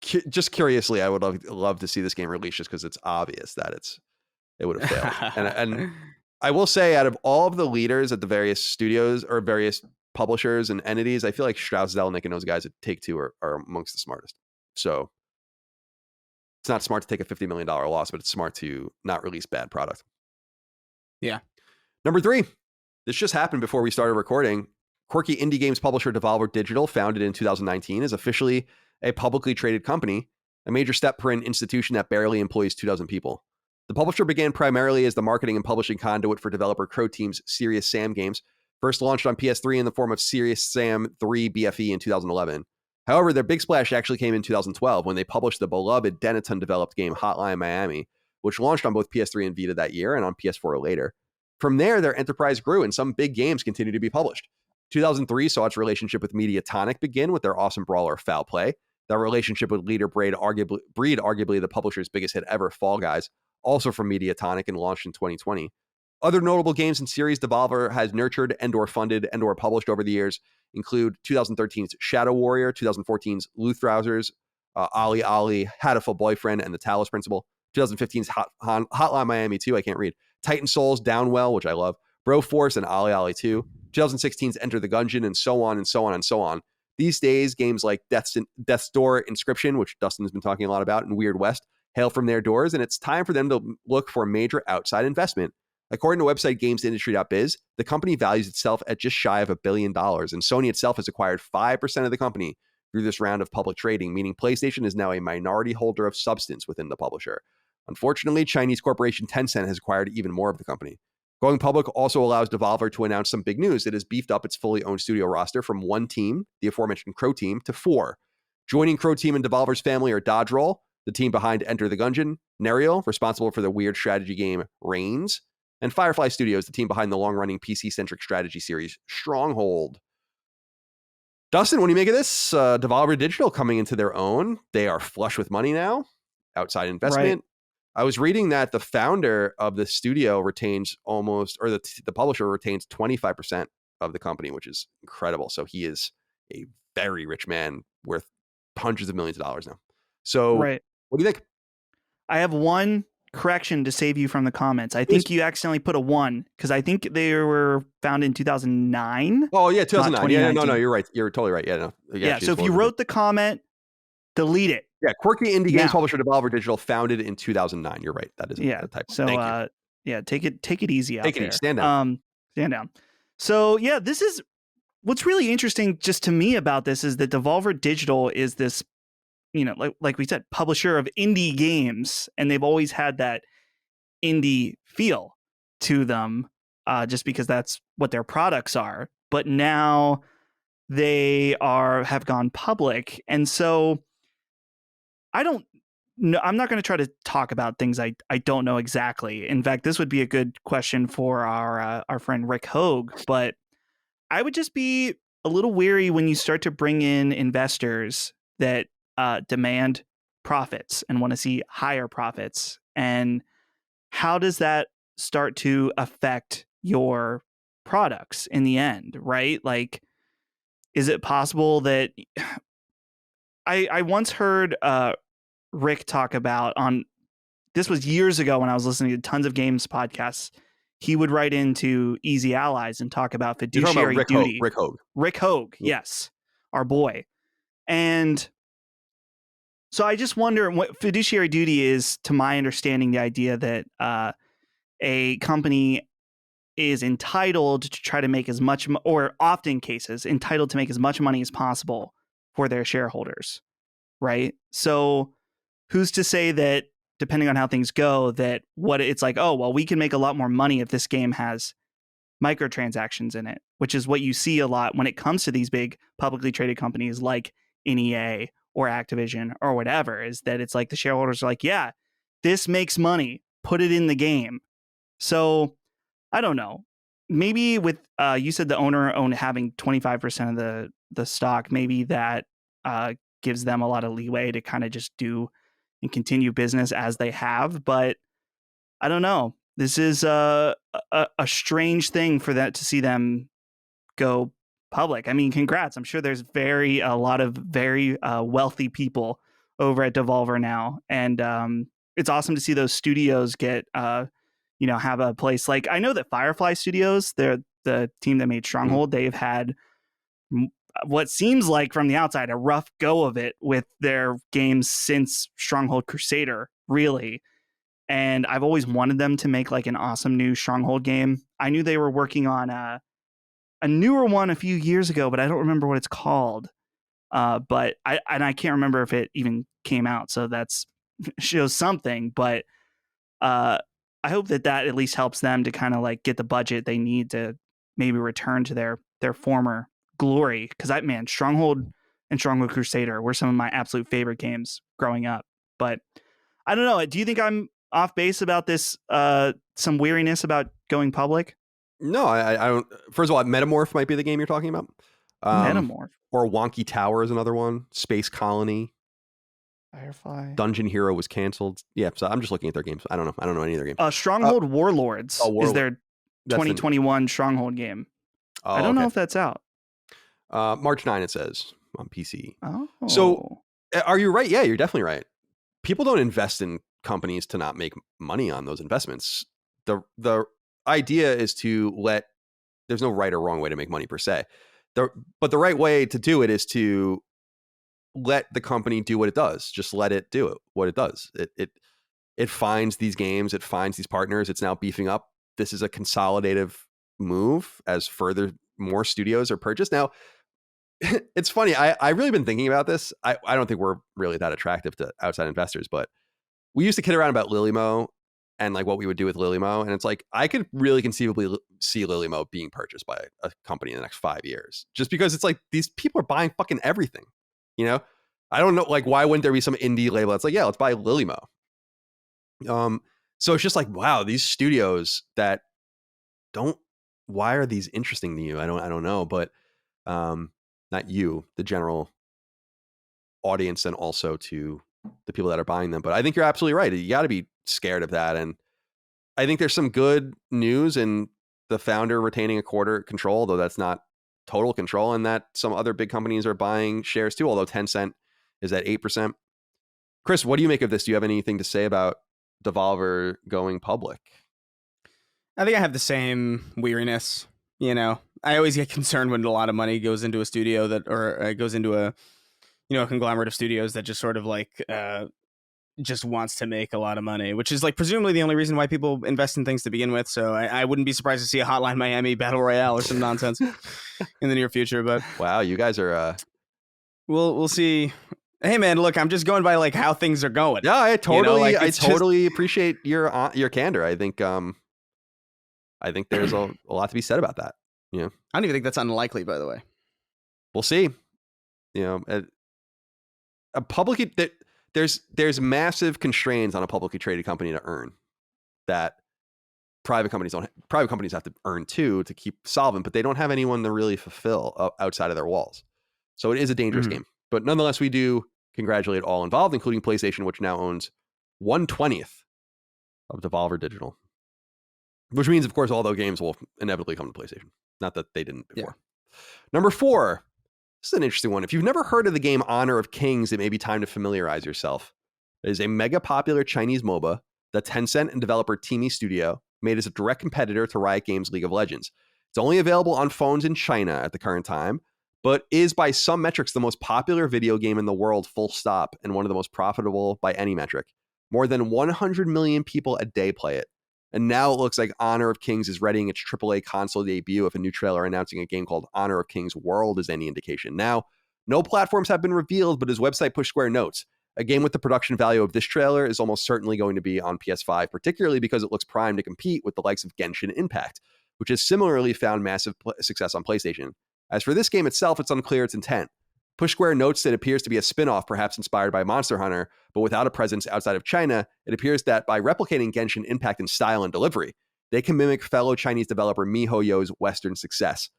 just curiously, I would love to see this game released just because it's obvious that it would have failed. and I will say, out of all of the leaders at the various studios or various publishers and entities, I feel like Strauss Zelnick and those guys at Take-Two are amongst the smartest. So it's not smart to take a $50 million loss, but it's smart to not release bad product. Yeah. Number 3, this just happened before we started recording. Quirky indie games publisher Devolver Digital, founded in 2019, is officially a publicly traded company, a major step for an institution that barely employs 2,000 people. The publisher began primarily as the marketing and publishing conduit for developer Crow Team's Serious Sam games, first launched on PS3 in the form of Serious Sam 3 BFE in 2011. However, their big splash actually came in 2012 when they published the beloved Dennaton-developed game Hotline Miami, which launched on both PS3 and Vita that year and on PS4 later. From there, their enterprise grew and some big games continued to be published. 2003 saw its relationship with Mediatonic begin with their awesome brawler Foul Play. That relationship would later breed arguably the publisher's biggest hit ever, Fall Guys, also from Mediatonic and launched in 2020. Other notable games and series Devolver has nurtured and/or funded and/or published over the years include 2013's Shadow Warrior, 2014's Luthrausers, Ali Ali, Hatoful Boyfriend, and The Talos Principle, 2015's Hotline Miami 2, I can't read, Titan Souls, Downwell, which I love, Bro Force, and Ali Ali 2, 2016's Enter the Gungeon, and so on and so on and so on. These days, games like Death's Door Inscription, which Dustin's been talking a lot about, and Weird West, hail from their doors, and it's time for them to look for major outside investment. According to website GamesIndustry.biz, the company values itself at just shy of $1 billion, and Sony itself has acquired 5% of the company through this round of public trading, meaning PlayStation is now a minority holder of substance within the publisher. Unfortunately, Chinese corporation Tencent has acquired even more of the company. Going public also allows Devolver to announce some big news. It has beefed up its fully owned studio roster from 1 team, the aforementioned Crow Team, to 4. Joining Crow Team and Devolver's family are Dodge Roll, the team behind Enter the Gungeon, Nerial, responsible for the weird strategy game Reigns, and Firefly Studios, the team behind the long-running PC-centric strategy series Stronghold. Dustin, what do you make of this? Devolver Digital coming into their own. They are flush with money now, outside investment. I was reading that the founder of the studio retains almost, or the publisher retains 25% of the company, which is incredible. So he is a very rich man worth hundreds of millions of dollars now. So Right. what do you think? I have one correction to save you from the comments. I think you accidentally put a 1 because I think they were founded in 2009. Oh yeah, 2009. Yeah, no, 2019. you're right. You're totally right. Yeah, no. Yeah. So if you wrote the comment, delete it. Yeah, quirky indie games Now. publisher Devolver Digital, founded in 2009. You're right. That is Yeah. a type. So Thank you. yeah, take it easy out Take it there. easy. Stand down. Stand down. So yeah, this is what's really interesting just to me about this is that Devolver Digital is this, like we said, publisher of indie games, and they've always had that indie feel to them, just because that's what their products are. But now they have gone public, and so I don't know. I'm not going to try to talk about things I don't know exactly. In fact, this would be a good question for our friend Rick Hogue. But I would just be a little weary when you start to bring in investors that demand profits and want to see higher profits. And how does that start to affect your products in the end, right? Like, is it possible that I once heard Rick talk about this was years ago when I was listening to tons of games podcasts. He would write into Easy Allies and talk about fiduciary duty. Rick Hogue, yes, our boy. And so I just wonder what fiduciary duty is, to my understanding, the idea that a company is entitled to try to make as much, or often cases, entitled to make as much money as possible for their shareholders, right? So who's to say that, depending on how things go, that what it's like, oh, well, we can make a lot more money if this game has microtransactions in it, which is what you see a lot when it comes to these big publicly traded companies like NEA or Activision or whatever, is that it's like the shareholders are like, yeah, this makes money, put it in the game. So I don't know. Maybe with you said the owner having 25% of the stock, maybe that gives them a lot of leeway to kind of just do and continue business as they have. But I don't know. This is a strange thing for that to see them go public. I mean, congrats. I'm sure there's a lot of very wealthy people over at Devolver now, and it's awesome to see those studios get have a place. Like, I know that Firefly Studios, they're the team that made Stronghold. They've had what seems like from the outside a rough go of it with their games since Stronghold Crusader, really. And I've always wanted them to make like an awesome new Stronghold game. I knew they were working on a newer one a few years ago, but I don't remember what it's called. But I can't remember if it even came out. So that's shows something. But I hope that at least helps them to kind of like get the budget they need to maybe return to their former glory. Because Stronghold and Stronghold Crusader were some of my absolute favorite games growing up. But I don't know. Do you think I'm off base about this? Some weariness about going public? No, I don't. First of all, Metamorph might be the game you're talking about. Metamorph or Wonky Tower is another one. Space Colony. Firefly. Dungeon Hero was canceled. Yeah, so I'm just looking at their games. I don't know any of their games. Stronghold Warlords is their 2021 Stronghold game. I don't know if that's out. March 9, it says, on PC. Oh. So are you right? Yeah, you're definitely right. People don't invest in companies to not make money on those investments. The idea is to there's no right or wrong way to make money per se. But the right way to do it is to let the company do what it does. Just let it do what it does. It finds these games, it finds these partners. It's now beefing up. This is a consolidative move as more studios are purchased. Now, it's funny. I really been thinking about this. I don't think we're really that attractive to outside investors, but we used to kid around about Lilymo and like what we would do with Lilymo. And it's like, I could really conceivably see Lilymo being purchased by a company in the next 5 years, just because it's like, these people are buying fucking everything, I don't know. Like, why wouldn't there be some indie label that's like, yeah, let's buy Lilymo. So it's just like, wow, these studios that why are these interesting to you? I don't know, but, not you, the general audience, and also to the people that are buying them. But I think you're absolutely right. You got to be scared of that. And I think there's some good news in the founder retaining a quarter control, though that's not total control, and that some other big companies are buying shares too, although Tencent is at 8%. Chris, what do you make of this? Do you have anything to say about Devolver going public? I think I have the same weariness. You know, I always get concerned when a lot of money goes into a studio or goes into a conglomerate of studios that just sort of like just wants to make a lot of money, which is like presumably the only reason why people invest in things to begin with. So I wouldn't be surprised to see a Hotline Miami battle royale or some nonsense in the near future. But wow, you guys are we'll see. Hey man, look, I'm just going by like how things are going. Yeah, I totally appreciate your candor. I think there's a lot to be said about that. Yeah, I don't even think that's unlikely, by the way. We'll see. A publicly there's massive constraints on a publicly traded company to earn that private companies don't. Private companies have to earn too to keep solvent, but they don't have anyone to really fulfill outside of their walls. So it is a dangerous game. But nonetheless, we do congratulate all involved, including PlayStation, which now owns 1/20th of Devolver Digital. Which means, of course, all those games will inevitably come to PlayStation. Not that they didn't before. Yeah. Number 4. This is an interesting one. If you've never heard of the game Honor of Kings, it may be time to familiarize yourself. It is a mega popular Chinese MOBA that Tencent and developer Teamy Studio made as a direct competitor to Riot Games' League of Legends. It's only available on phones in China at the current time, but is by some metrics the most popular video game in the world, full stop, and one of the most profitable by any metric. More than 100 million people a day play it. And now it looks like Honor of Kings is readying its AAA console debut if a new trailer announcing a game called Honor of Kings World is any indication. Now, no platforms have been revealed, but his website Push Square notes, a game with the production value of this trailer is almost certainly going to be on PS5, particularly because it looks primed to compete with the likes of Genshin Impact, which has similarly found massive success on PlayStation. As for this game itself, it's unclear its intent. Push Square notes that it appears to be a spin-off, perhaps inspired by Monster Hunter, but without a presence outside of China. It appears that by replicating Genshin Impact in style and delivery, they can mimic fellow Chinese developer miHoYo's Western success.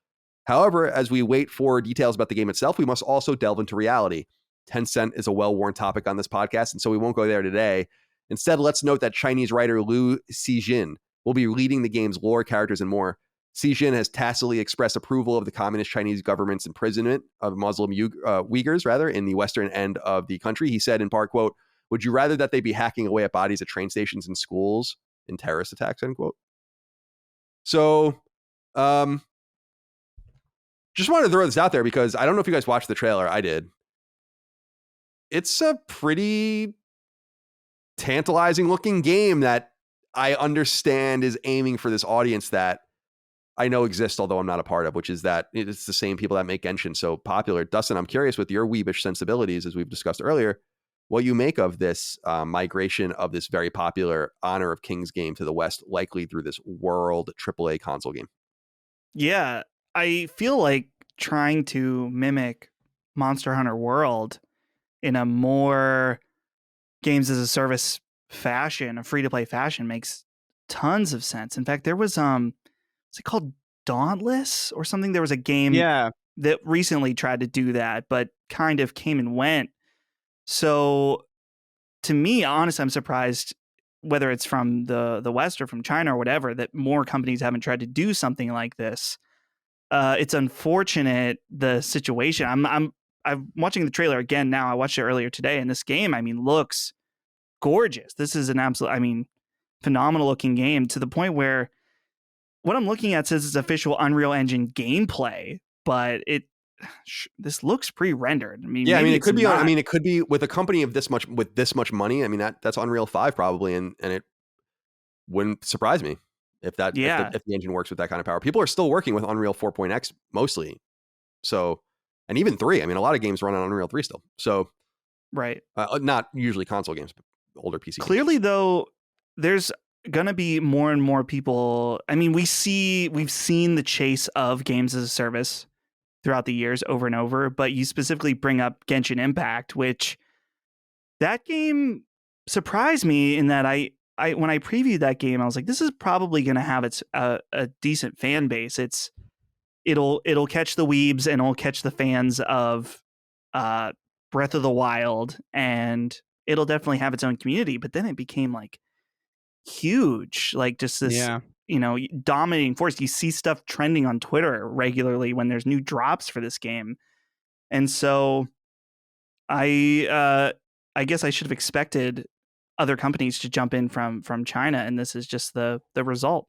However, as we wait for details about the game itself, we must also delve into reality. Tencent is a well-worn topic on this podcast, and so we won't go there today. Instead, let's note that Chinese writer Liu Xijin will be leading the game's lore, characters, and more. Xijin has tacitly expressed approval of the communist Chinese government's imprisonment of Muslim Uyghurs, in the western end of the country. He said in part, quote, "Would you rather that they be hacking away at bodies at train stations and schools in terrorist attacks," end quote. So, just wanted to throw this out there because I don't know if you guys watched the trailer. I did. It's a pretty tantalizing looking game that I understand is aiming for this audience that I know exists, although I'm not a part of, which is that it's the same people that make Genshin so popular. Dustin, I'm curious with your weebish sensibilities, as we've discussed earlier, what you make of this migration of this very popular Honor of Kings game to the West, likely through this world AAA console game. Yeah, I feel like trying to mimic Monster Hunter World in a more games as a service fashion, a free-to-play fashion, makes tons of sense. In fact, there was is it called Dauntless or something? There was a game that recently tried to do that, but kind of came and went. So to me, honestly, I'm surprised, whether it's from the West or from China or whatever, that more companies haven't tried to do something like this. It's unfortunate, the situation. I'm watching the trailer again now. I watched it earlier today, and this game, looks gorgeous. This is an absolute, phenomenal looking game, to the point where what I'm looking at says it's official Unreal Engine gameplay, but this looks pre-rendered. It could be. It could be with a company of this much money. That's Unreal 5 probably, and it wouldn't surprise me if if the engine works with that kind of power. People are still working with Unreal 4.x mostly, so, and even 3. A lot of games run on Unreal 3 still. So, right, not usually console games, but older PC. Clearly, though, there's gonna be more and more people. We've seen the chase of games as a service throughout the years over and over, but you specifically bring up Genshin Impact, which that game surprised me in that I when I previewed that game, I was like, this is probably gonna have a decent fan base. It'll catch the weebs and it'll catch the fans of Breath of the Wild, and it'll definitely have its own community. But then it became like huge, like just this, dominating force. You see stuff trending on Twitter regularly when there's new drops for this game. And so I guess I should have expected other companies to jump in from China, and this is just the result.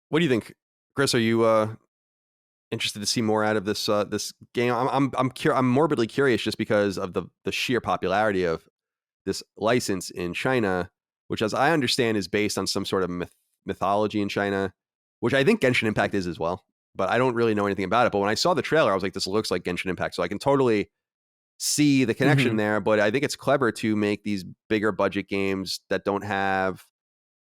What do you think, Chris? Are you interested to see more out of this game? I'm morbidly curious just because of the sheer popularity of this license in China, which, as I understand, is based on some sort of mythology in China, which I think Genshin Impact is as well. But I don't really know anything about it. But when I saw the trailer, I was like, this looks like Genshin Impact. So I can totally see the connection there. But I think it's clever to make these bigger budget games that don't have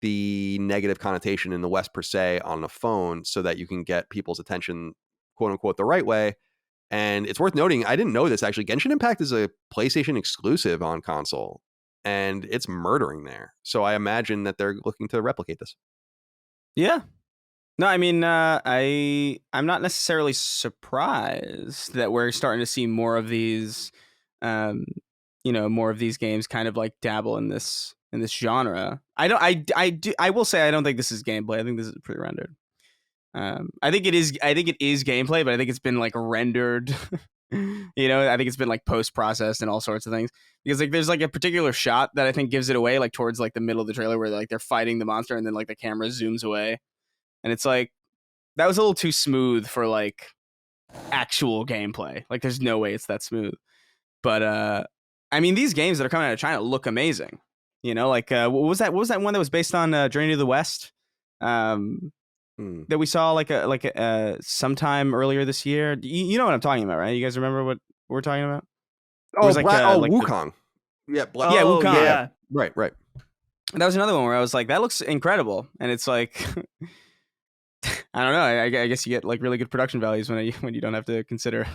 the negative connotation in the West per se on the phone, so that you can get people's attention, quote unquote, the right way. And it's worth noting, I didn't know this actually, Genshin Impact is a PlayStation exclusive on console, and it's murdering there. So I imagine that they're looking to replicate this. Yeah. No, I mean, I'm not necessarily surprised that we're starting to see more of these, more of these games kind of like dabble in this genre. I will say I don't think this is gameplay. I think this is pretty rendered. I think it is gameplay, but I think it's been like rendered. I think it's been like post-processed and all sorts of things, because like there's like a particular shot that I think gives it away, like towards like the middle of the trailer, where like they're fighting the monster and then like the camera zooms away, and it's like that was a little too smooth for like actual gameplay. Like there's no way it's that smooth. But I mean, these games that are coming out of China look amazing. Like what was that one that was based on Journey to the West? That we saw like sometime earlier this year. You know what I'm talking about, right? You guys remember what we're talking about? Oh, like, Wukong. Wukong. Yeah. Right. That was another one where I was like, that looks incredible, and it's like, I don't know. I guess you get like really good production values when you don't have to consider,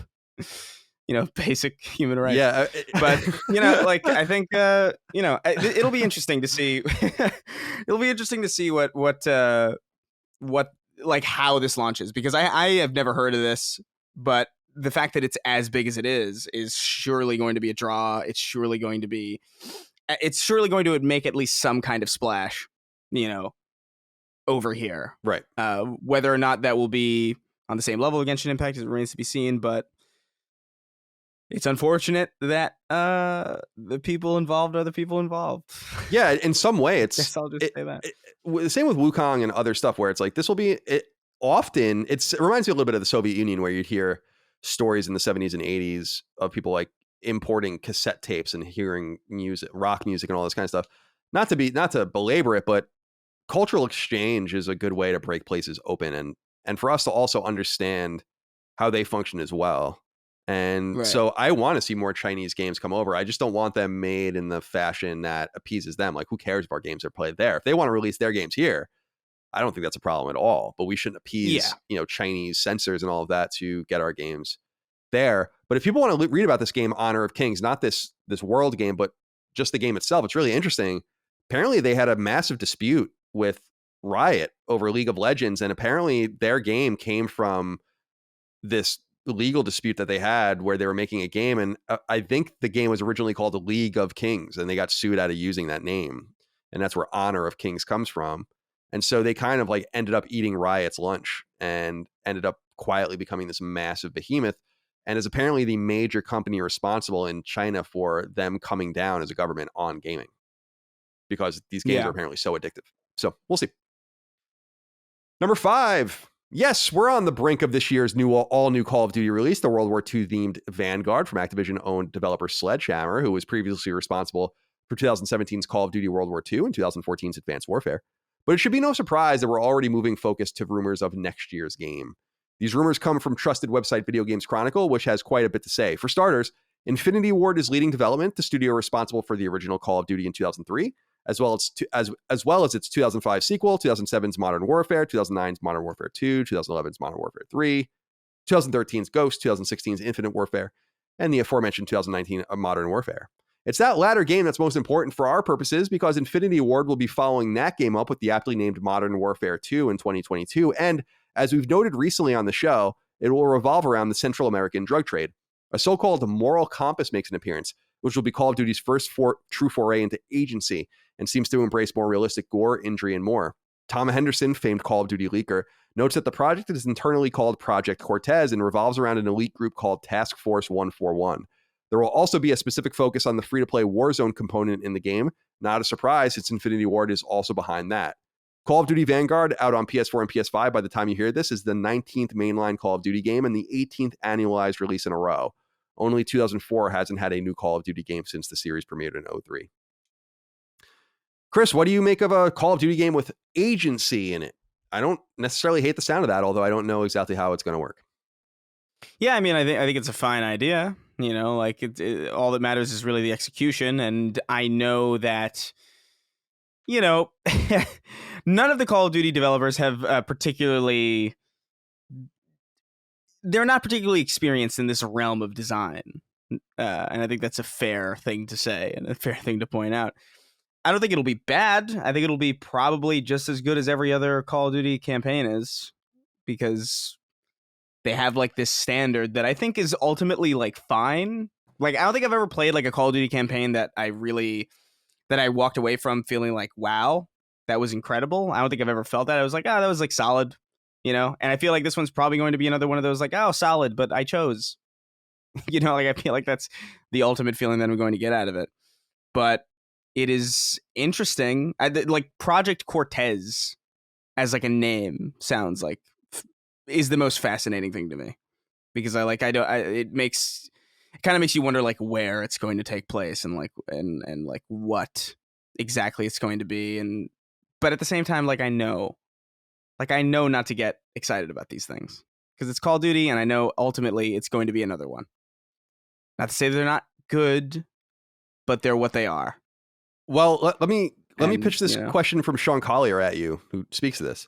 basic human rights. Yeah, but like I think it'll be interesting to see. It'll be interesting to see what like how this launches, because I have never heard of this, but the fact that it's as big as it is surely going to be a draw. It's surely going to make at least some kind of splash, over here. Right. Whether or not that will be on the same level of Genshin Impact, it remains to be seen, but it's unfortunate that the people involved are the people involved. Yeah, in some way, it's. I'll just say that. The same with Wukong and other stuff, where it's like this will be. It reminds me a little bit of the Soviet Union, where you'd hear stories in the 70s and 80s of people like importing cassette tapes and hearing music, rock music, and all this kind of stuff. Not to belabor it, but cultural exchange is a good way to break places open, and for us to also understand how they function as well. And right. So I want to see more Chinese games come over. I just don't want them made in the fashion that appeases them. Like, who cares if our games are played there? If they want to release their games here, I don't think that's a problem at all. But we shouldn't appease, Chinese censors and all of that to get our games there. But if people want to read about this game, Honor of Kings, not this world game, but just the game itself, it's really interesting. Apparently, they had a massive dispute with Riot over League of Legends, and apparently their game came from this legal dispute that they had where they were making a game, and I think the game was originally called the League of Kings, and they got sued out of using that name, and that's where Honor of Kings comes from. And so they kind of like ended up eating Riot's lunch and ended up quietly becoming this massive behemoth, and is apparently the major company responsible in China for them coming down as a government on gaming, because these games are apparently so addictive. So we'll see. Number 5. Yes, we're on the brink of this year's all new Call of Duty release, the World War II themed Vanguard from Activision-owned developer Sledgehammer, who was previously responsible for 2017's Call of Duty World War II and 2014's Advanced Warfare. But it should be no surprise that we're already moving focus to rumors of next year's game. These rumors come from trusted website Video Games Chronicle, which has quite a bit to say. For starters, Infinity Ward is leading development, the studio responsible for the original Call of Duty in 2003, as well as its 2005 sequel, 2007's Modern Warfare, 2009's Modern Warfare 2, 2011's Modern Warfare 3, 2013's Ghost, 2016's Infinite Warfare, and the aforementioned 2019 Modern Warfare. It's that latter game that's most important for our purposes, because Infinity Ward will be following that game up with the aptly named Modern Warfare 2 in 2022, and as we've noted recently on the show, it will revolve around the Central American drug trade. A so-called moral compass makes an appearance, which will be Call of Duty's first true foray into agency and seems to embrace more realistic gore, injury, and more. Tom Henderson, famed Call of Duty leaker, notes that the project is internally called Project Cortez and revolves around an elite group called Task Force 141. There will also be a specific focus on the free-to-play Warzone component in the game. Not a surprise, since Infinity Ward is also behind that. Call of Duty Vanguard, out on PS4 and PS5 by the time you hear this, is the 19th mainline Call of Duty game and the 18th annualized release in a row. Only 2004 hasn't had a new Call of Duty game since the series premiered in 2003. Chris, what do you make of a Call of Duty game with agency in it? I don't necessarily hate the sound of that, although I don't know exactly how it's going to work. Yeah, I mean, I think it's a fine idea. You know, like all that matters is really the execution. And I know that, you know, none of the Call of Duty developers have they're not particularly experienced in this realm of design. And I think that's a fair thing to say and a fair thing to point out. I don't think it'll be bad. I think it'll be probably just as good as every other Call of Duty campaign is, because they have like this standard that I think is ultimately like fine. Like, I don't think I've ever played like a Call of Duty campaign that I walked away from feeling like, wow, that was incredible. I don't think I've ever felt that. I was like, that was like solid, you know? And I feel like this one's probably going to be another one of those like, oh, solid, but I chose, you know, like I feel like that's the ultimate feeling that I'm going to get out of it. But it is interesting. Like Project Cortez as like a name sounds like is the most fascinating thing to me, because it kind of makes you wonder like where it's going to take place and like what exactly it's going to be. But at the same time, I know not to get excited about these things because it's Call of Duty, and I know ultimately it's going to be another one. Not to say they're not good, but they're what they are. Well, let me pitch this question from Sean Collier at you, who speaks to this.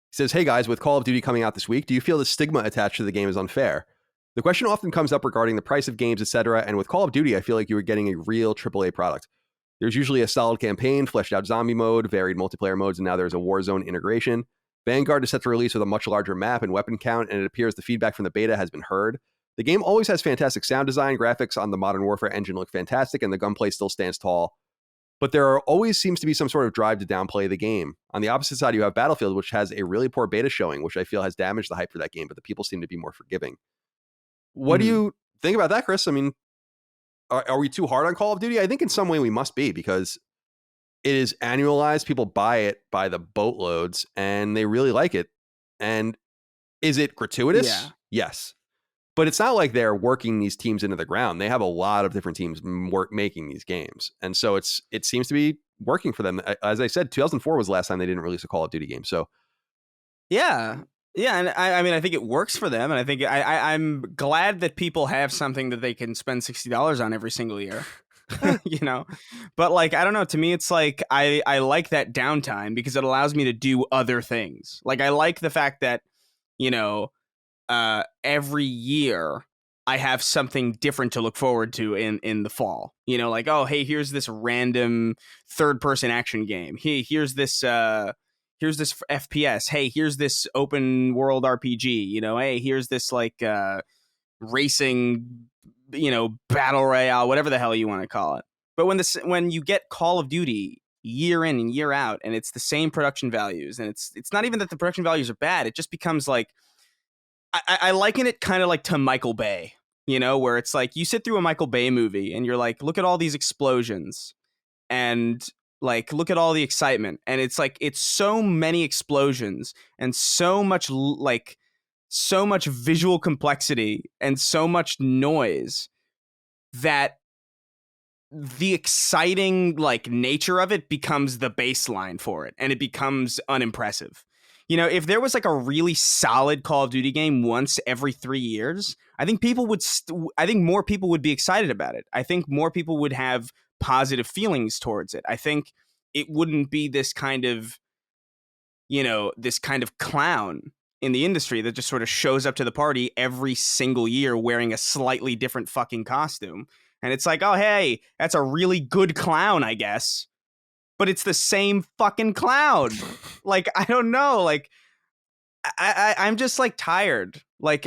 He says, hey guys, with Call of Duty coming out this week, do you feel the stigma attached to the game is unfair? The question often comes up regarding the price of games, etc. And with Call of Duty, I feel like you were getting a real AAA product. There's usually a solid campaign, fleshed out zombie mode, varied multiplayer modes, and now there's a Warzone integration. Vanguard is set to release with a much larger map and weapon count, and it appears the feedback from the beta has been heard. The game always has fantastic sound design, graphics on the Modern Warfare engine look fantastic, and the gunplay still stands tall. But there always seems to be some sort of drive to downplay the game. On the opposite side, you have Battlefield, which has a really poor beta showing, which I feel has damaged the hype for that game, but the people seem to be more forgiving. What do you think about that, Chris? I mean, are we too hard on Call of Duty? I think in some way we must be, because it is annualized. People buy it by the boatloads, and they really like it. And is it gratuitous? Yeah. Yes. But it's not like they're working these teams into the ground. They have a lot of different teams making these games. And so it seems to be working for them. As I said, 2004 was the last time they didn't release a Call of Duty game. So yeah. And I mean, I think it works for them. And I think I'm glad that people have something that they can spend $60 on every single year. You know, but I don't know, to me it's like I like that downtime because it allows me to do other things. I like the fact that, every year I have something different to look forward to in the fall. Oh, hey, here's this random third-person action game. Hey, here's this FPS. Hey, here's this open world RPG. Hey, here's this racing, battle royale, whatever the hell you want to call it. But when you get Call of Duty year in and year out, and it's the same production values, and it's not even that the production values are bad. It just becomes I liken it kind of like to Michael Bay, where it's you sit through a Michael Bay movie and you're look at all these explosions and look at all the excitement. And it's it's so many explosions and so much visual complexity and so much noise that the exciting nature of it becomes the baseline for it, and it becomes unimpressive. If there was a really solid Call of Duty game once every 3 years, I think I think more people would be excited about it. I think more people would have positive feelings towards it. I think it wouldn't be this kind of clown in the industry that just sort of shows up to the party every single year wearing a slightly different fucking costume. And it's oh, hey, that's a really good clown, I guess. But it's the same fucking clown. I don't know. I'm just tired. I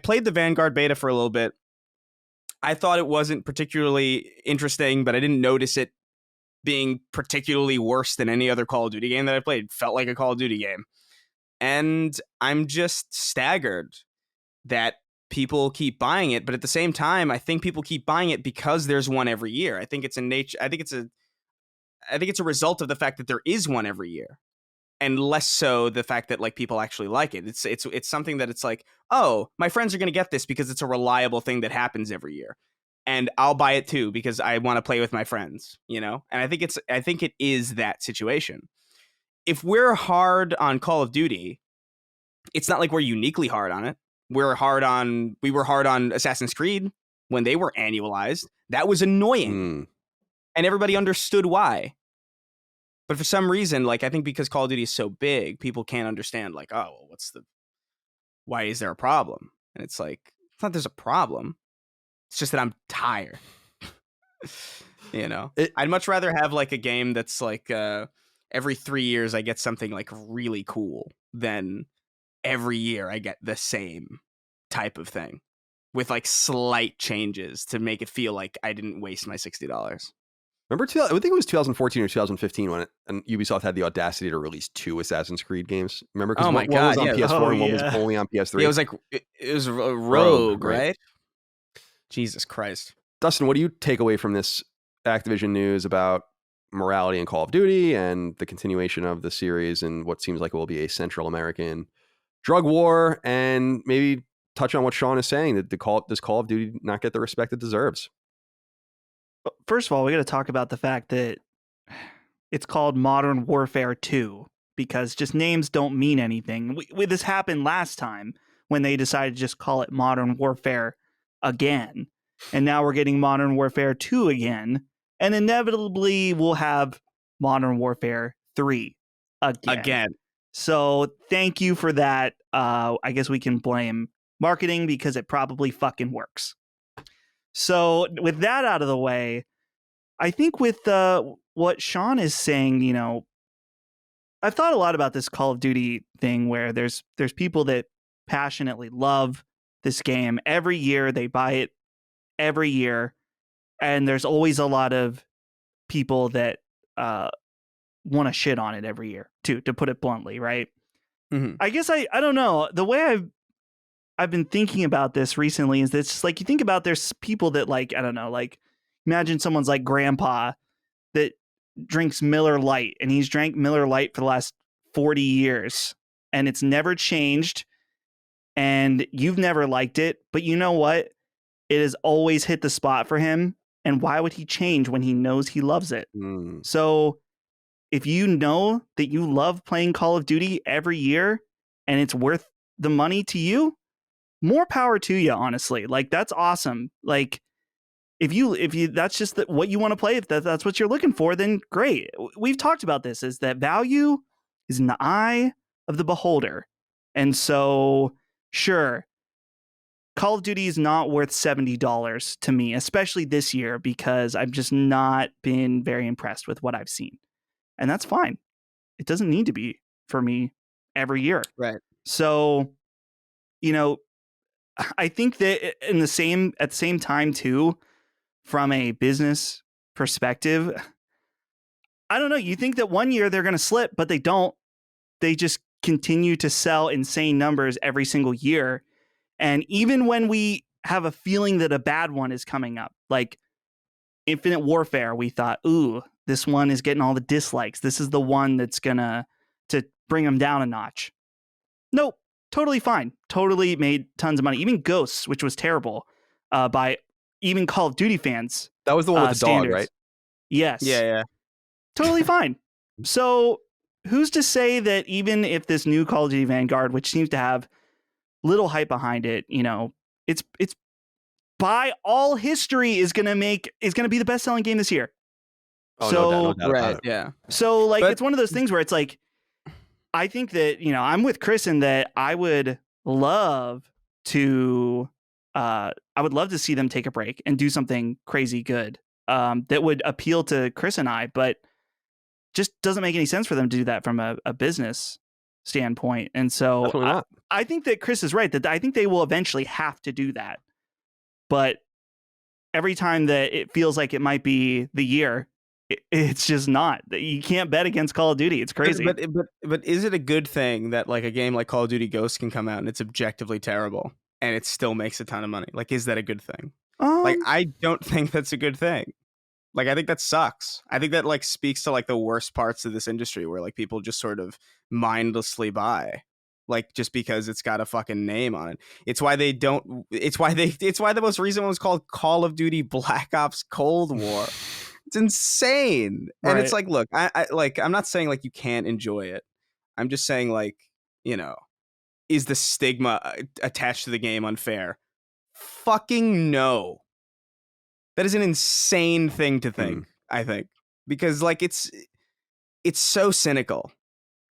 played the Vanguard beta for a little bit. I thought it wasn't particularly interesting, but I didn't notice it being particularly worse than any other Call of Duty game that I played. It felt like a Call of Duty game. And I'm just staggered that people keep buying it, but at the same time, I think people keep buying it because there's one every year. I think it's a result of the fact that there is one every year, and less so the fact that like people actually like it. It's something that it's like, oh, my friends are going to get this because it's a reliable thing that happens every year, and I'll buy it too because I want to play with my friends, you know? And I think it is that situation. If we're hard on Call of Duty, it's not like we're uniquely hard on it. We were hard on Assassin's Creed when they were annualized. That was annoying. And everybody understood why. But for some reason, like, I think because Call of Duty is so big, people can't understand, like, oh, well, why is there a problem? And it's like, it's not there's a problem. It's just that I'm tired. You know? I'd much rather have, like, a game that's, like, every 3 years I get something, like, really cool than every year I get the same type of thing with, like, slight changes to make it feel like I didn't waste my $60. Remember, I think it was 2014 or 2015 when Ubisoft had the audacity to release 2 Assassin's Creed games. Remember? Because one was on PS4 and one was only on PS3. Yeah, it was like it was a Rogue, right? Jesus Christ. Dustin, what do you take away from this Activision news about morality in Call of Duty and the continuation of the series and what seems like it will be a Central American drug war? And maybe touch on what Sean is saying, that does Call of Duty not get the respect it deserves? First of all, we got to talk about the fact that it's called Modern Warfare 2 because just names don't mean anything. This happened last time when they decided to just call it Modern Warfare again. And now we're getting Modern Warfare 2 again. And inevitably we'll have Modern Warfare 3 again. So thank you for that. I guess we can blame marketing because it probably fucking works. So with that out of the way, I think with what Sean is saying, you know, I've thought a lot about this Call of Duty thing where there's people that passionately love this game. Every year they buy it every year. And there's always a lot of people that want to shit on it every year, too, to put it bluntly, right? Mm-hmm. I guess I don't know. The way I've been thinking about this recently is this, like, you think about there's people that, like, I don't know, like, imagine someone's like grandpa that drinks Miller Lite, and he's drank Miller Lite for the last 40 years and it's never changed and you've never liked it, but you know what? It has always hit the spot for him. And why would he change when he knows he loves it? So if you know that you love playing Call of Duty every year and it's worth the money to you, more power to you, honestly. Like, that's awesome. Like, if you that's just what you want to play, if that's what you're looking for, then great. We've talked about this, is that value is in the eye of the beholder. And so, sure, Call of Duty is not worth $70 to me, especially this year, because I've just not been very impressed with what I've seen. And that's fine. It doesn't need to be for me every year. Right. So, you know, I think that at the same time too, from a business perspective, I don't know. You think that one year they're going to slip, but they don't. They just continue to sell insane numbers every single year. And even when we have a feeling that a bad one is coming up, like Infinite Warfare, we thought, ooh, this one is getting all the dislikes. This is the one that's gonna to bring them down a notch. Nope, totally fine. Totally made tons of money. Even Ghosts, which was terrible, by even Call of Duty fans. That was the one with the standards. dog, right? Yes. Yeah. Totally fine. So who's to say that even if this new Call of Duty Vanguard, which seems to have little hype behind it, you know, it's by all history is gonna be the best selling game this year. Oh, so no doubt right, about it. yeah. So like, it's one of those things where it's like, I think that, you know, I'm with Chris in that I would love to see them take a break and do something crazy good that would appeal to Chris and I, but just doesn't make any sense for them to do that from a business standpoint. And so I think that Chris is right, that I think they will eventually have to do that. But every time that it feels like it might be the year, it's just not. You can't bet against Call of Duty. It's crazy. But is it a good thing that like a game like Call of Duty Ghosts can come out and it's objectively terrible and it still makes a ton of money? Like, is that a good thing? Like, I don't think that's a good thing. Like, I think that sucks. I think that like speaks to like the worst parts of this industry where like people just sort of mindlessly buy, like just because it's got a fucking name on it. It's why the most recent one was called Call of Duty Black Ops Cold War. It's insane. Right. And it's like, look, I'm not saying like you can't enjoy it. I'm just saying like, you know, is the stigma attached to the game unfair? Fucking no. That is an insane thing to think, I think, because like it's so cynical.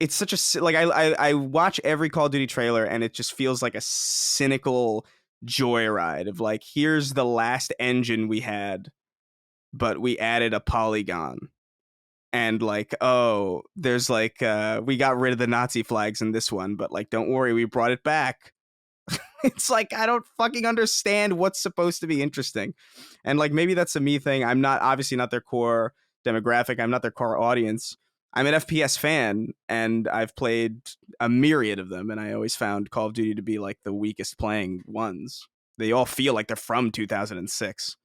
It's such a like I watch every Call of Duty trailer and it just feels like a cynical joyride of like, here's the last engine we had, but we added a polygon. And like, oh, there's like we got rid of the Nazi flags in this one, but like, don't worry, we brought it back. It's like, I don't fucking understand what's supposed to be interesting. And like, maybe that's a me thing. I'm not obviously not their core demographic. I'm not their core audience. I'm an FPS fan and I've played a myriad of them. And I always found Call of Duty to be like the weakest playing ones. They all feel like they're from 2006,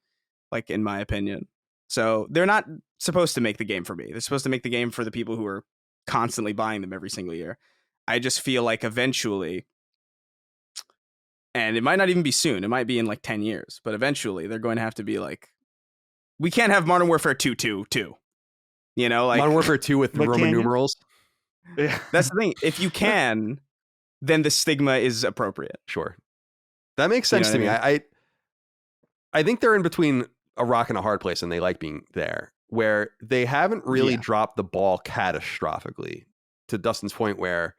like in my opinion. So they're not supposed to make the game for me. They're supposed to make the game for the people who are constantly buying them every single year. I just feel like eventually, and it might not even be soon, it might be in like 10 years, but eventually they're going to have to be like, we can't have Modern Warfare 2. You know, like Modern Warfare 2 with Roman numerals. Yeah. That's the thing. If you can, then the stigma is appropriate. Sure. That makes sense to me. I think they're in between a rock and a hard place, and they like being there, where they haven't really dropped the ball catastrophically, to Dustin's point, where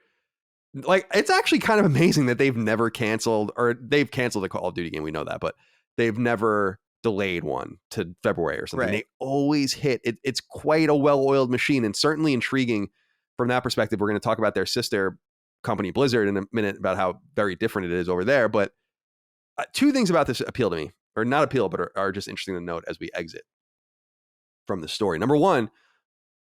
like, it's actually kind of amazing that they've never canceled, or they've canceled a Call of Duty game. We know that, but they've never delayed one to February or something. Right. They always hit. It's quite a well-oiled machine, and certainly intriguing from that perspective. We're going to talk about their sister company, Blizzard, in a minute, about how very different it is over there. But two things about this appeal to me, or not appeal, but are just interesting to note as we exit from the story. Number one,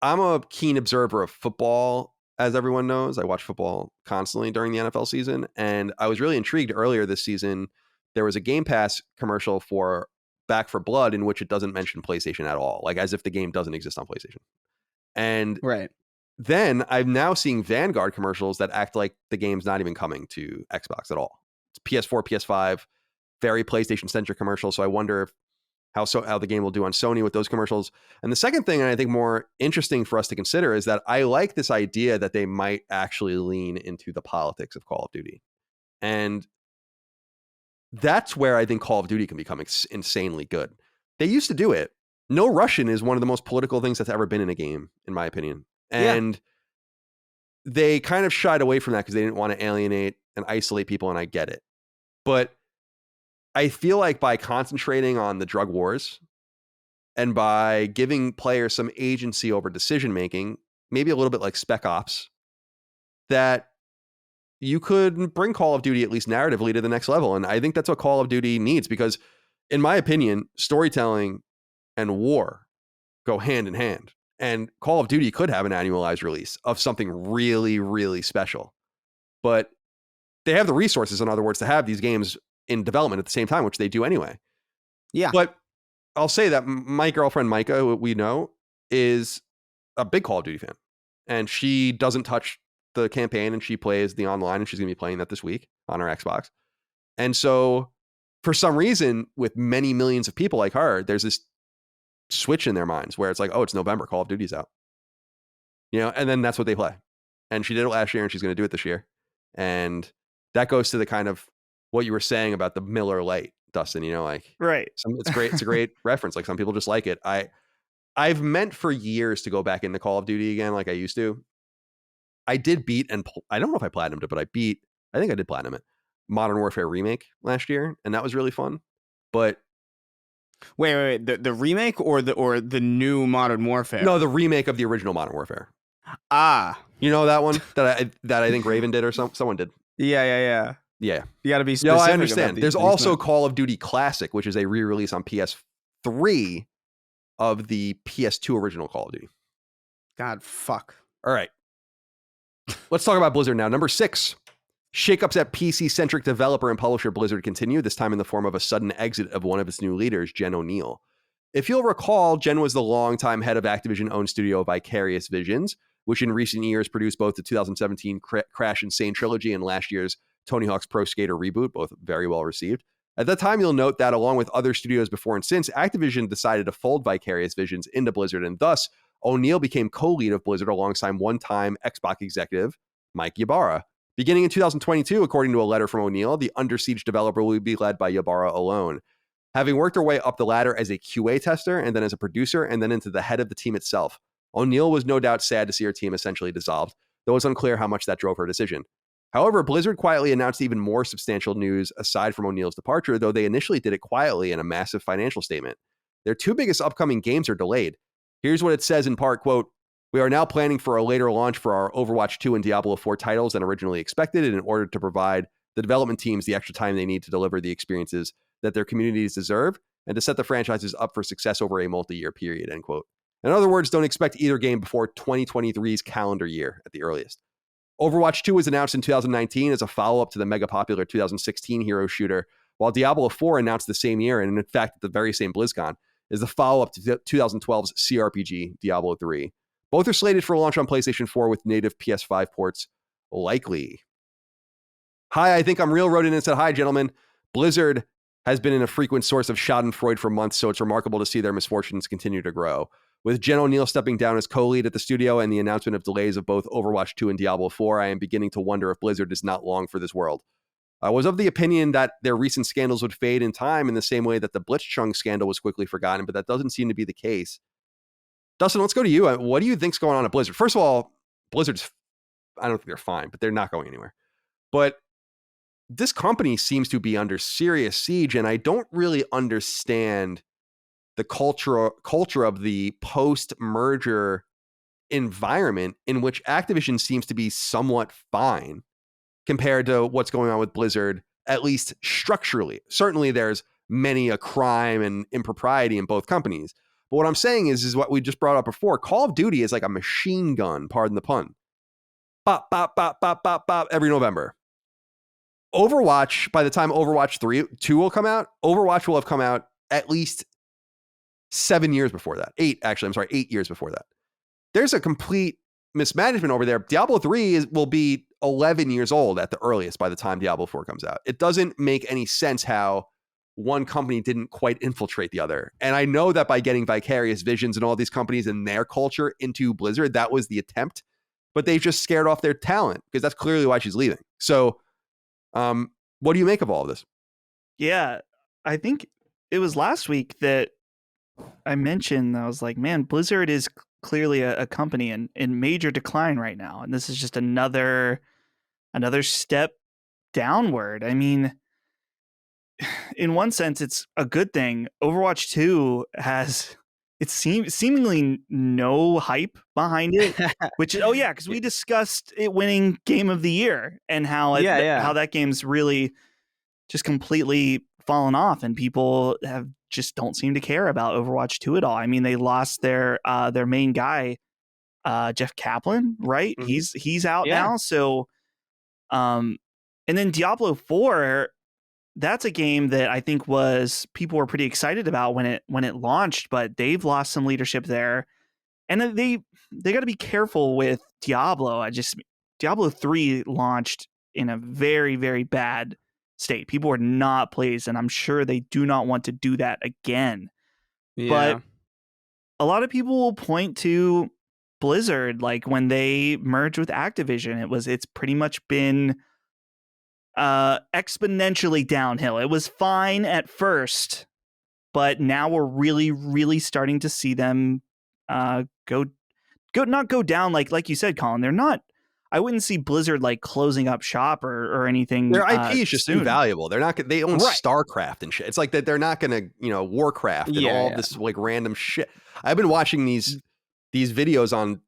I'm a keen observer of football. As everyone knows, I watch football constantly during the NFL season. And I was really intrigued earlier this season. There was a Game Pass commercial for Back 4 Blood in which it doesn't mention PlayStation at all, like as if the game doesn't exist on PlayStation. And then I'm now seeing Vanguard commercials that act like the game's not even coming to Xbox at all. It's PS4, PS5, very PlayStation-centric commercials. So I wonder how the game will do on Sony with those commercials. And the second thing, and I think more interesting for us to consider, is that I like this idea that they might actually lean into the politics of Call of Duty. And that's where I think Call of Duty can become insanely good. They used to do it. No Russian is one of the most political things that's ever been in a game, in my opinion. And they kind of shied away from that because they didn't want to alienate and isolate people, and I get it. But I feel like by concentrating on the drug wars and by giving players some agency over decision making, maybe a little bit like Spec Ops, that you could bring Call of Duty at least narratively to the next level. And I think that's what Call of Duty needs, because in my opinion, storytelling and war go hand in hand. And Call of Duty could have an annualized release of something really, really special. But they have the resources, in other words, to have these games in development at the same time, which they do anyway. Yeah. But I'll say that my girlfriend, Micah, who we know, is a big Call of Duty fan. And she doesn't touch the campaign, and she plays the online, and she's going to be playing that this week on her Xbox. And so for some reason, with many millions of people like her, there's this switch in their minds where it's like, oh, it's November, Call of Duty's out. You know, and then that's what they play. And she did it last year, and she's going to do it this year. And that goes to the kind of what you were saying about the Miller Lite, Dustin, you know, like, right. It's great. It's a great reference. Like, some people just like it. I've meant for years to go back into Call of Duty again, like I used to. I did beat, and I don't know if I platinumed it, but I think I did platinum it, Modern Warfare Remake last year. And that was really fun. But wait, the remake or the new Modern Warfare? No, the remake of the original Modern Warfare. You know that one that I think Raven did, or someone did. Yeah. Yeah. You got to be specific. No, I understand. There's also Call of Duty Classic, which is a re-release on PS4 3 of the PS2 original Call of Duty. God, fuck. All right. Let's talk about Blizzard now. Number 6. Shakeups at PC-centric developer and publisher Blizzard continue, this time in the form of a sudden exit of one of its new leaders, Jen O'Neill. If you'll recall, Jen was the longtime head of Activision-owned studio Vicarious Visions, which in recent years produced both the 2017 Crash Insane trilogy and last year's Tony Hawk's Pro Skater reboot, both very well received. At that time, you'll note that along with other studios before and since, Activision decided to fold Vicarious Visions into Blizzard, and thus O'Neill became co-lead of Blizzard alongside one-time Xbox executive Mike Ybarra. Beginning in 2022, according to a letter from O'Neill, the Under Siege developer will be led by Ybarra alone. Having worked her way up the ladder as a QA tester and then as a producer and then into the head of the team itself, O'Neill was no doubt sad to see her team essentially dissolved, though it's unclear how much that drove her decision. However, Blizzard quietly announced even more substantial news aside from O'Neill's departure, though they initially did it quietly in a massive financial statement. Their 2 biggest upcoming games are delayed. Here's what it says in part, quote, "We are now planning for a later launch for our Overwatch 2 and Diablo 4 titles than originally expected in order to provide the development teams the extra time they need to deliver the experiences that their communities deserve and to set the franchises up for success over a multi-year period," end quote. In other words, don't expect either game before 2023's calendar year at the earliest. Overwatch 2 was announced in 2019 as a follow-up to the mega-popular 2016 hero shooter, while Diablo 4 announced the same year, and in fact at the very same BlizzCon, is the follow-up to 2012's CRPG, Diablo 3. Both are slated for launch on PlayStation 4 with native PS5 ports likely. Hi, I think I'm real wrote in and said, "Hi, gentlemen. Blizzard has been a frequent source of schadenfreude for months, so it's remarkable to see their misfortunes continue to grow. With Jen O'Neill stepping down as co-lead at the studio and the announcement of delays of both Overwatch 2 and Diablo 4, I am beginning to wonder if Blizzard is not long for this world. I was of the opinion that their recent scandals would fade in time in the same way that the Blitzchung scandal was quickly forgotten, but that doesn't seem to be the case. Dustin, let's go to you. What do you think's going on at Blizzard? First of all, Blizzard's, I don't think they're fine, but they're not going anywhere. But this company seems to be under serious siege, and I don't really understand the culture of the post-merger environment in which Activision seems to be somewhat fine compared to what's going on with Blizzard, at least structurally. Certainly there's many a crime and impropriety in both companies. But what I'm saying is what we just brought up before. Call of Duty is like a machine gun, pardon the pun. Bop, bop, bop, bop, bop, bop, every November. Overwatch, by the time Overwatch 2 will come out, Overwatch will have come out at least 7 years before that. 8 years before that. There's a complete mismanagement over there. Diablo 3 will be 11 years old at the earliest by the time Diablo 4 comes out. It doesn't make any sense how one company didn't quite infiltrate the other. And I know that by getting Vicarious Visions and all these companies and their culture into Blizzard, that was the attempt, but they just scared off their talent because that's clearly why she's leaving. So what do you make of all of this? Yeah, I think it was last week that I mentioned, I was like, man, Blizzard is clearly a company in major decline right now. And this is just another step downward. I mean, in one sense, it's a good thing. Overwatch 2 has seemingly no hype behind it, which because we discussed it winning Game of the Year and how how that game's really just completely fallen off, and people just don't seem to care about Overwatch 2 at all. I mean, they lost their main guy, Jeff Kaplan, right? Mm-hmm. He's out now. So, and then Diablo 4. That's a game that I think people were pretty excited about when it launched, but they've lost some leadership there, and they got to be careful with Diablo. Diablo 3 launched in a very, very bad state. People were not pleased, and I'm sure they do not want to do that again. Yeah. But a lot of people will point to Blizzard, like when they merged with Activision, it's pretty much been exponentially downhill. It was fine at first, but now we're really, really starting to see them not go down like you said, Colin. They're not. I wouldn't see Blizzard like closing up shop or anything. Their IP is just invaluable. They're not. They own StarCraft and shit. It's like that. They're not going to Warcraft and all this like random shit. I've been watching these videos on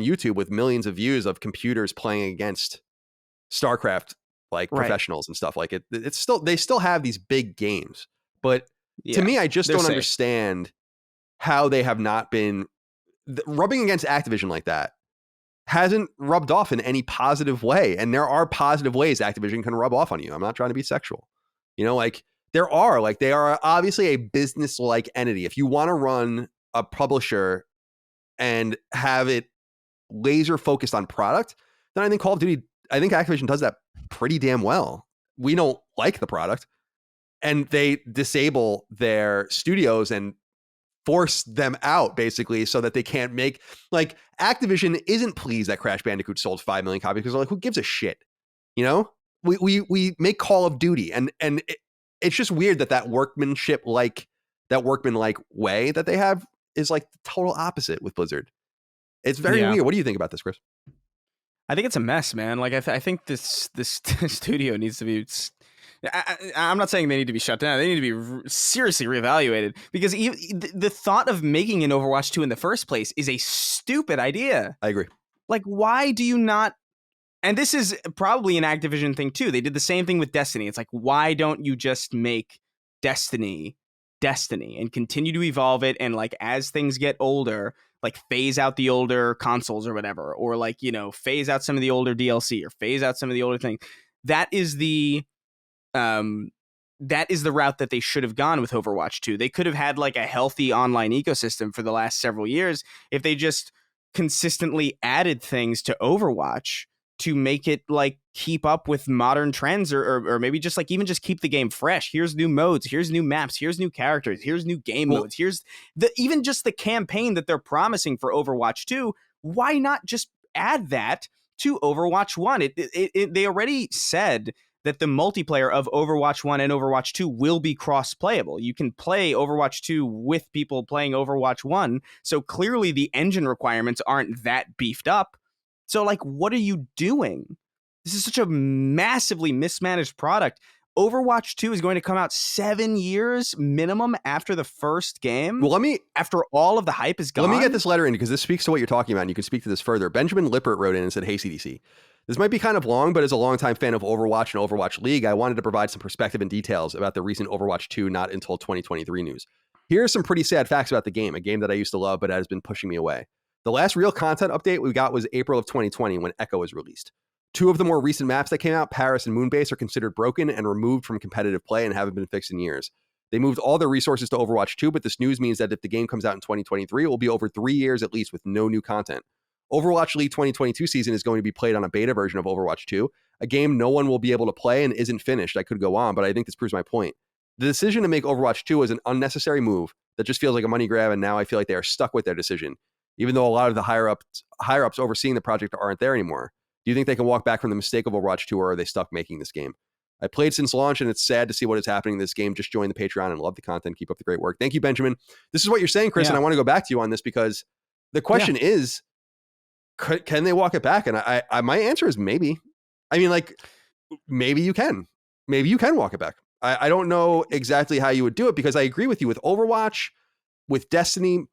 YouTube with millions of views of computers playing against StarCraft. Like professionals and stuff like it. It's still, they still have these big games, but To me, I just don't safe. understand how they have not been rubbing against Activision like that. Hasn't rubbed off in any positive way. And there are positive ways Activision can rub off on you. I'm not trying to be sexual. Like they are obviously a business-like entity. If you want to run a publisher and have it laser focused on product, then I think Activision does that pretty damn well. We don't like the product, and they disable their studios and force them out basically so that they can't make, like, Activision isn't pleased that Crash Bandicoot sold 5 million copies because they're like, who gives a shit? We make Call of Duty, and it's just weird that workmanlike way that they have is like the total opposite with Blizzard. It's very weird. What do you think about this, Chris? I think it's a mess, man. Like I think this studio needs to be. I'm not saying they need to be shut down. They need to be seriously reevaluated, because the thought of making an Overwatch 2 in the first place is a stupid idea. I agree. Like, why do you not? And this is probably an Activision thing too. They did the same thing with Destiny. It's like, why don't you just make Destiny and continue to evolve it, and like as things get older, like phase out the older consoles or whatever, or like, phase out some of the older DLC or phase out some of the older things. That is the route that they should have gone with Overwatch 2. They could have had like a healthy online ecosystem for the last several years if they just consistently added things to Overwatch to make it like keep up with modern trends, or maybe just like even just keep the game fresh. Here's new modes, here's new maps, here's new characters, here's new game modes, here's even just the campaign that they're promising for Overwatch 2. Why not just add that to Overwatch 1? They already said that the multiplayer of Overwatch 1 and Overwatch 2 will be cross-playable. You can play Overwatch 2 with people playing Overwatch 1, so clearly the engine requirements aren't that beefed up. So, like, what are you doing? This is such a massively mismanaged product. Overwatch 2 is going to come out 7 years minimum after the first game. Well, after all of the hype is gone. Let me get this letter in, because this speaks to what you're talking about, and you can speak to this further. Benjamin Lippert wrote in and said, "Hey, CDC. This might be kind of long, but as a longtime fan of Overwatch and Overwatch League, I wanted to provide some perspective and details about the recent Overwatch 2 not until 2023 news. Here are some pretty sad facts about the game, a game that I used to love but has been pushing me away. The last real content update we got was April of 2020 when Echo was released. 2 of the more recent maps that came out, Paris and Moonbase, are considered broken and removed from competitive play and haven't been fixed in years. They moved all their resources to Overwatch 2, but this news means that if the game comes out in 2023, it will be over 3 years at least with no new content. Overwatch League 2022 season is going to be played on a beta version of Overwatch 2, a game no one will be able to play and isn't finished. I could go on, but I think this proves my point. The decision to make Overwatch 2 is an unnecessary move that just feels like a money grab, and now I feel like they are stuck with their decision, even though a lot of the higher-ups overseeing the project aren't there anymore. Do you think they can walk back from the mistake of Overwatch 2, or are they stuck making this game? I played since launch, and it's sad to see what is happening in this game. Just join the Patreon and love the content. Keep up the great work." Thank you, Benjamin. This is what you're saying, Chris, and I want to go back to you on this, because the question is, can they walk it back? And I my answer is maybe. I mean, like, maybe you can. Maybe you can walk it back. I don't know exactly how you would do it, because I agree with you with Overwatch, with Destiny.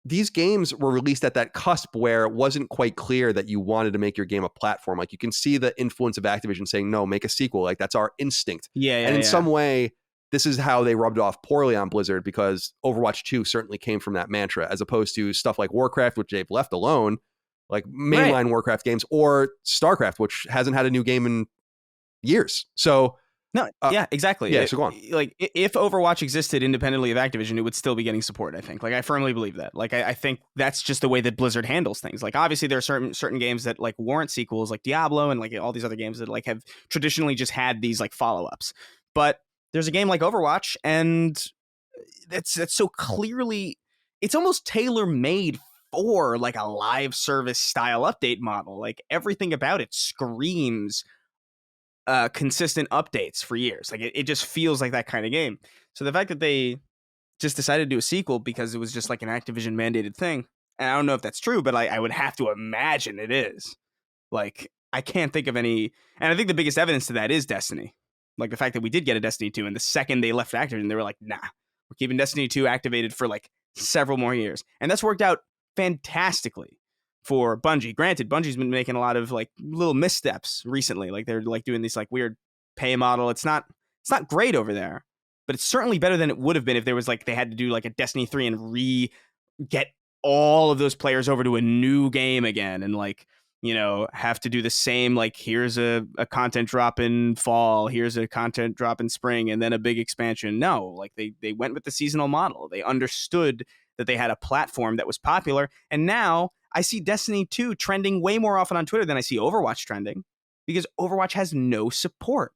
These games were released at that cusp where it wasn't quite clear that you wanted to make your game a platform. Like, you can see the influence of Activision saying, no, make a sequel. Like, that's our instinct. And in some way, this is how they rubbed off poorly on Blizzard, because Overwatch 2 certainly came from that mantra, as opposed to stuff like Warcraft, which they've left alone, like mainline Warcraft games, or StarCraft, which hasn't had a new game in years. So no, exactly. Yeah, so go on. Like, if Overwatch existed independently of Activision, it would still be getting support, I think. Like, I firmly believe that. Like, I think that's just the way that Blizzard handles things. Like, obviously, there are certain games that, like, warrant sequels, like Diablo and, like, all these other games that, like, have traditionally just had these, like, follow-ups. But there's a game like Overwatch, and that's so clearly... It's almost tailor-made for, like, a live service style update model. Like, everything about it screams... consistent updates for years. Like, it just feels like that kind of game. So the fact that they just decided to do a sequel because it was just like an Activision mandated thing, and I don't know if that's true, but I would have to imagine it is. Like, I can't think of any, and I think the biggest evidence to that is Destiny. Like, the fact that we did get a Destiny 2, and the second they left Activision, they were like, nah, we're keeping Destiny 2 activated for like several more years. And that's worked out fantastically for Bungie. Granted, Bungie's been making a lot of like little missteps recently. Like, they're like doing this like weird pay model. It's not great over there, but it's certainly better than it would have been if there was like they had to do like a Destiny 3 and get all of those players over to a new game again, and like, you know, have to do the same, like here's a content drop in fall, here's a content drop in spring, and then a big expansion. No, like they went with the seasonal model. They understood that they had a platform that was popular, and now I see Destiny 2 trending way more often on Twitter than I see Overwatch trending, because Overwatch has no support.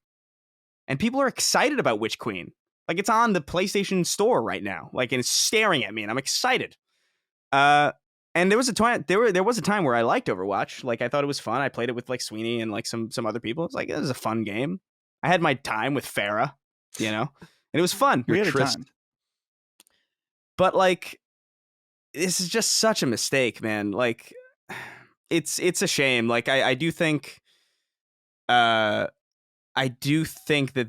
And people are excited about Witch Queen. Like, it's on the PlayStation Store right now, like, and it's staring at me, and I'm excited. And there was a time where I liked Overwatch. Like, I thought it was fun. I played it with like Sweeney and like some other people. It's like, it was a fun game. I had my time with Farah, you know, and it was fun. We had a time. But like, this is just such a mistake, man. Like, it's a shame. Like, I do think that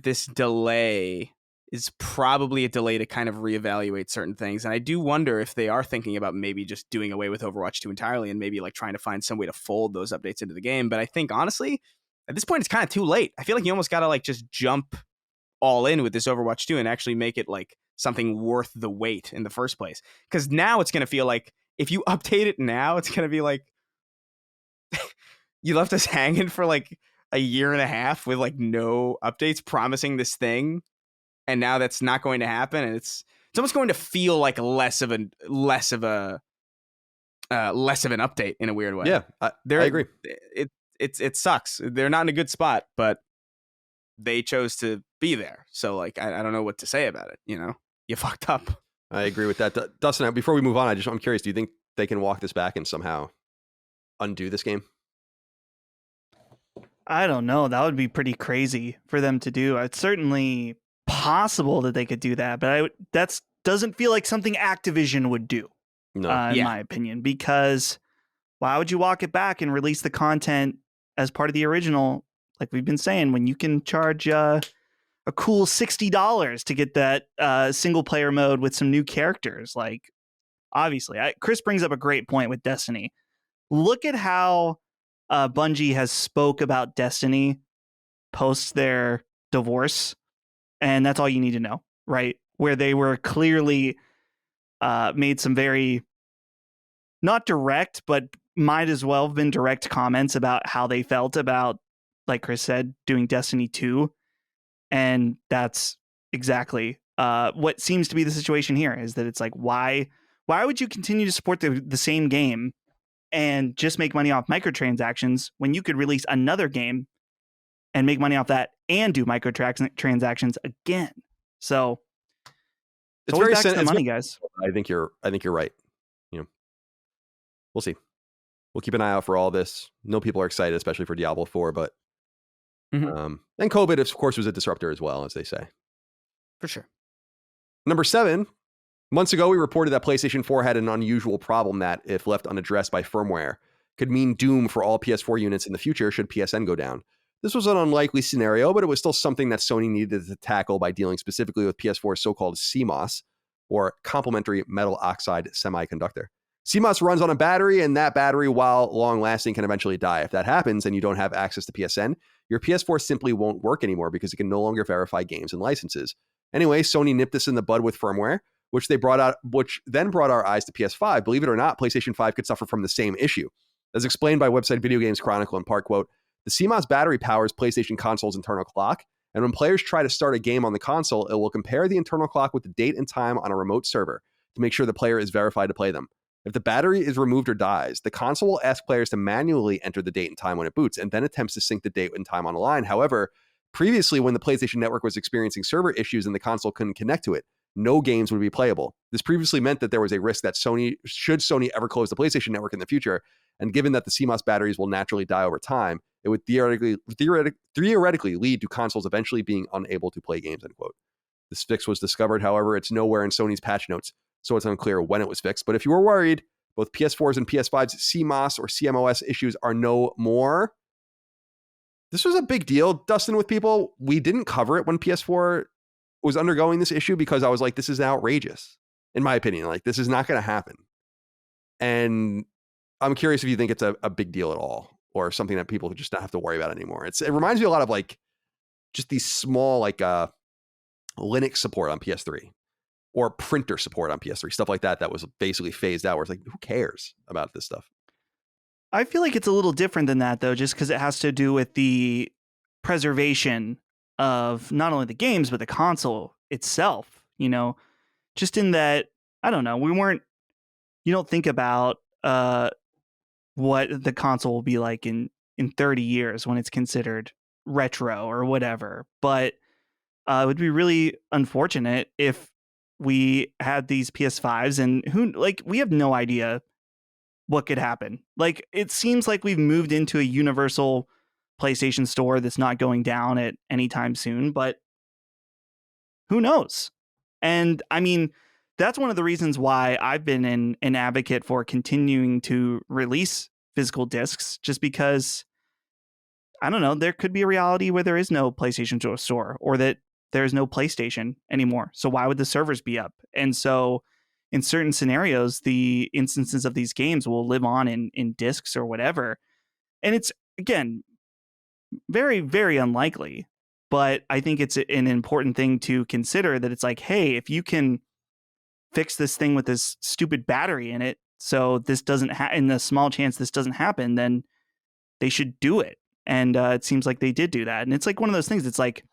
this delay is probably a delay to kind of reevaluate certain things. And I do wonder if they are thinking about maybe just doing away with Overwatch 2 entirely and maybe like trying to find some way to fold those updates into the game. But I think, honestly, at this point, it's kind of too late. I feel like you almost got to like just jump all in with this Overwatch 2 and actually make it like something worth the wait in the first place. Because now it's going to feel like if you update it now, it's going to be like you left us hanging for like a year and a half with like no updates promising this thing. And now that's not going to happen, and it's almost going to feel like less of an update in a weird way. Yeah, I agree. It sucks. They're not in a good spot, but they chose to be there. So like, I don't know what to say about it. You know, you fucked up. I agree with that, Dustin. Before we move on, I'm curious. Do you think they can walk this back and somehow undo this game? I don't know. That would be pretty crazy for them to do. It's certainly possible that they could do that, but that doesn't feel like something Activision would do, in my opinion, because why would you walk it back and release the content as part of the original, like we've been saying, when you can charge a cool $60 to get that single player mode with some new characters? Like, obviously, Chris brings up a great point with Destiny. Look at how Bungie has spoke about Destiny post their divorce. And that's all you need to know, right? Where they were clearly made some very, not direct, but might as well have been direct comments about how they felt about, like Chris said, doing Destiny 2. And that's exactly what seems to be the situation here, is that it's like, why would you continue to support the same game and just make money off microtransactions when you could release another game and make money off that and do microtransactions again? So it's very back to the money, guys. I think you're right. You know, we'll see. We'll keep an eye out for all this. No people are excited, especially for Diablo 4, but and COVID, of course, was a disruptor as well, as they say. For sure. Number 7. Months ago, we reported that PlayStation 4 had an unusual problem that, if left unaddressed by firmware, could mean doom for all PS4 units in the future should PSN go down. This was an unlikely scenario, but it was still something that Sony needed to tackle by dealing specifically with PS4's so-called CMOS, or complementary metal oxide semiconductor. CMOS runs on a battery, and that battery, while long-lasting, can eventually die. If that happens and you don't have access to PSN, your PS4 simply won't work anymore because it can no longer verify games and licenses. Anyway, Sony nipped this in the bud with firmware, which then brought our eyes to PS5. Believe it or not, PlayStation 5 could suffer from the same issue. As explained by website Video Games Chronicle in part, quote, the CMOS battery powers PlayStation console's internal clock, and when players try to start a game on the console, it will compare the internal clock with the date and time on a remote server to make sure the player is verified to play them. If the battery is removed or dies, the console will ask players to manually enter the date and time when it boots, and then attempts to sync the date and time on a line. However, previously, when the PlayStation Network was experiencing server issues and the console couldn't connect to it, no games would be playable. This previously meant that there was a risk that should Sony ever close the PlayStation Network in the future, and given that the CMOS batteries will naturally die over time, it would theoretically lead to consoles eventually being unable to play games, end quote. This fix was discovered, however, it's nowhere in Sony's patch notes, so it's unclear when it was fixed. But if you were worried, both PS4's and PS5's CMOS or CMOS issues are no more. This was a big deal, Dustin, with people. We didn't cover it when PS4 was undergoing this issue because I was like, this is outrageous, in my opinion. Like, this is not going to happen. And I'm curious if you think it's a big deal at all, or something that people just not have to worry about anymore. It reminds me a lot of like just these small, like Linux support on PS3 or printer support on PS3, stuff like that was basically phased out, where it's like, who cares about this stuff? I feel like it's a little different than that, though, just because it has to do with the preservation of not only the games, but the console itself, just in that, I don't know, you don't think about what the console will be like in 30 years when it's considered retro or whatever. But it would be really unfortunate if we had these PS5s and we have no idea what could happen. Like, it seems like we've moved into a universal PlayStation store that's not going down at any time soon, but who knows? And I mean, that's one of the reasons why I've been an advocate for continuing to release physical discs, just because, I don't know, there could be a reality where there is no PlayStation store, or that there's no PlayStation anymore. So why would the servers be up? And so in certain scenarios, the instances of these games will live on in discs or whatever. And it's, again, very, very unlikely. But I think it's an important thing to consider, that it's like, hey, if you can fix this thing with this stupid battery in it, so this doesn't in the small chance this doesn't happen, then they should do it. And it seems like they did do that. And it's like one of those things. It's like,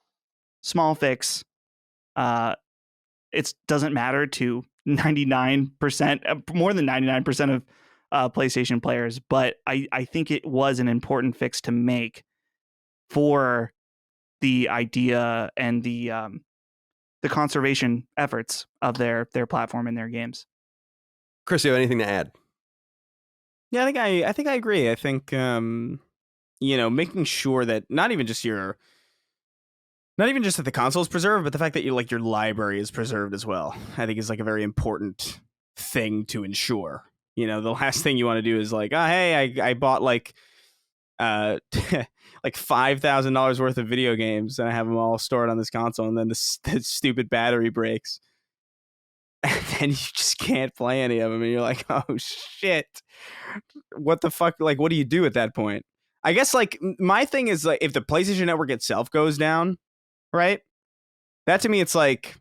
small fix. It doesn't matter to 99%, more than 99% of PlayStation players. But I think it was an important fix to make for the idea and the conservation efforts of their platform and their games. Chris, do you have anything to add? Yeah, I think I agree. I think making sure that not even just that the console is preserved, but the fact that your library is preserved as well, I think is like a very important thing to ensure. The last thing you want to do is like, oh, hey, I bought like like $5,000 worth of video games and I have them all stored on this console, and then the stupid battery breaks. And then you just can't play any of them, and you're like, oh shit, what the fuck? Like, what do you do at that point? I guess like my thing is, like, if the PlayStation Network itself goes down, right? That to me, it's like,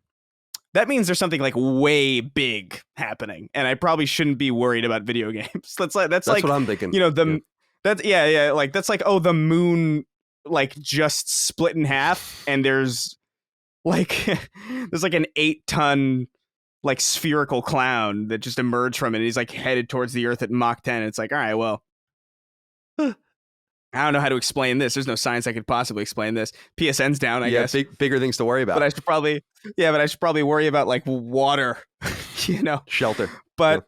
that means there's something like way big happening, and I probably shouldn't be worried about video games. That's like what I'm thinking. That's like, that's like, oh, the moon like just split in half, and there's like there's like an 8-ton like spherical clown that just emerged from it, and he's like headed towards the Earth at Mach 10. It's like, all right, well, I don't know how to explain this. There's no science I could possibly explain this. PSN's down, I guess. Bigger things to worry about. But I should probably worry about like water, shelter. But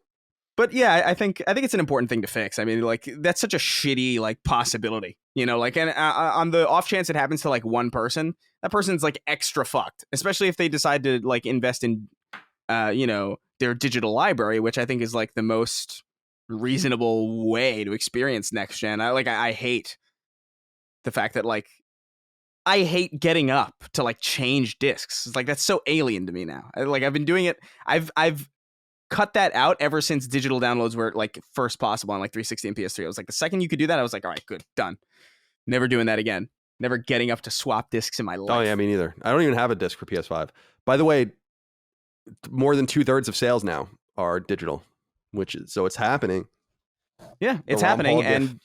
yeah, I think it's an important thing to fix. I mean, like, that's such a shitty like possibility, like, and on the off chance it happens to like one person, that person's like extra fucked, especially if they decide to like invest in, their digital library, which I think is like the most reasonable way to experience next gen. I hate the fact that like I hate getting up to like change discs. It's like, that's so alien to me now. I've been doing it. I've cut that out ever since digital downloads were like first possible on like 360 and PS3. I was like, the second you could do that, I was like, all right, good, done. Never doing that again. Never getting up to swap discs in my life. Oh yeah, me neither. I don't even have a disc for PS5. By the way, more than 2/3 of sales now are digital, so it's happening. Yeah, it's happening, and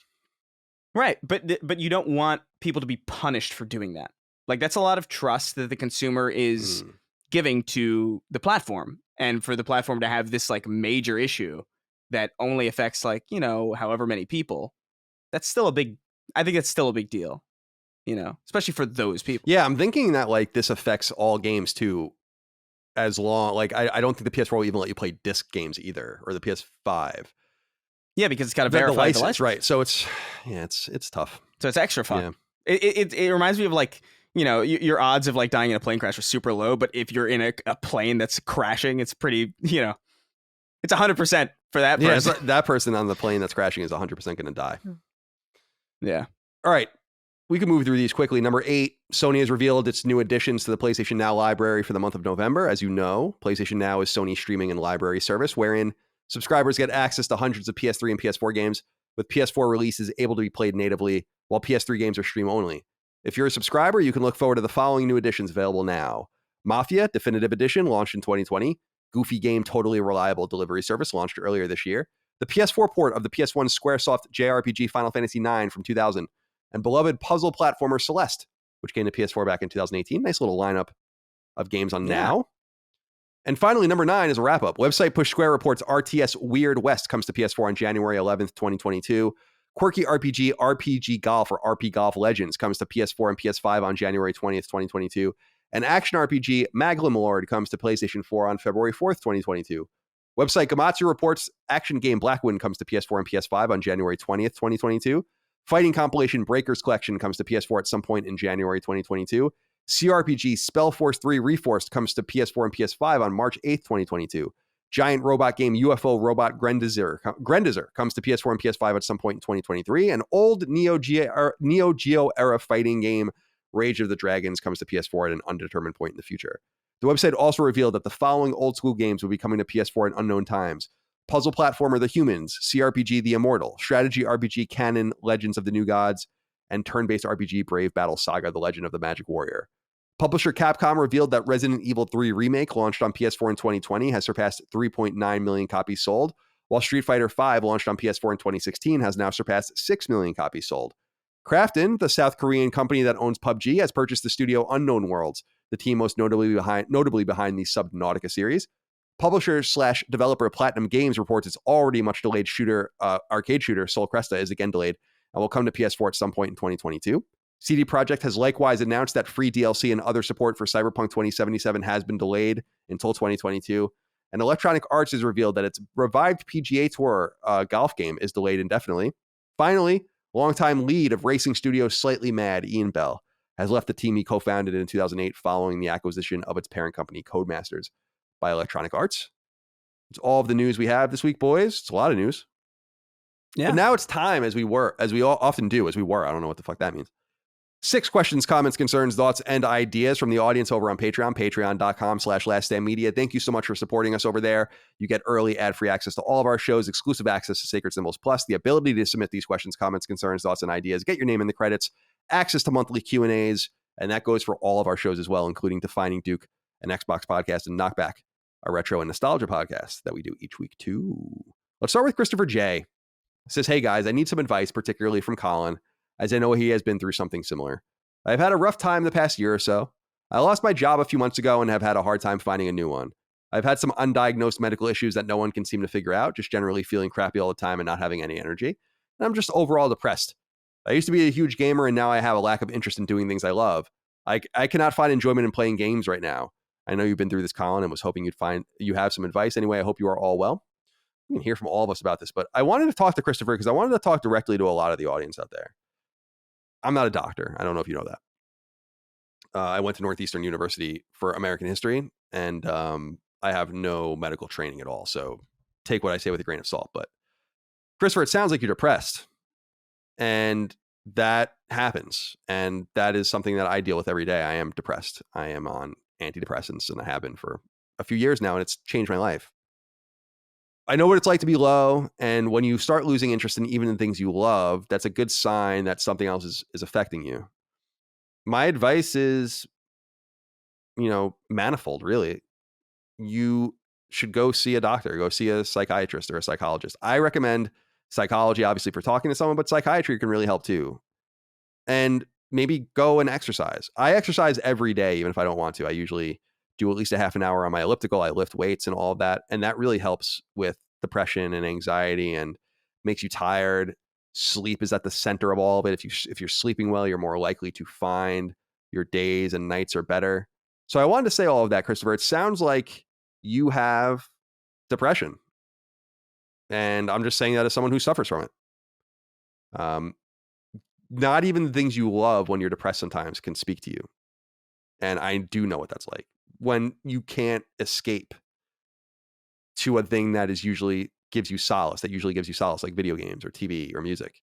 right, but you don't want people to be punished for doing that. Like, that's a lot of trust that the consumer is giving to the platform, and for the platform to have this like major issue that only affects like, however many people, that's still a big deal, especially for those people. Yeah, I'm thinking that like this affects all games too, as long, like, I don't think the PS4 will even let you play disc games either, or the PS5. Yeah, because it's got to verify the license. Right. So it's tough. So it's extra fun. Yeah. It reminds me of like, your odds of like dying in a plane crash are super low, but if you're in a plane that's crashing, it's pretty, it's 100% for that person. Yeah, that person on the plane that's crashing is 100% going to die. Yeah. All right. We can move through these quickly. Number 8, Sony has revealed its new additions to the PlayStation Now library for the month of November. As you know, PlayStation Now is Sony's streaming and library service, wherein subscribers get access to hundreds of PS3 and PS4 games, with PS4 releases able to be played natively, while PS3 games are stream only. If you're a subscriber, you can look forward to the following new additions available now: Mafia Definitive Edition launched in 2020. Goofy game Totally Reliable Delivery Service launched earlier this year. The PS4 port of the PS1 Squaresoft JRPG Final Fantasy IX from 2000. And beloved puzzle platformer Celeste, which came to PS4 back in 2018. Nice little lineup of games on now. And finally, number 9 is a wrap-up. Website Push Square reports RTS Weird West comes to PS4 on January 11th, 2022. Quirky RPG Golf or RP Golf Legends comes to PS4 and PS5 on January 20th, 2022. And Action RPG Maglim Lord comes to PlayStation 4 on February 4th, 2022. Website Gamatsu reports action game Blackwind comes to PS4 and PS5 on January 20th, 2022. Fighting compilation Breakers Collection comes to PS4 at some point in January 2022. CRPG Spellforce 3 Reforced comes to PS4 and PS5 on March 8th, 2022. Giant robot game UFO Robot Grendizer comes to PS4 and PS5 at some point in 2023. And old Neo Geo era fighting game Rage of the Dragons comes to PS4 at an undetermined point in the future. The website also revealed that the following old school games will be coming to PS4 at unknown times. Puzzle platformer The Humans, CRPG The Immortal, strategy RPG Canon Legends of the New Gods, and turn-based RPG Brave Battle Saga The Legend of the Magic Warrior. Publisher Capcom revealed that Resident Evil 3 Remake, launched on PS4 in 2020, has surpassed 3.9 million copies sold, while Street Fighter V, launched on PS4 in 2016, has now surpassed 6 million copies sold. Krafton, the South Korean company that owns PUBG, has purchased the studio Unknown Worlds, the team most notably behind the Subnautica series. Publisher/developer Platinum Games reports its already much delayed arcade shooter Sol Cresta is again delayed and will come to PS4 at some point in 2022. CD Projekt has likewise announced that free DLC and other support for Cyberpunk 2077 has been delayed until 2022. And Electronic Arts has revealed that its revived PGA Tour golf game is delayed indefinitely. Finally, longtime lead of racing studio Slightly Mad, Ian Bell, has left the team he co-founded in 2008 following the acquisition of its parent company, Codemasters, by Electronic Arts. It's all of the news we have this week, boys. It's a lot of news. Yeah. But now it's time, as we all often do, I don't know what the fuck that means. 6 questions, comments, concerns, thoughts, and ideas from the audience over on Patreon, patreon.com/laststandmedia. Thank you so much for supporting us over there. You get early ad-free access to all of our shows, exclusive access to Sacred Symbols Plus, the ability to submit these questions, comments, concerns, thoughts, and ideas, get your name in the credits, access to monthly Q&As, and that goes for all of our shows as well, including Defining Duke, an Xbox podcast, and Knockback, a retro and nostalgia podcast that we do each week too. Let's start with Christopher J. It says, hey guys, I need some advice, particularly from Colin, as I know he has been through something similar. I've had a rough time the past year or so. I lost my job a few months ago and have had a hard time finding a new one. I've had some undiagnosed medical issues that no one can seem to figure out, just generally feeling crappy all the time and not having any energy. And I'm just overall depressed. I used to be a huge gamer and now I have a lack of interest in doing things I love. I cannot find enjoyment in playing games right now. I know you've been through this, Colin, and was hoping you have some advice. Anyway, I hope you are all well. You can hear from all of us about this, but I wanted to talk to Christopher because I wanted to talk directly to a lot of the audience out there. I'm not a doctor. I don't know if you know that. I went to Northeastern University for American history, and I have no medical training at all. So take what I say with a grain of salt. But Christopher, it sounds like you're depressed, and that happens. And that is something that I deal with every day. I am depressed. I am on antidepressants, and I have been for a few years now, and it's changed my life. I know what it's like to be low, and when you start losing interest in even the things you love, that's a good sign that something else is affecting you. My advice is, manifold, really. You should go see a doctor, go see a psychiatrist or a psychologist. I recommend psychology, obviously, for talking to someone, but psychiatry can really help too. And maybe go and exercise. I exercise every day, even if I don't want to. I usually do at least a half an hour on my elliptical. I lift weights and all of that. And that really helps with depression and anxiety and makes you tired. Sleep is at the center of all of it. If you're sleeping well, you're more likely to find your days and nights are better. So I wanted to say all of that, Christopher. It sounds like you have depression. And I'm just saying that as someone who suffers from it. Not even the things you love when you're depressed sometimes can speak to you. And I do know what that's like. When you can't escape to a thing that usually gives you solace, like video games or TV or music.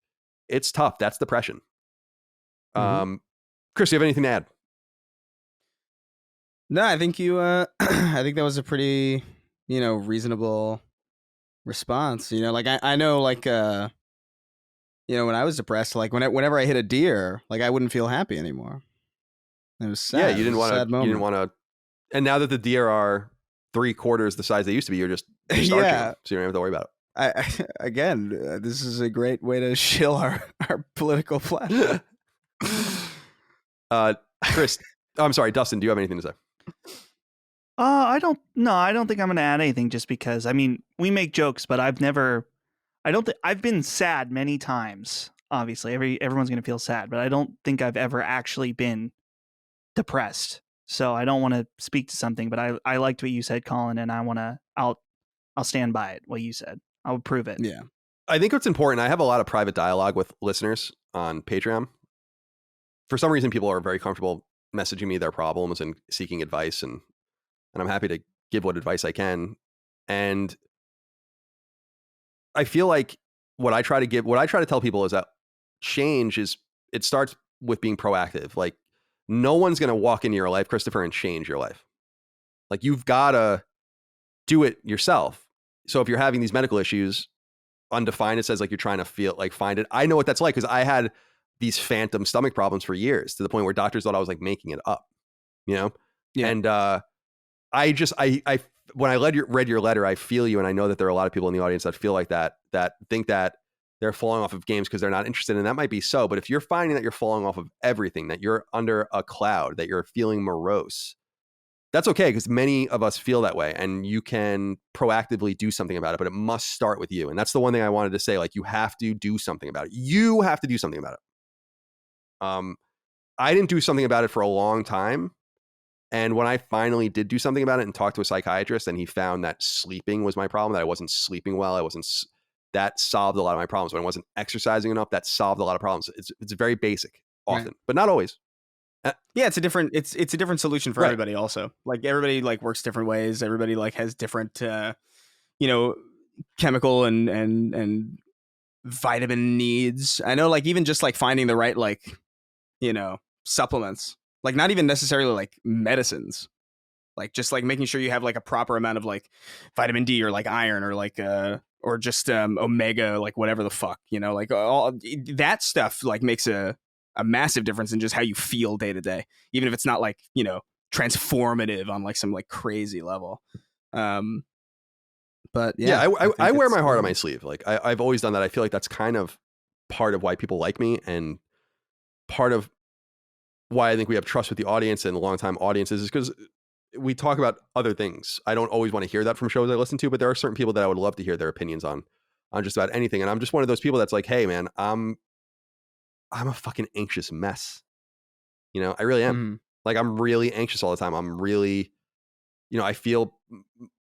It's tough. That's depression. Mm-hmm. Chris, do you have anything to add? No, I think I think that was a pretty, reasonable response. I know, when I was depressed, whenever I hit a deer, I wouldn't feel happy anymore. It was sad. Yeah, you didn't want to And now that the DR are 3/4 the size they used to be, you're starching them, so you don't have to worry about it. Again, this is a great way to shill our political platform. Chris, I'm sorry, Dustin, do you have anything to say? I don't think I'm going to add anything, just because, I mean, we make jokes, but I've been sad many times. Obviously, everyone's going to feel sad, but I don't think I've ever actually been depressed. So I don't want to speak to something, but I liked what you said, Colin, and I'll stand by it. What you said, I'll prove it. Yeah. I think what's important, I have a lot of private dialogue with listeners on Patreon. For some reason, people are very comfortable messaging me their problems and seeking advice, and I'm happy to give what advice I can. And I feel like what I try to tell people is that it starts with being proactive. Like, no one's going to walk into your life, Christopher, and change your life. Like, you've got to do it yourself. So if you're having these medical issues, undefined, it says like you're trying to find it. I know what that's like, because I had these phantom stomach problems for years, to the point where doctors thought I was like making it up, you know? Yeah. And I when I read your letter, I feel you. And I know that there are a lot of people in the audience that feel like that think that they're falling off of games because they're not interested. And that might be so, but if you're finding that you're falling off of everything, that you're under a cloud, that you're feeling morose, that's okay, because many of us feel that way, and you can proactively do something about it, but it must start with you. And that's the one thing I wanted to say. Like, you have to do something about it. You have to do something about it. I didn't do something about it for a long time. And when I finally did do something about it and talked to a psychiatrist, and he found that sleeping was my problem, that I wasn't sleeping well, that solved a lot of my problems. When I wasn't exercising enough, that solved a lot of problems. It's very basic often, right, but not always. Yeah, it's a different solution for everybody. Also, like, everybody like works different ways. Everybody like has different, chemical and vitamin needs. I know, like, even just like finding the right, like, supplements, like not even necessarily like medicines, like just like making sure you have like a proper amount of like vitamin D or like iron or like or just omega, like whatever the fuck, like all that stuff like makes a massive difference in just how you feel day to day, even if it's not like, transformative on like some like crazy level. But yeah, I wear my heart on my sleeve. Like, I've always done that. I feel like that's kind of part of why people like me, and part of why I think we have trust with the audience and the longtime audiences, is because we talk about other things. I don't always want to hear that from shows I listen to, but there are certain people that I would love to hear their opinions on just about anything. And I'm just one of those people that's like, hey man, I'm a fucking anxious mess. I really am. Mm-hmm. Like, I'm really anxious all the time. I'm really, I feel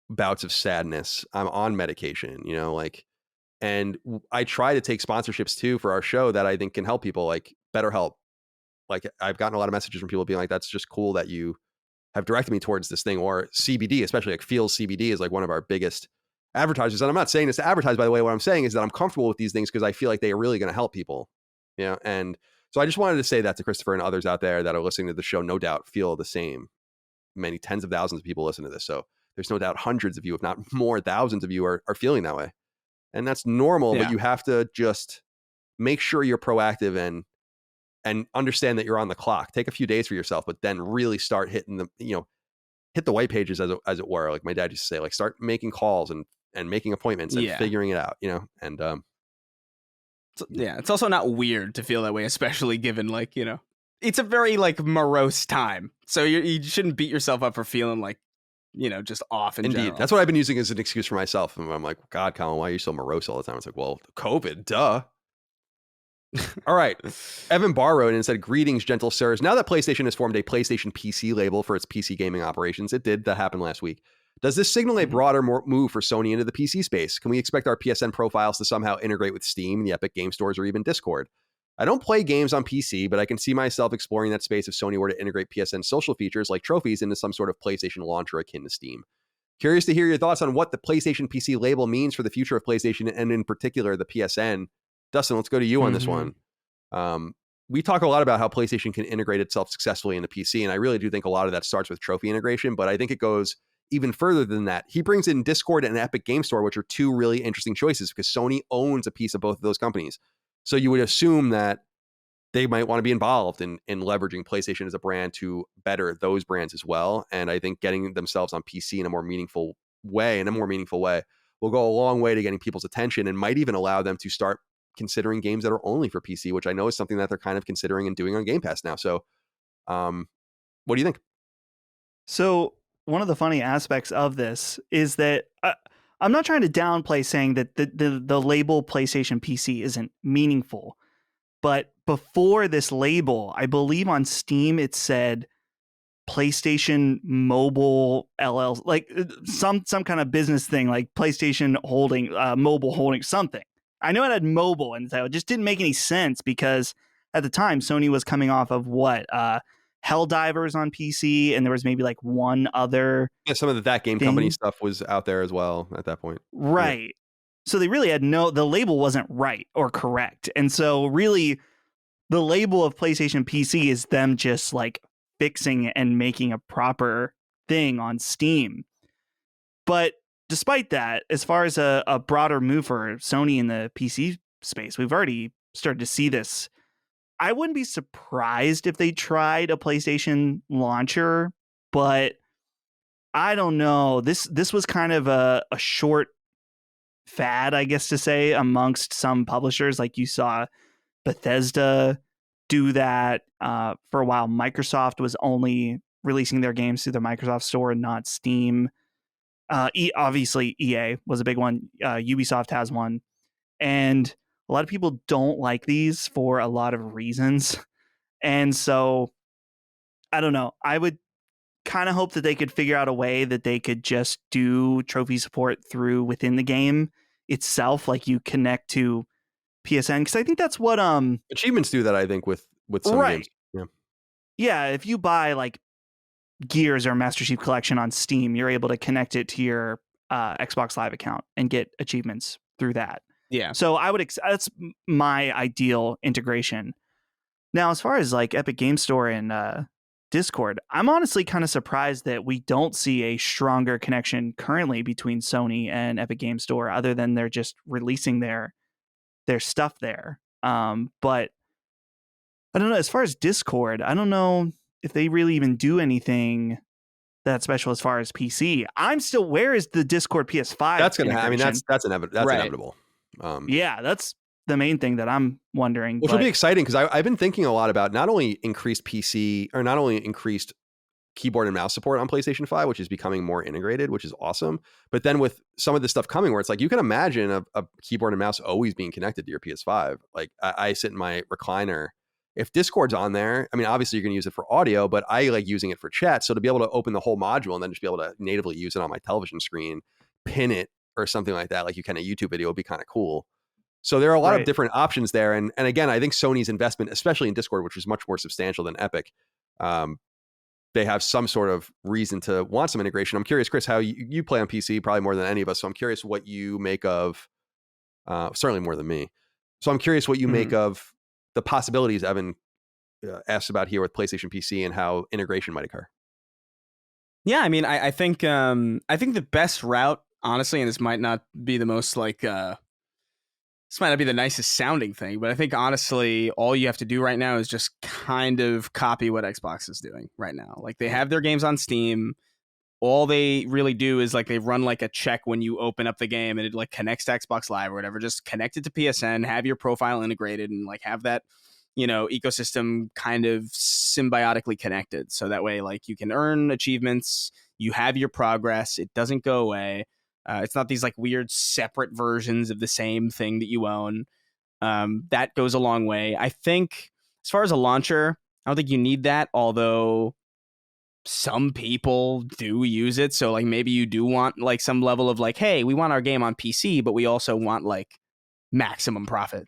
bouts of sadness. I'm on medication, and I try to take sponsorships too for our show that I think can help people, like BetterHelp. Like, I've gotten a lot of messages from people being like, that's just cool that you have directed me towards this thing. Or CBD, especially like Feels CBD is like one of our biggest advertisers. And I'm not saying this to advertise, by the way. What I'm saying is that I'm comfortable with these things because I feel like they are really going to help people. And so I just wanted to say that to Christopher and others out there that are listening to the show, no doubt feel the same. Many tens of thousands of people listen to this. So there's no doubt hundreds of you, if not more, thousands of you are feeling that way. And that's normal, but you have to just make sure you're proactive and understand that you're on the clock. Take a few days for yourself, but then really start hitting the, hit the white pages as it were. Like my dad used to say, like, start making calls and making appointments and figuring it out, and, it's also not weird to feel that way, especially given like, it's a very like morose time. So you shouldn't beat yourself up for feeling like, just off in general. That's what I've been using as an excuse for myself. And I'm like, God, Colin, why are you so morose all the time? It's like, well, COVID, duh. All right. Evan Barr wrote in and said, greetings, gentle sirs. Now that PlayStation has formed a PlayStation PC label for its PC gaming operations, that happened last week. Does this signal a broader move for Sony into the PC space? Can we expect our PSN profiles to somehow integrate with Steam, the Epic Game Stores, or even Discord? I don't play games on PC, but I can see myself exploring that space if Sony were to integrate PSN social features like trophies into some sort of PlayStation launcher akin to Steam. Curious to hear your thoughts on what the PlayStation PC label means for the future of PlayStation, and in particular the PSN. Dustin, let's go to you on this one. We talk a lot about how PlayStation can integrate itself successfully into PC, and I really do think a lot of that starts with trophy integration, but I think it goes even further than that. He brings in Discord and Epic Game Store, which are two really interesting choices because Sony owns a piece of both of those companies. So you would assume that they might want to be involved in leveraging PlayStation as a brand to better those brands as well. And I think getting themselves on PC in a more meaningful way, will go a long way to getting people's attention and might even allow them to start considering games that are only for PC, which I know is something that they're kind of considering and doing on Game Pass now. So, what do you think? So one of the funny aspects of this is that I'm not trying to downplay saying that the label PlayStation PC isn't meaningful, but before this label, I believe on Steam it said PlayStation Mobile LL, like some kind of business thing, like PlayStation Holding, Mobile Holding something. I know it had mobile, and so it just didn't make any sense because at the time Sony was coming off of what Helldivers on PC, and there was maybe like one other. Yeah, some of that game company stuff was out there as well at that point. Right. Yeah. So they really had the label wasn't right or correct. And so really the label of PlayStation PC is them just like fixing and making a proper thing on Steam. But despite that, as far as a broader move for Sony in the PC space, we've already started to see this. I wouldn't be surprised if they tried a PlayStation launcher, but I don't know. This was kind of a short fad, I guess to say, amongst some publishers. Like you saw Bethesda do that for a while. Microsoft was only releasing their games through the Microsoft Store and not Steam. Obviously, EA was a big one. Ubisoft has one. And a lot of people don't like these for a lot of reasons. And so, I don't know. I would kind of hope that they could figure out a way that they could just do trophy support through within the game itself. Like you connect to PSN. Because I think that's what... achievements do that, I think, with some games. Yeah, if you buy like Gears or Master Chief Collection on Steam, you're able to connect it to your Xbox Live account and get achievements through that. Yeah. So I would that's my ideal integration. Now, as far as like Epic Game Store and Discord, I'm honestly kind of surprised that we don't see a stronger connection currently between Sony and Epic Game Store, other than they're just releasing their stuff there. But I don't know. As far as Discord, I don't know if they really even do anything that special as far as PC. I'm still. Where is the Discord PS5? That's gonna. I mean, that's inevitable. Yeah, that's the main thing that I'm wondering. Which will be exciting because I've been thinking a lot about not only increased keyboard and mouse support on PlayStation 5, which is becoming more integrated, which is awesome. But then with some of this stuff coming where it's like, you can imagine a keyboard and mouse always being connected to your PS5. Like I sit in my recliner. If Discord's on there, I mean, obviously you're going to use it for audio, but I like using it for chat. So to be able to open the whole module and then just be able to natively use it on my television screen, pin it or something like that, like you can a YouTube video, would be kind of cool. So there are a lot of different options there. And again, I think Sony's investment, especially in Discord, which is much more substantial than Epic, they have some sort of reason to want some integration. I'm curious, Chris, how you play on PC probably more than any of us. So I'm curious what you make of, certainly more than me. So I'm curious what you make of the possibilities Evan asked about here with PlayStation PC and how integration might occur. Yeah, I mean, I think the best route, honestly, and this might not be the most like, this might not be the nicest sounding thing, but I think honestly, all you have to do right now is just kind of copy what Xbox is doing right now. Like they have their games on Steam. All they really do is like they run like a check when you open up the game and it like connects to Xbox Live or whatever. Just connect it to PSN, have your profile integrated, and like have that, ecosystem kind of symbiotically connected. So that way, like you can earn achievements, you have your progress, it doesn't go away. It's not these like weird separate versions of the same thing that you own. That goes a long way. I think as far as a launcher, I don't think you need that, although some people do use it. So like maybe you do want like some level of like, hey, we want our game on PC, but we also want like maximum profit,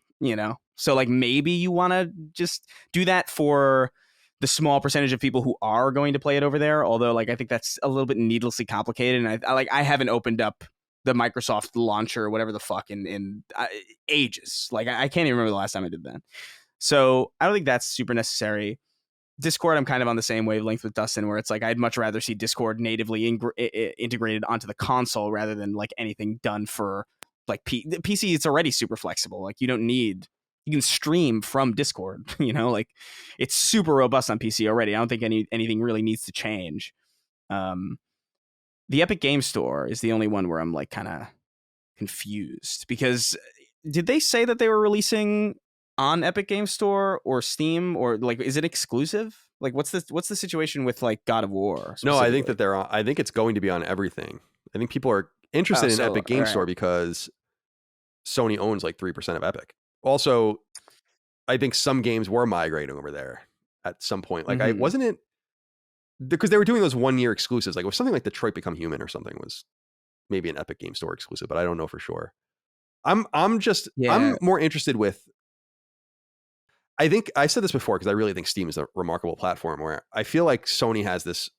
So like maybe you want to just do that for the small percentage of people who are going to play it over there. Although like I think that's a little bit needlessly complicated. And I haven't opened up the Microsoft launcher or whatever the fuck in ages. Like I can't even remember the last time I did that. So I don't think that's super necessary. Discord, I'm kind of on the same wavelength with Dustin, where it's like I'd much rather see Discord natively integrated onto the console rather than like anything done for like the PC. It's already super flexible. Like you don't need you can stream from Discord. Like it's super robust on PC already. I don't think anything really needs to change. The Epic Game Store is the only one where I'm like kind of confused, because did they say that they were releasing on Epic Game Store or Steam, or like is it exclusive? Like what's the situation with like God of War? No, I think that they're on, I think it's going to be on everything. I think people are interested in Epic Game Store because Sony owns like 3% of Epic. Also, I think some games were migrating over there at some point. Like I wasn't it because they were doing those 1 year exclusives. Like it was something like Detroit Become Human or something was maybe an Epic Game Store exclusive, but I don't know for sure. I'm more interested with, I think I said this before because I really think Steam is a remarkable platform where I feel like Sony has this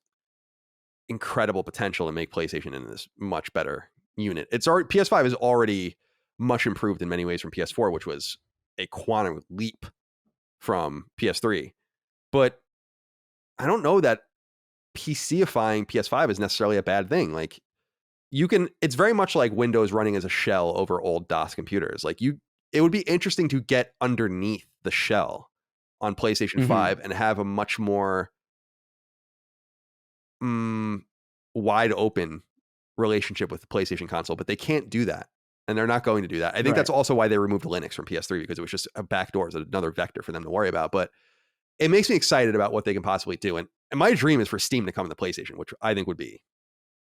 incredible potential to make PlayStation into this much better unit. It's already, PS5 is already much improved in many ways from PS4, which was a quantum leap from PS3. But I don't know that PCifying PS5 is necessarily a bad thing. Like it's very much like Windows running as a shell over old DOS computers. Like it would be interesting to get underneath the shell on PlayStation 5 and have a much more wide open relationship with the PlayStation console, but they can't do that. And they're not going to do that. I think that's also why they removed Linux from PS3, because it was just a backdoor, another vector for them to worry about. But it makes me excited about what they can possibly do. And my dream is for Steam to come to the PlayStation, which I think would be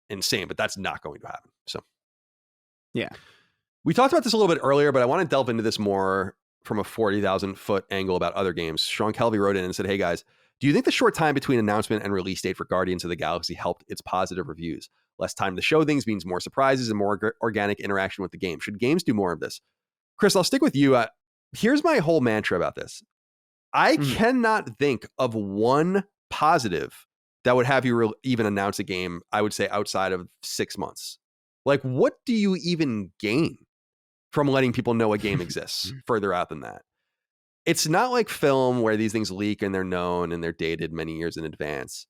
insane, but that's not going to happen. So yeah, we talked about this a little bit earlier, but I want to delve into this more from a 40,000 foot angle about other games. Sean Kelby wrote in and said, "Hey guys, do you think the short time between announcement and release date for Guardians of the Galaxy helped its positive reviews? Less time to show things means more surprises and more organic interaction with the game. Should games do more of this?" Chris, I'll stick with you. Here's my whole mantra about this. I cannot think of one positive that would have you even announce a game, I would say, outside of 6 months. Like, what do you even gain from letting people know a game exists further out than that? It's not like film where these things leak and they're known and they're dated many years in advance.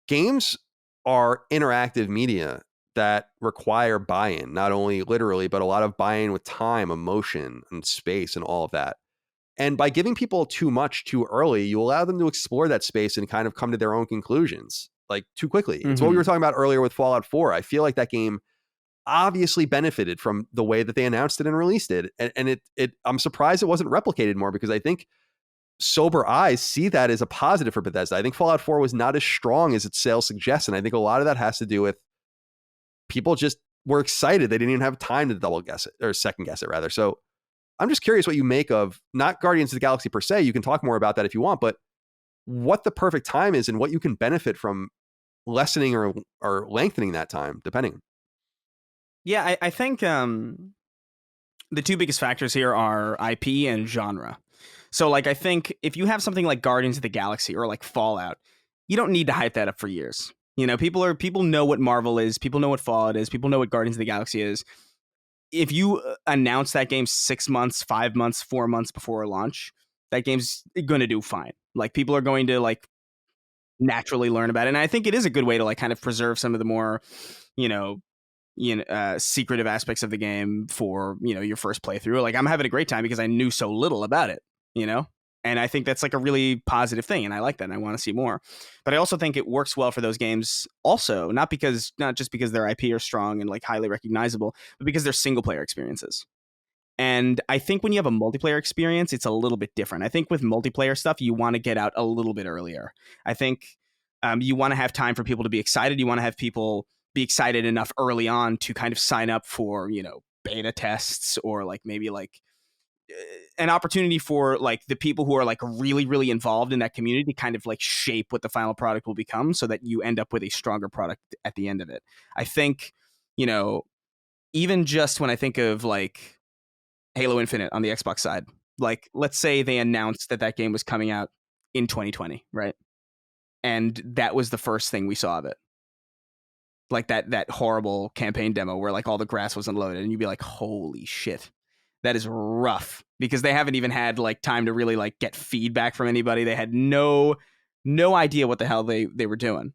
Games are interactive media that require buy-in, not only literally, but a lot of buy-in with time, emotion, and space and all of that. And by giving people too much too early, you allow them to explore that space and kind of come to their own conclusions like too quickly. It's what we were talking about earlier with Fallout 4. I feel like that game obviously benefited from the way that they announced it and released it. And I'm surprised it wasn't replicated more, because I think sober eyes see that as a positive for Bethesda. I think Fallout 4 was not as strong as its sales suggest. And I think a lot of that has to do with people just were excited. They didn't even have time to double guess it, or second guess it rather. So I'm just curious what you make of not Guardians of the Galaxy per se. You can talk more about that if you want, but what the perfect time is and what you can benefit from lessening or lengthening that time, depending. Yeah, I think the two biggest factors here are IP and genre. So like, I think if you have something like Guardians of the Galaxy or like Fallout, you don't need to hype that up for years. People know what Marvel is, people know what Fallout is, people know what Guardians of the Galaxy is. If you announce that game 6 months, 5 months, 4 months before launch, that game's going to do fine. Like, people are going to like naturally learn about it. And I think it is a good way to like kind of preserve some of the more, secretive aspects of the game for, your first playthrough. Like, I'm having a great time because I knew so little about it, And I think that's like a really positive thing, and I like that, and I want to see more. But I also think it works well for those games also, not just because their IP are strong and like highly recognizable, but because they're single player experiences. And I think when you have a multiplayer experience, it's a little bit different. I think with multiplayer stuff, you want to get out a little bit earlier. I think you want to have time for people to be excited. You want to have people be excited enough early on to kind of sign up for, beta tests, or like maybe like an opportunity for like the people who are like really, really involved in that community to kind of like shape what the final product will become, so that you end up with a stronger product at the end of it. I think, even just when I think of like Halo Infinite on the Xbox side, like, let's say they announced that game was coming out in 2020, right? And that was the first thing we saw of it. Like that horrible campaign demo where like all the grass wasn't loaded, and you'd be like, holy shit. That is rough, because they haven't even had like time to really like get feedback from anybody. They had no idea what the hell they were doing.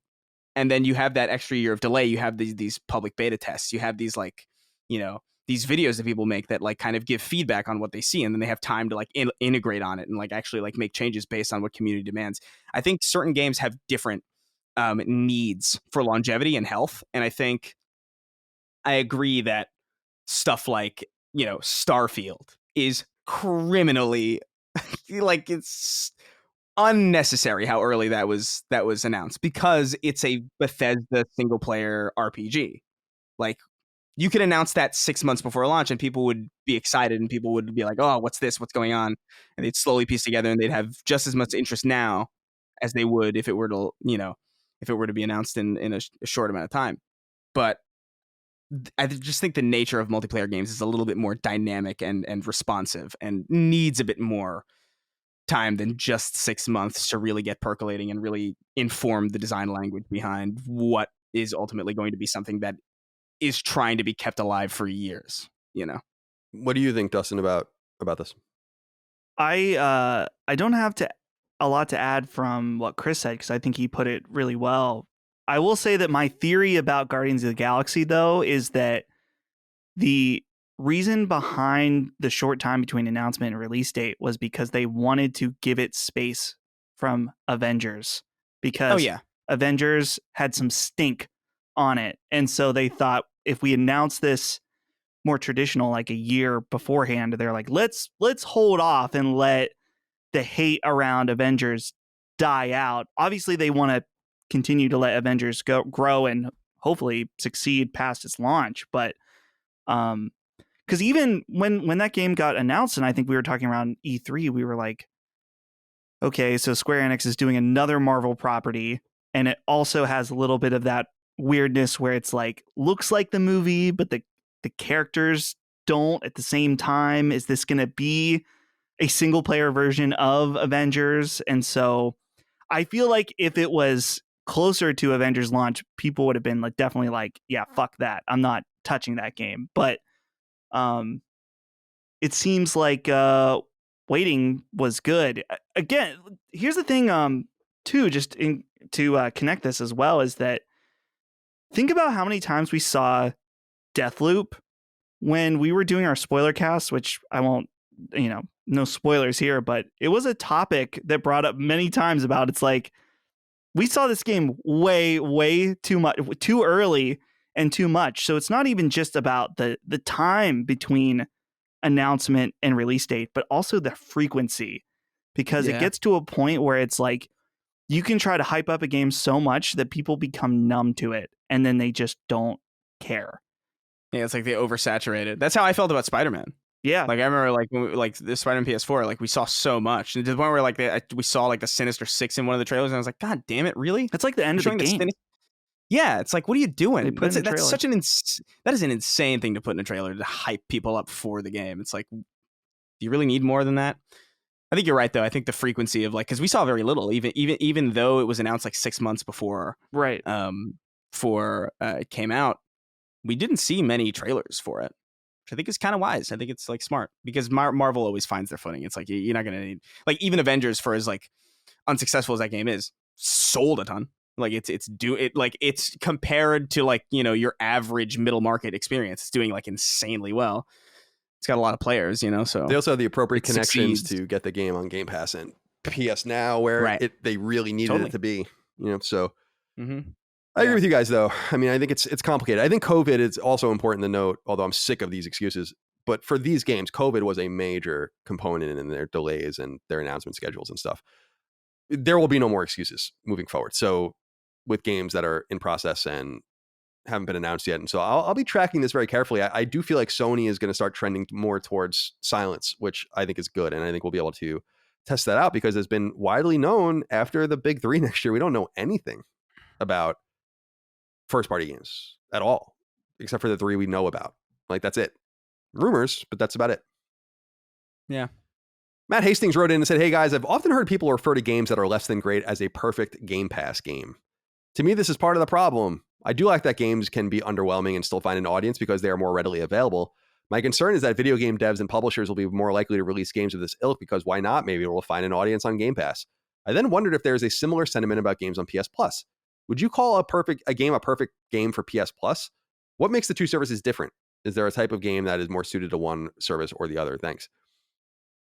And then you have that extra year of delay. You have these public beta tests. You have these like, these videos that people make that like kind of give feedback on what they see, and then they have time to like integrate on it and like actually like make changes based on what community demands. I think certain games have different needs for longevity and health, and I think I agree that stuff like, you know, Starfield is criminally like it's unnecessary how early that was announced, because it's a Bethesda single player RPG. Like, you could announce that 6 months before launch and people would be excited and people would be like, oh, what's this? What's going on? And they'd slowly piece together and they'd have just as much interest now as they would if it were to, you know, if it were to be announced in a short amount of time. But I just think the nature of multiplayer games is a little bit more dynamic and responsive and needs a bit more time than just 6 months to really get percolating and really inform the design language behind what is ultimately going to be something that is trying to be kept alive for years, you know. What do you think, Dustin, about this? I don't have a lot to add from what Chris said, because I think he put it really well. I will say that my theory about Guardians of the Galaxy, though, is that the reason behind the short time between announcement and release date was because they wanted to give it space from Avengers, because Avengers had some stink on it. And so they thought, if we announce this more traditional, like a year beforehand, they're like, let's hold off and let the hate around Avengers die out. Obviously, they want to continue to let Avengers grow and hopefully succeed past its launch. But because even when that game got announced, and I think we were talking around E3, we were like, okay, so Square Enix is doing another Marvel property, and it also has a little bit of that weirdness where it's like, looks like the movie, but the characters don't at the same time. Is this going to be a single player version of Avengers? And so I feel like if it was closer to Avengers launch, people would have been like, definitely like, yeah, fuck that, I'm not touching that game. But it seems like waiting was good. Again, here's the thing, too, just to connect this as well, is that think about how many times we saw Deathloop when we were doing our spoiler cast, which I won't, you know, no spoilers here, but it was a topic that brought up many times about, it's like, we saw this game way too much, too early and too much. So it's not even just about the time between announcement and release date, but also the frequency, because it gets to a point where it's like, you can try to hype up a game so much that people become numb to it, and then they just don't care. Yeah, it's like they oversaturated. That's how I felt about Spider-Man. Yeah, like I remember, like when like the Spider-Man PS4, like we saw so much, and to the point where like we saw like the Sinister Six in one of the trailers, and I was like, God damn it, really? It's like the end of the game. Yeah, it's like, what are you doing? That's such that is an insane thing to put in a trailer to hype people up for the game. It's like, do you really need more than that? I think you're right, though. I think the frequency of like, because we saw very little, even though it was announced like 6 months before, right? It came out, we didn't see many trailers for it, which I think is kind of wise. I think it's like smart, because Marvel always finds their footing. It's like, you're not gonna need, like, even Avengers, for as like unsuccessful as that game is, sold a ton. Like it's compared to like, you know, your average middle market experience, it's doing like insanely well. It's got a lot of players, you know, so they also have the appropriate connections to get the game on Game Pass and PS Now, where they really needed it to be, you know. So I agree with you guys, though. I mean, I think it's complicated. I think COVID is also important to note, although I'm sick of these excuses. But for these games, COVID was a major component in their delays and their announcement schedules and stuff. There will be no more excuses moving forward. So with games that are in process and haven't been announced yet. And so I'll be tracking this very carefully. I do feel like Sony is going to start trending more towards silence, which I think is good. And I think we'll be able to test that out, because it's been widely known after the big three next year, we don't know anything about first party games at all, except for the three we know about. Like, that's it. Rumors, but that's about it. Yeah. Matt Hastings wrote in and said, hey guys, I've often heard people refer to games that are less than great as a perfect Game Pass game. To me, this is part of the problem. I do like that games can be underwhelming and still find an audience because they are more readily available. My concern is that video game devs and publishers will be more likely to release games of this ilk because why not? Maybe it will find an audience on Game Pass. I then wondered if there is a similar sentiment about games on PS Plus. Would you call a game a perfect game for PS Plus? What makes the two services different? Is there a type of game that is more suited to one service or the other? Thanks.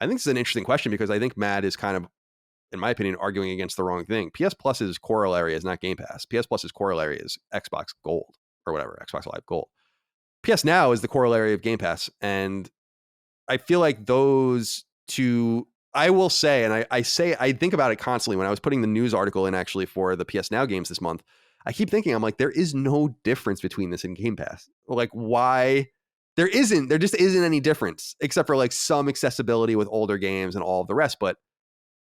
I think this is an interesting question because I think Matt is kind of, in my opinion, arguing against the wrong thing. PS Plus's corollary is not Game Pass. PS Plus's corollary is Xbox Gold or whatever, Xbox Live Gold. PS Now is the corollary of Game Pass. And I feel like those two, I will say, and I think about it constantly when I was putting the news article in actually for the PS Now games this month. I keep thinking, I'm like, there is no difference between this and Game Pass. Like, why? There just isn't any difference except for like some accessibility with older games and all of the rest. But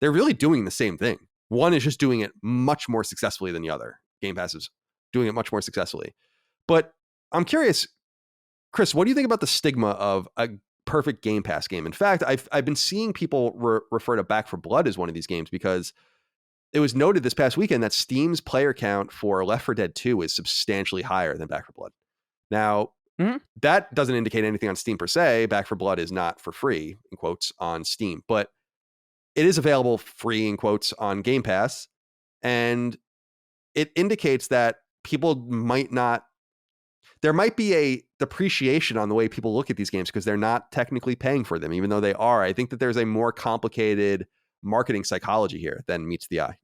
they're really doing the same thing. One is just doing it much more successfully than the other. Game Pass is doing it much more successfully. But I'm curious, Chris, what do you think about the stigma of a perfect Game Pass game? In fact, I've been seeing people refer to Back 4 Blood as one of these games because it was noted this past weekend that Steam's player count for Left 4 Dead 2 is substantially higher than Back 4 Blood. Now, that doesn't indicate anything on Steam per se. Back 4 Blood is not for free, in quotes, on Steam, but it is available free, in quotes, on Game Pass. And it indicates that people there might be a depreciation on the way people look at these games because they're not technically paying for them, even though they are. I think that there's a more complicated marketing psychology here than meets the eye.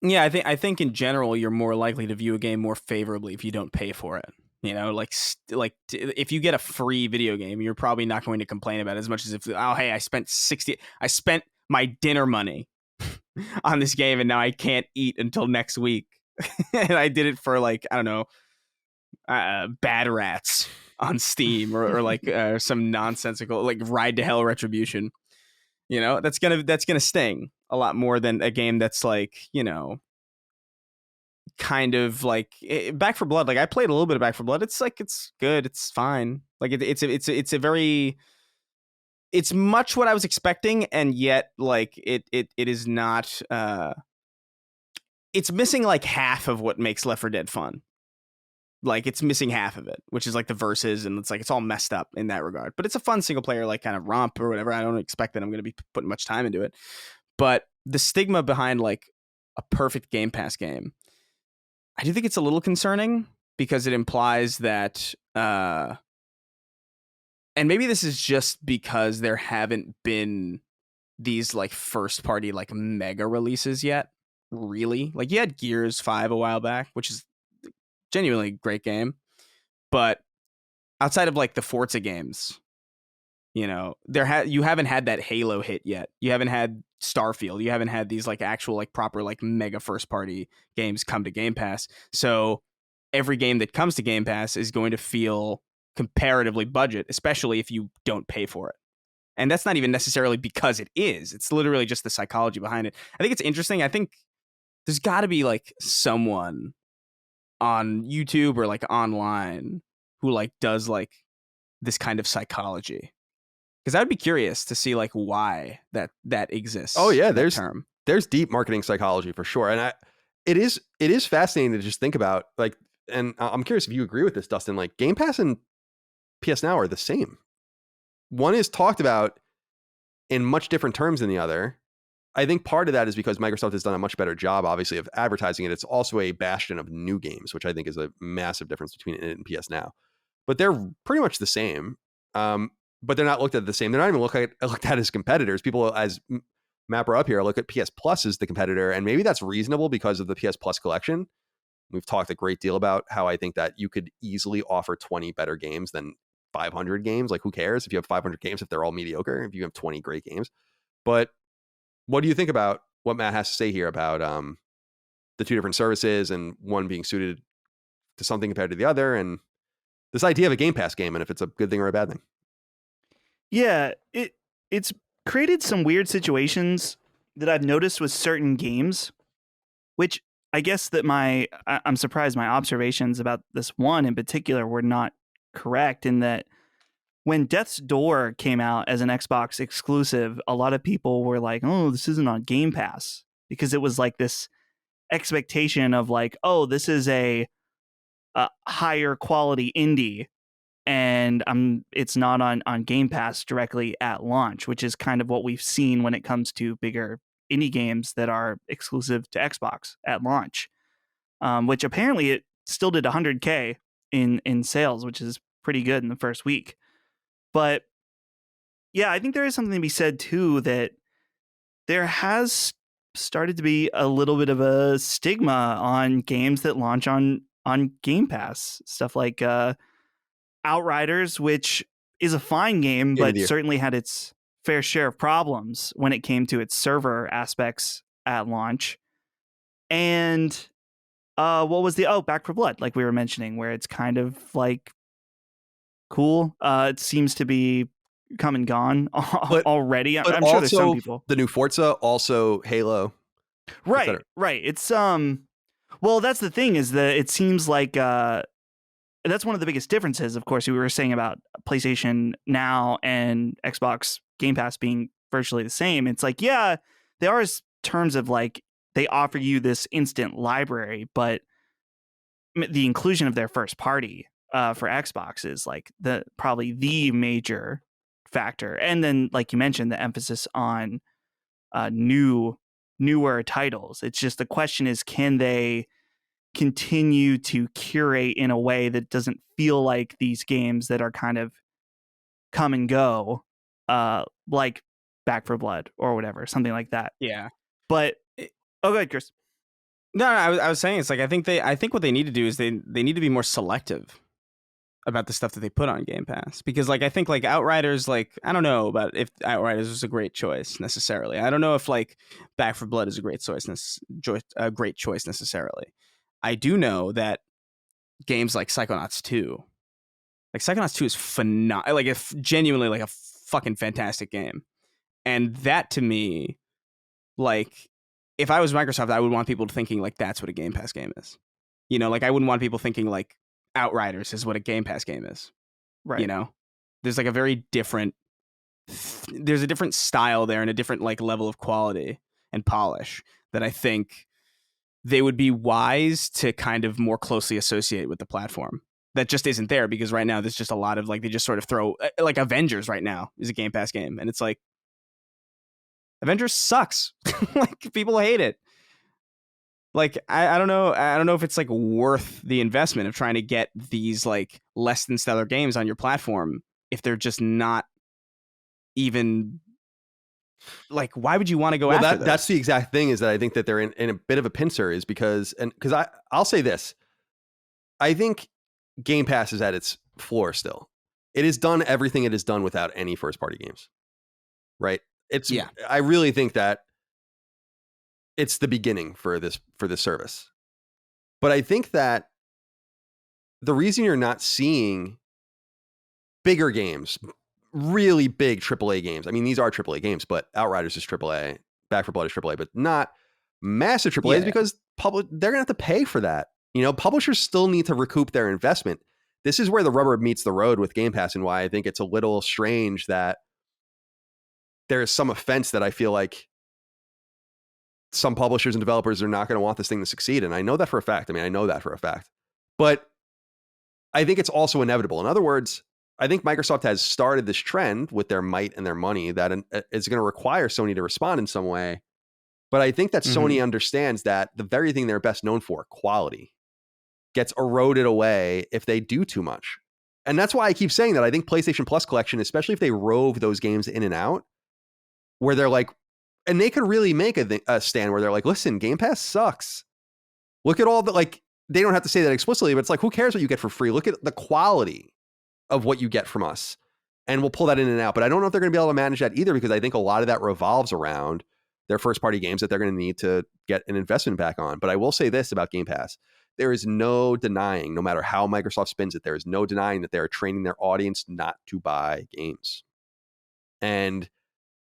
Yeah, I think in general, you're more likely to view a game more favorably if you don't pay for it. You know, like if you get a free video game, you're probably not going to complain about it as much as if, oh, hey, I spent my dinner money on this game and now I can't eat until next week. And I did it for like, I don't know, Bad Rats on Steam or like some nonsensical like Ride to Hell Retribution. You know, that's gonna sting a lot more than a game that's like, you know, kind of like Back 4 Blood. Like I played a little bit of Back 4 Blood. It's like, it's good. It's fine. Like it's much what I was expecting. And yet like it is not, it's missing like half of what makes Left 4 Dead fun. Like it's missing half of it, which is like the verses, and it's like it's all messed up in that regard. But it's a fun single player like kind of romp or whatever. I don't expect that I'm going to be putting much time into it. But the stigma behind like a perfect Game Pass game, I do think it's a little concerning because it implies that, and maybe this is just because there haven't been these like first party like mega releases yet. Really, like you had Gears 5 a while back, which is genuinely great game, but outside of like the Forza games, you know, you haven't had that Halo hit yet. You haven't had Starfield. You haven't had these like actual like proper like mega first party games come to Game Pass. So every game that comes to Game Pass is going to feel comparatively budget, especially if you don't pay for it. And that's not even necessarily because it is. It's literally just the psychology behind it. I think it's interesting. I think there's got to be like someone on YouTube or like online who like does like this kind of psychology, because I would be curious to see like why that exists. Oh yeah, there's deep marketing psychology for sure, and it is fascinating to just think about like, and I'm curious if you agree with this, Dustin. Like Game Pass and PS Now are the same. One is talked about in much different terms than the other. I think part of that is because Microsoft has done a much better job, obviously, of advertising it. It's also a bastion of new games, which I think is a massive difference between it and PS Now. But they're pretty much the same, but they're not looked at the same. They're not even looked at as competitors. People, as Matt brought up here, look at PS Plus as the competitor, and maybe that's reasonable because of the PS Plus collection. We've talked a great deal about how I think that you could easily offer 20 better games than 500 games. Like, who cares if you have 500 games if they're all mediocre, if you have 20 great games? But what do you think about what Matt has to say here about the two different services and one being suited to something compared to the other, and this idea of a Game Pass game and if it's a good thing or a bad thing? Yeah, it's created some weird situations that I've noticed with certain games, which I guess that I'm surprised my observations about this one in particular were not correct, in that when Death's Door came out as an Xbox exclusive, a lot of people were like, oh, this isn't on Game Pass, because it was like this expectation of like, oh, this is a higher quality indie, and it's not on Game Pass directly at launch, which is kind of what we've seen when it comes to bigger indie games that are exclusive to Xbox at launch, which apparently it still did 100K in sales, which is pretty good in the first week. But yeah, I think there is something to be said too, that there has started to be a little bit of a stigma on games that launch on Game Pass. Stuff like Outriders, which is a fine game, but certainly had its fair share of problems when it came to its server aspects at launch. And what was Back 4 Blood, like we were mentioning, where it's kind of like cool. It seems to be come and gone already. I'm sure there's some people. The new Forza, also Halo. Right. It's well, that's the thing, is that it seems like that's one of the biggest differences. Of course, we were saying about PlayStation Now and Xbox Game Pass being virtually the same. It's like, yeah, there are terms of like they offer you this instant library, but the inclusion of their first party for Xbox is like probably the major factor. And then, like you mentioned, the emphasis on newer titles. It's just the question is, can they continue to curate in a way that doesn't feel like these games that are kind of come and go, like Back 4 Blood or whatever, something like that. Yeah. But go ahead, Chris. No, I was saying, it's like I think what they need to do is they need to be more selective about the stuff that they put on Game Pass, because like I think like Outriders, like I don't know about if Outriders was a great choice necessarily. I don't know if like Back 4 Blood is a great choice necessarily. I do know that games like Psychonauts 2 is phenomenal, like genuinely like a fucking fantastic game. And that to me, like if I was Microsoft, I would want people thinking like that's what a Game Pass game is. You know, like I wouldn't want people thinking like Outriders is what a Game Pass game is. Right. You know, there's like a very different, there's a different style there and a different like level of quality and polish that I think they would be wise to kind of more closely associate with the platform. That just isn't there, because right now there's just a lot of like, they just sort of throw like Avengers right now is a Game Pass game. And it's like, Avengers sucks. Like people hate it. Like, I don't know. I don't know if it's like worth the investment of trying to get these like less than stellar games on your platform if they're just not even like, why would you want to go after those? That's the exact thing, is that I think that they're in a bit of a pincer, is because I'll say this. I think Game Pass is at its floor still. It has done everything it has done without any first party games. Right? I really think that it's the beginning for this service. But I think that the reason you're not seeing bigger games, really big AAA games, I mean, these are AAA games, but Outriders is AAA, Back 4 Blood is AAA, but not massive AAA, is because they're going to have to pay for that. You know, publishers still need to recoup their investment. This is where the rubber meets the road with Game Pass, and why I think it's a little strange that there is some offense that I feel like some publishers and developers are not going to want this thing to succeed. And I know that for a fact. But I think it's also inevitable. In other words, I think Microsoft has started this trend with their might and their money that is going to require Sony to respond in some way. But I think that Sony understands that the very thing they're best known for, quality, gets eroded away if they do too much. And that's why I keep saying that I think PlayStation Plus Collection, especially if they rove those games in and out, where they're like, and they could really make a stand where they're like, listen, Game Pass sucks. Look at all the, like, they don't have to say that explicitly, but it's like, who cares what you get for free? Look at the quality of what you get from us. And we'll pull that in and out. But I don't know if they're going to be able to manage that either, because I think a lot of that revolves around their first party games that they're going to need to get an investment back on. But I will say this about Game Pass. There is no denying, no matter how Microsoft spins it, there is no denying that they're training their audience not to buy games. And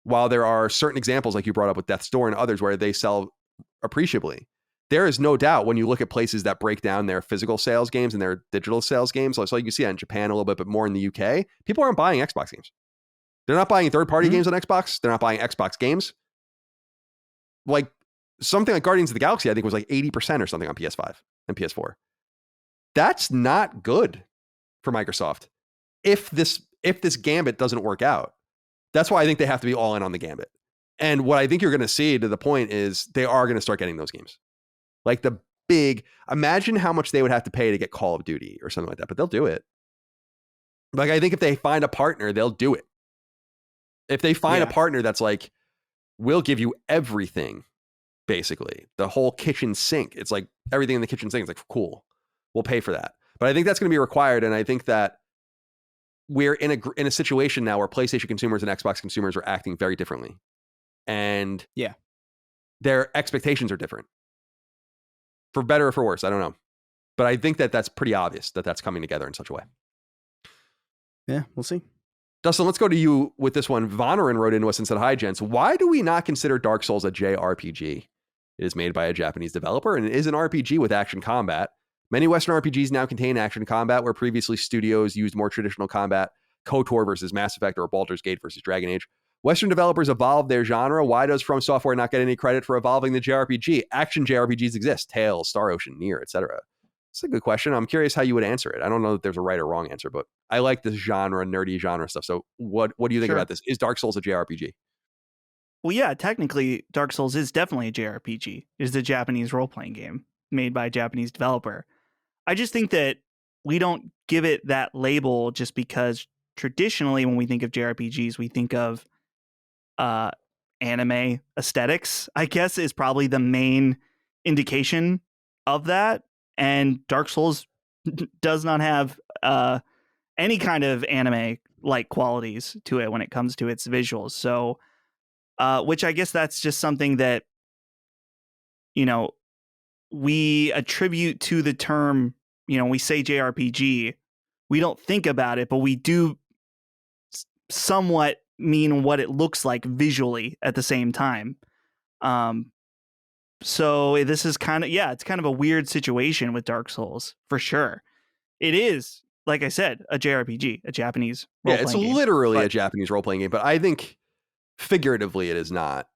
while there are certain examples, like you brought up with Death's Door and others, where they sell appreciably, there is no doubt when you look at places that break down their physical sales games and their digital sales games, so you see that in Japan a little bit, but more in the UK, people aren't buying Xbox games. They're not buying third-party games on Xbox. They're not buying Xbox games. Like something like Guardians of the Galaxy, I think was like 80% or something on PS5 and PS4. That's not good for Microsoft if this gambit doesn't work out. That's why I think they have to be all in on the gambit. And what I think you're going to see, to the point, is they are going to start getting those games. Like the big. Imagine how much they would have to pay to get Call of Duty or something like that, but they'll do it. Like, I think if they find a partner, they'll do it. If they find a partner that's like, we'll give you everything, basically, the whole kitchen sink. It's like everything in the kitchen sink is like, cool, we'll pay for that. But I think that's going to be required. And I think that we're in a situation now where PlayStation consumers and Xbox consumers are acting very differently. And their expectations are different. For better or for worse, I don't know. But I think that that's pretty obvious that that's coming together in such a way. Yeah, we'll see. Dustin, let's go to you with this one. Vonerin wrote into us and said, hi, gents. Why do we not consider Dark Souls a JRPG? It is made by a Japanese developer and it is an RPG with action combat. Many Western RPGs now contain action combat, where previously studios used more traditional combat, KOTOR versus Mass Effect or Baldur's Gate versus Dragon Age. Western developers evolved their genre. Why does From Software not get any credit for evolving the JRPG? Action JRPGs exist. Tales, Star Ocean, Nier, etc. It's a good question. I'm curious how you would answer it. I don't know that there's a right or wrong answer, but I like this genre, nerdy genre stuff. So what do you think about this? Is Dark Souls a JRPG? Well, yeah, technically, Dark Souls is definitely a JRPG. It is a Japanese role-playing game made by a Japanese developer. I just think that we don't give it that label just because traditionally when we think of JRPGs, we think of anime aesthetics, I guess, is probably the main indication of that. And Dark Souls does not have any kind of anime-like qualities to it when it comes to its visuals. So, which I guess that's just something that, you know, we attribute to the term, you know, we say JRPG, we don't think about it, but we do somewhat mean what it looks like visually at the same time. So this is kind of, it's kind of a weird situation with Dark Souls, for sure. It is, like I said, a JRPG, a Japanese role-playing game. It's literally a Japanese role-playing game, but I think figuratively it is not.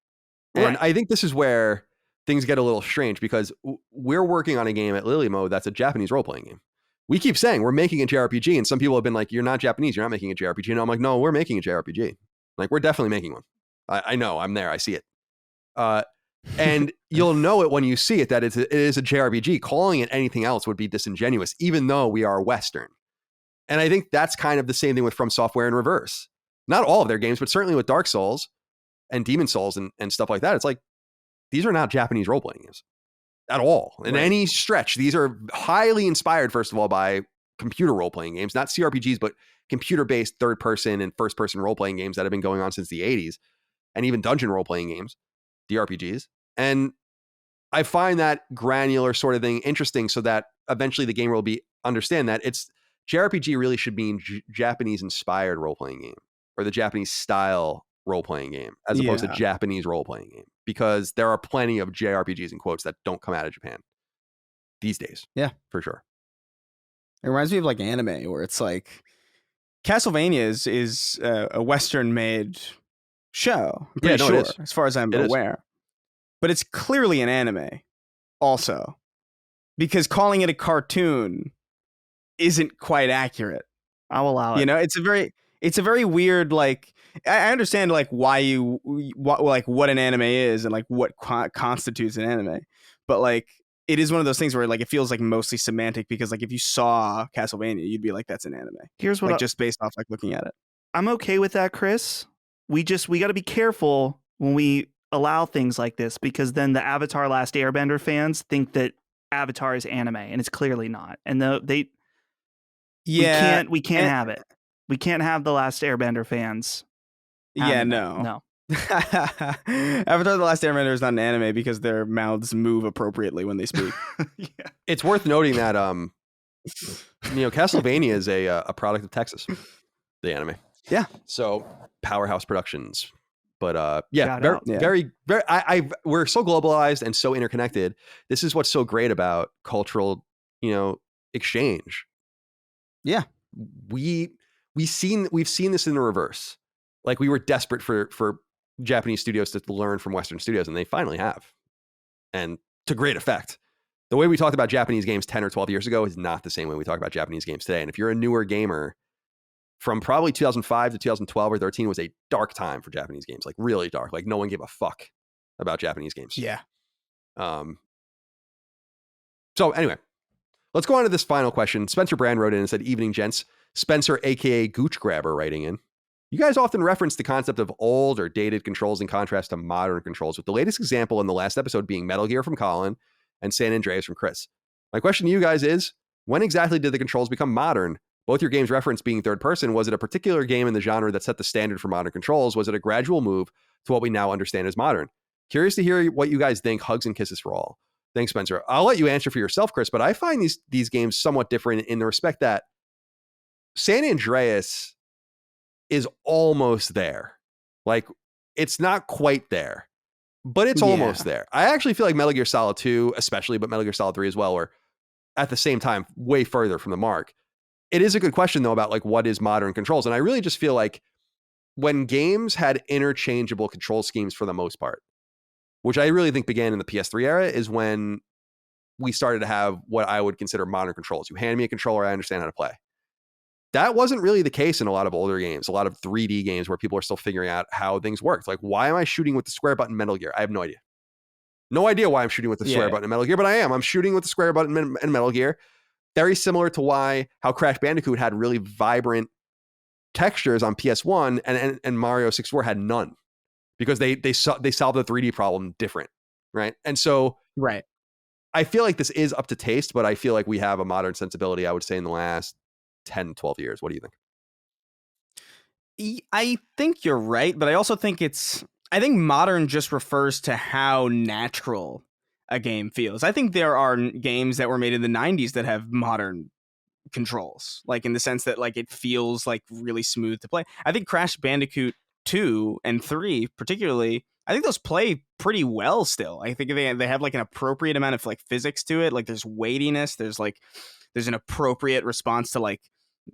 And I think this is where things get a little strange, because we're working on a game at Lily Mode that's a Japanese role-playing game. We keep saying we're making a JRPG, and some people have been like, you're not Japanese, you're not making a JRPG. And I'm like, no, we're making a JRPG. Like, we're definitely making one. I know, I'm there, I see it. And you'll know it when you see it, that it is a JRPG. Calling it anything else would be disingenuous, even though we are Western. And I think that's kind of the same thing with From Software in reverse. Not all of their games, but certainly with Dark Souls and Demon Souls and stuff like that. It's like, these are not Japanese role-playing games at all. In any stretch, these are highly inspired, first of all, by computer role-playing games, not CRPGs, but computer-based third-person and first-person role-playing games that have been going on since the 80s, and even dungeon role-playing games, DRPGs. And I find that granular sort of thing interesting, so that eventually the game will understand that it's JRPG really should mean Japanese-inspired role-playing game, or the Japanese style role-playing game, as opposed to Japanese role-playing game, because there are plenty of JRPGs in quotes that don't come out of Japan these days. Yeah, for sure. It reminds me of like anime, where it's like Castlevania is a Western-made show. I'm pretty sure, as far as I'm aware. But it's clearly an anime also, because calling it a cartoon isn't quite accurate. I'll allow it. You know, it's a very weird, like, I understand like what an anime is and like what constitutes an anime, but like it is one of those things where like it feels like mostly semantic, because like if you saw Castlevania, you'd be like, that's an anime. Here's what, like, just based off like looking at it. I'm okay with that, Chris. We got to be careful when we allow things like this, because then the Avatar Last Airbender fans think that Avatar is anime, and it's clearly not. And we can't have it. We can't have the Last Airbender fans. No. Avatar The Last Airbender is not an anime because their mouths move appropriately when they speak. It's worth noting that Castlevania is a product of Texas, the anime. Yeah. So Powerhouse Productions. But very, we're so globalized and so interconnected. This is what's so great about cultural, exchange. Yeah. We've seen this in the reverse. Like, we were desperate for Japanese studios to learn from Western studios, and they finally have, and to great effect. The way we talked about Japanese games 10 or 12 years ago is not the same way we talk about Japanese games today. And if you're a newer gamer, from probably 2005 to 2012 or 13 was a dark time for Japanese games, like really dark. Like, no one gave a fuck about Japanese games. Yeah. So anyway, let's go on to this final question. Spencer Brand wrote in and said, "Evening, gents." Spencer, aka Gooch Grabber, writing in. You guys often reference the concept of old or dated controls in contrast to modern controls, with the latest example in the last episode being Metal Gear from Colin and San Andreas from Chris. My question to you guys is, when exactly did the controls become modern? Both your games reference being third person. Was it a particular game in the genre that set the standard for modern controls? Was it a gradual move to what we now understand as modern? Curious to hear what you guys think. Hugs and kisses for all. Thanks, Spencer. I'll let you answer for yourself, Chris, but I find these games somewhat different in the respect that San Andreas is almost there. Like, it's not quite there, but it's almost there. I actually feel like Metal Gear Solid 2, especially, but Metal Gear Solid 3 as well, were at the same time way further from the mark. It is a good question, though, about like what is modern controls. And I really just feel like when games had interchangeable control schemes for the most part, which I really think began in the PS3 era, is when we started to have what I would consider modern controls. You hand me a controller, I understand how to play. That wasn't really the case in a lot of older games, a lot of 3D games where people are still figuring out how things work. Like, why am I shooting with the square button in Metal Gear? I have no idea. No idea why I'm shooting with the square button in Metal Gear, but I am. I'm shooting with the square button in Metal Gear. Very similar to how Crash Bandicoot had really vibrant textures on PS1 and Mario 64 had none, because they solved the 3D problem different, right? And so I feel like this is up to taste, but I feel like we have a modern sensibility, I would say, in the last 10, 12 years. What do you think? I think you're right, but I also think I think modern just refers to how natural a game feels. I think there are games that were made in the 90s that have modern controls, like in the sense that like it feels like really smooth to play. I think Crash Bandicoot 2 and 3 particularly, I think those play pretty well still. I think they have like an appropriate amount of like physics to it. Like there's weightiness, there's an appropriate response to like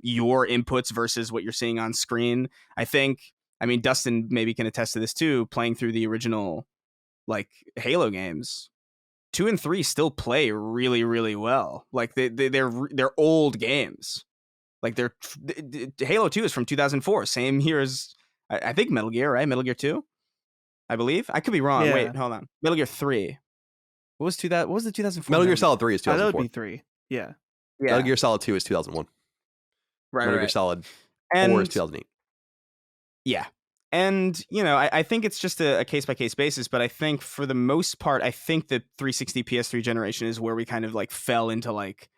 your inputs versus what you're seeing on screen. I mean, Dustin maybe can attest to this too, playing through the original like Halo games. 2 and 3 still play really, really well. Like they're old games. Like Halo 2 is from 2004, same year as I think Metal Gear, right? Metal Gear 2, I believe. I could be wrong. Yeah. Wait, hold on. Metal Gear 3. What was the 2004? Metal Gear Solid 3 is 2004. That would be 3. Yeah. Metal Gear Solid 2 is 2001. Metal Gear Solid 4 is 2008. Yeah. And, I think it's just a case-by-case basis, but I think for the most part, I think the 360 PS3 generation is where we kind of like fell into like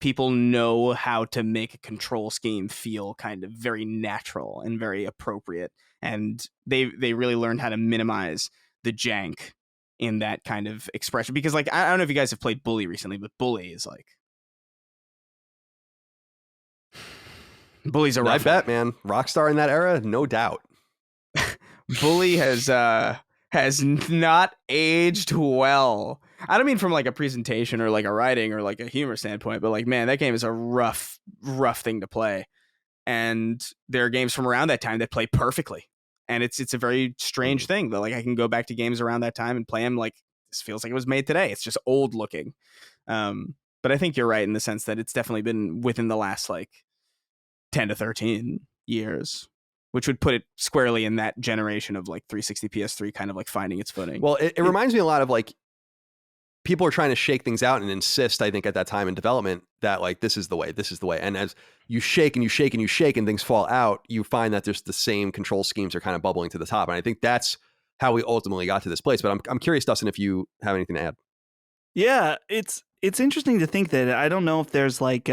people know how to make a control scheme feel kind of very natural and very appropriate. And they really learned how to minimize the jank in that kind of expression. Because like, I don't know if you guys have played Bully recently, but Bully is like... Bully's a rough I bet, man. Rockstar in that era, no doubt. Bully has not aged well. I don't mean from like a presentation or like a writing or like a humor standpoint, but like, man, that game is a rough thing to play. And there are games from around that time that play perfectly. And it's a very strange thing that like I can go back to games around that time and play them like this feels like it was made today. It's just old looking. But I think you're right in the sense that it's definitely been within the last like 10 to 13 years, which would put it squarely in that generation of like 360 PS3 kind of like finding its footing. Well, it reminds me a lot of like people are trying to shake things out and insist, I think, at that time in development that like this is the way. And as you shake and you shake and you shake and things fall out, you find that there's the same control schemes are kind of bubbling to the top. And I think that's how we ultimately got to this place. But I'm curious, Dustin, if you have anything to add. Yeah, it's interesting to think that I don't know if there's like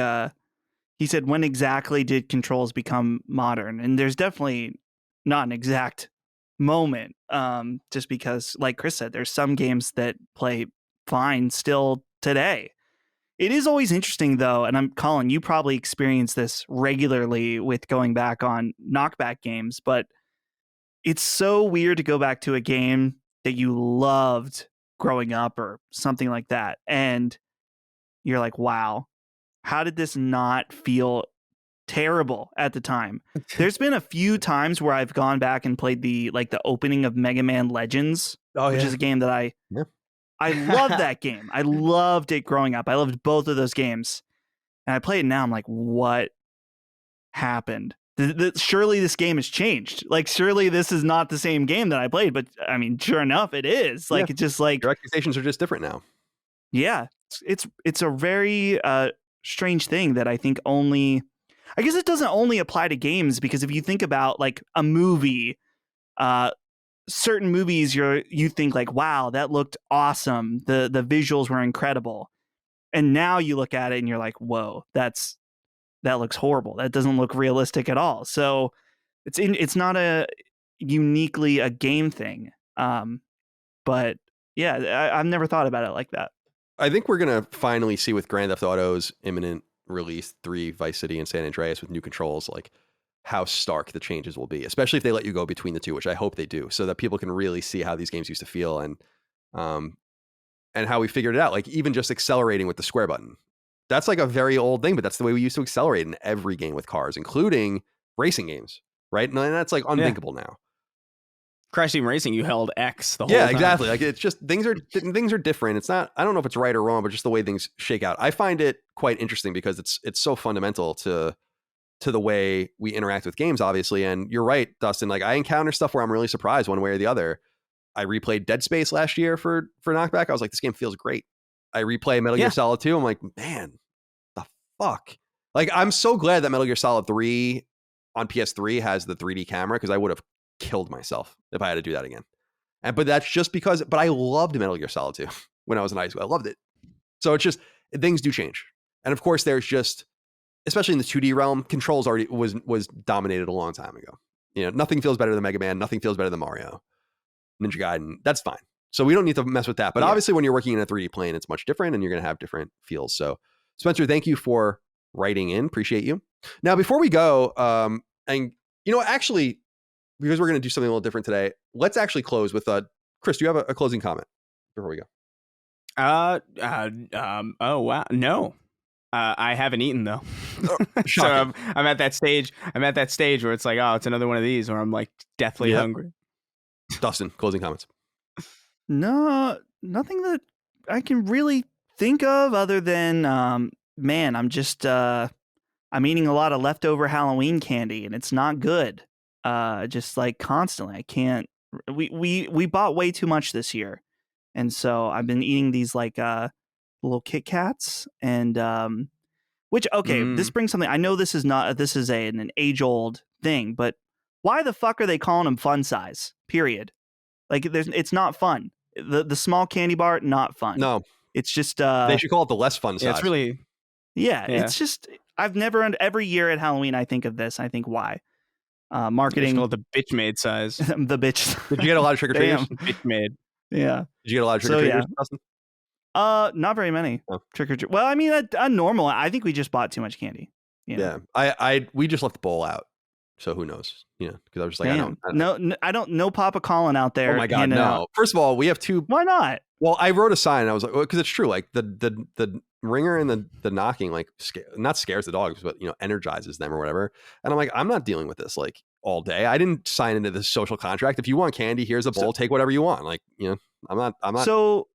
he said, when exactly did controls become modern? And there's definitely not an exact moment, just because, like Chris said, there's some games that play fine still today. It is always interesting, though, and Colin, you probably experience this regularly with going back on knockback games, but it's so weird to go back to a game that you loved growing up or something like that, and you're like, wow, how did this not feel terrible at the time? There's been a few times where I've gone back and played the opening of Mega Man Legends, which is a game that I love that game. I loved it growing up. I loved both of those games. And I play it now. I'm like, what happened? Surely this game has changed. Like, surely this is not the same game that I played. But I mean, sure enough, it is. Like, it's just like your expectations are just different now. Yeah. it's a very strange thing that I think I guess it doesn't only apply to games, because if you think about like a movie, certain movies you think like, wow, that looked awesome, the visuals were incredible, and now you look at it and you're like, whoa, that looks horrible, that doesn't look realistic at all. So it's not uniquely a game thing, but yeah, I've never thought about it like that. I think we're gonna finally see with Grand Theft Auto's imminent release, 3, Vice City and San Andreas, with new controls, like how stark the changes will be, especially if they let you go between the two, which I hope they do, so that people can really see how these games used to feel, and how we figured it out. Like even just accelerating with the square button, that's like a very old thing, but that's the way we used to accelerate in every game with cars, including racing games, right? And that's like unthinkable now. Crash Team Racing, you held X the whole time. Yeah, exactly. Like it's just things are different. It's not, I don't know if it's right or wrong, but just the way things shake out. I find it quite interesting because it's so fundamental to the way we interact with games, obviously. And you're right, Dustin. Like I encounter stuff where I'm really surprised one way or the other. I replayed Dead Space last year for Knockback. I was like, this game feels great. I replay Metal Gear Solid 2. I'm like, man, the fuck. Like I'm so glad that Metal Gear Solid 3 on PS3 has the 3D camera, because I would have killed myself if I had to do that again. But that's just because, but I loved Metal Gear Solid 2 when I was in high school. I loved it. So it's just, things do change. And of course there's just, especially in the 2D realm, controls already was dominated a long time ago. You know, nothing feels better than Mega Man. Nothing feels better than Mario, Ninja Gaiden. That's fine. So we don't need to mess with that. But obviously when you're working in a 3D plane, it's much different and you're going to have different feels. So Spencer, thank you for writing in. Appreciate you. Now, before we go, and you know, actually, because we're going to do something a little different today, let's actually close with Chris, do you have a closing comment before we go? Oh wow, no. I haven't eaten though. So I'm at that stage. Where it's like, oh, it's another one of these, or I'm like deathly hungry. Dustin, closing comments. No, nothing that I can really think of other than, man, I'm just, I'm eating a lot of leftover Halloween candy and it's not good. Just like constantly, I can't, we bought way too much this year. And so I've been eating these like, little Kit Kats and, which, okay, this brings something. I know this is an age old thing, but why the fuck are they calling them fun size? Period. Like it's not fun. The small candy bar, not fun. No, it's just, they should call it the less fun size. It's really, it's just, I've never, every year at Halloween, I think of this. I think why. Marketing. It's called the bitch made size. The bitch. Did you get a lot of trick or treaters? Bitch made. Yeah. Did you get a lot of trick or treaters, Dustin? Not very many. Trick or treat. Well, I mean, a normal. I think we just bought too much candy. You know? Yeah. We just left the bowl out, so who knows? You know, because I was just like, I don't know Papa Colin out there. Oh my god, no! Out. First of all, we have two. Why not? Well, I wrote a sign and I was like, because it's true. Like the ringer and the knocking, like not scares the dogs, but you know, energizes them or whatever. And I'm like, I'm not dealing with this like all day. I didn't sign into this social contract. If you want candy, here's a bowl. Take whatever you want. Like, you know, I'm not. So,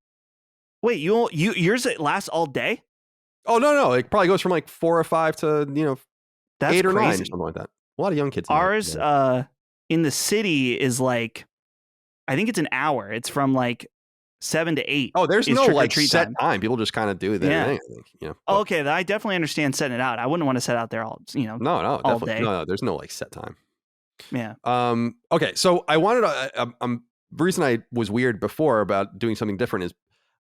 wait, yours lasts all day? Oh no! It probably goes from like 4 or 5 to That's 8 or crazy. 9 or something like that. A lot of young kids. Ours, in the city is like, I think it's an hour. It's from like 7 to 8. Oh, there's no like set time. People just kind of do their thing. I think. You know. Okay, I definitely understand setting it out. I wouldn't want to set out there all No, all day. No, there's no like set time. Yeah. Okay, so I wanted to. The reason I was weird before about doing something different is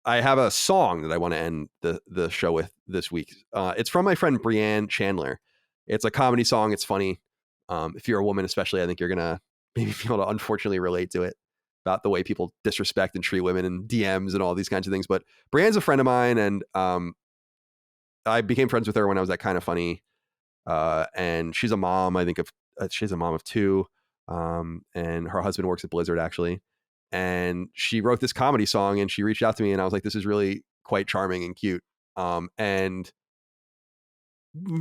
I have a song that I want to end the show with this week. It's from my friend Brianne Chandler. It's a comedy song. It's funny. If you're a woman, especially, I think you're gonna maybe be able to unfortunately relate to it about the way people disrespect and treat women and DMs and all these kinds of things. But Brianne's a friend of mine, and I became friends with her when I was at Kind of Funny. And she's a mom. I think she's a mom of 2, and her husband works at Blizzard actually. And she wrote this comedy song, and she reached out to me, and I was like, "This is really quite charming and cute, and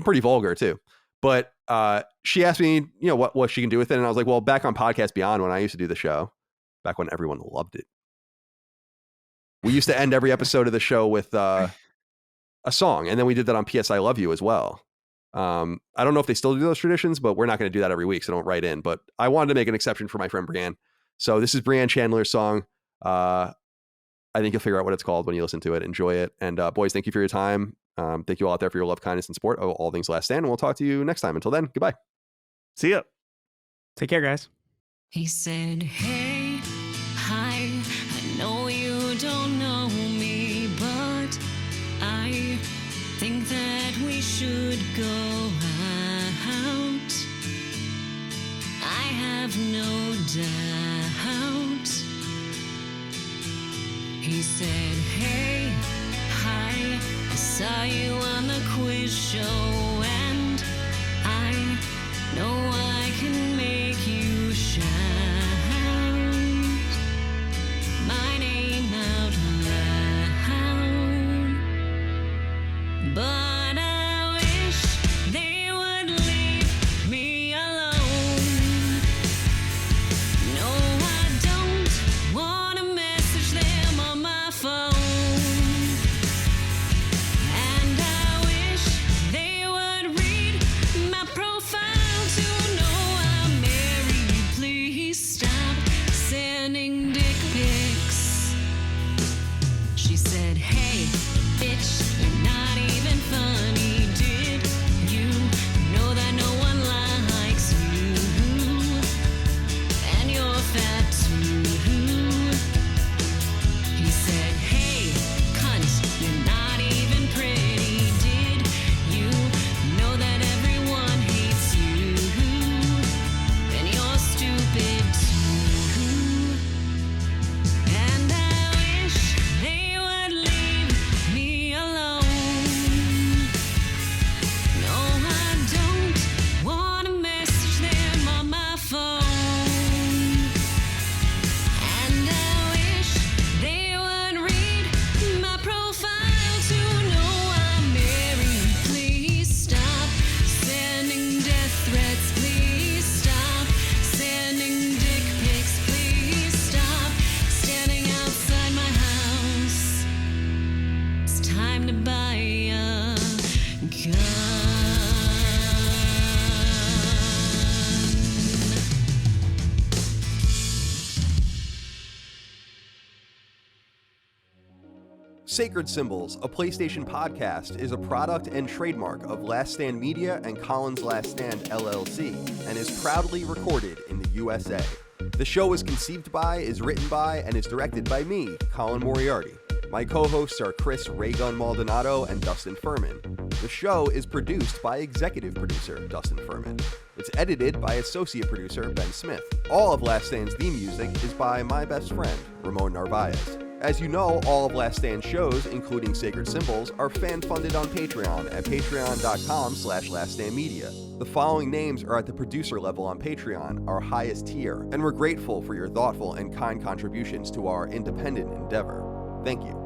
pretty vulgar too." But she asked me, you know, what she can do with it, and I was like, "Well, back on Podcast Beyond when I used to do the show, back when everyone loved it, we used to end every episode of the show with a song, and then we did that on PS I Love You as well." I don't know if they still do those traditions, but we're not going to do that every week, so don't write in. But I wanted to make an exception for my friend Brianne. So this is Brianne Chandler's song. I think you'll figure out what it's called when you listen to it. Enjoy it. And boys, thank you for your time. Thank you all out there for your love, kindness, and support of all things Last Stand. And we'll talk to you next time. Until then, goodbye. See ya. Take care, guys. He said, hey, hi, I know you don't know me, but I think that we should go out. I have no doubt. He said, hey, hi, I saw you on the quiz show, and I know I can make you shout my name out loud. But I wish they would leave me alone. No, I don't want to message them on my phone. And I wish they would read my profile to know I'm married. Please stop sending dick pics. She said, hey, bitch, you're not even funny. Did you know that no one likes you? And you're fat too. He said, hey, cunt, you're not even pretty. Did you know that everyone hates you? And you're stupid too. And I wish they would leave me alone. No, I don't want to message them on my phone. And I wish they would read my profile to know I'm married. Please stop sending death threats. Please stop sending dick pics. Please stop standing outside my house. It's time to buy a gun. Sacred Symbols, a PlayStation podcast, is a product and trademark of Last Stand Media and Collins Last Stand LLC, and is proudly recorded in the USA. The show is conceived by, is written by, and is directed by me, Colin Moriarty. My co-hosts are Chris Raygun Maldonado and Dustin Furman. The show is produced by executive producer Dustin Furman. It's edited by associate producer Ben Smith. All of Last Stand's theme music is by my best friend, Ramon Narvaez. As you know, all of Last Stand shows, including Sacred Symbols, are fan-funded on Patreon at patreon.com/laststandmedia. The following names are at the producer level on Patreon, our highest tier, and we're grateful for your thoughtful and kind contributions to our independent endeavor. Thank you.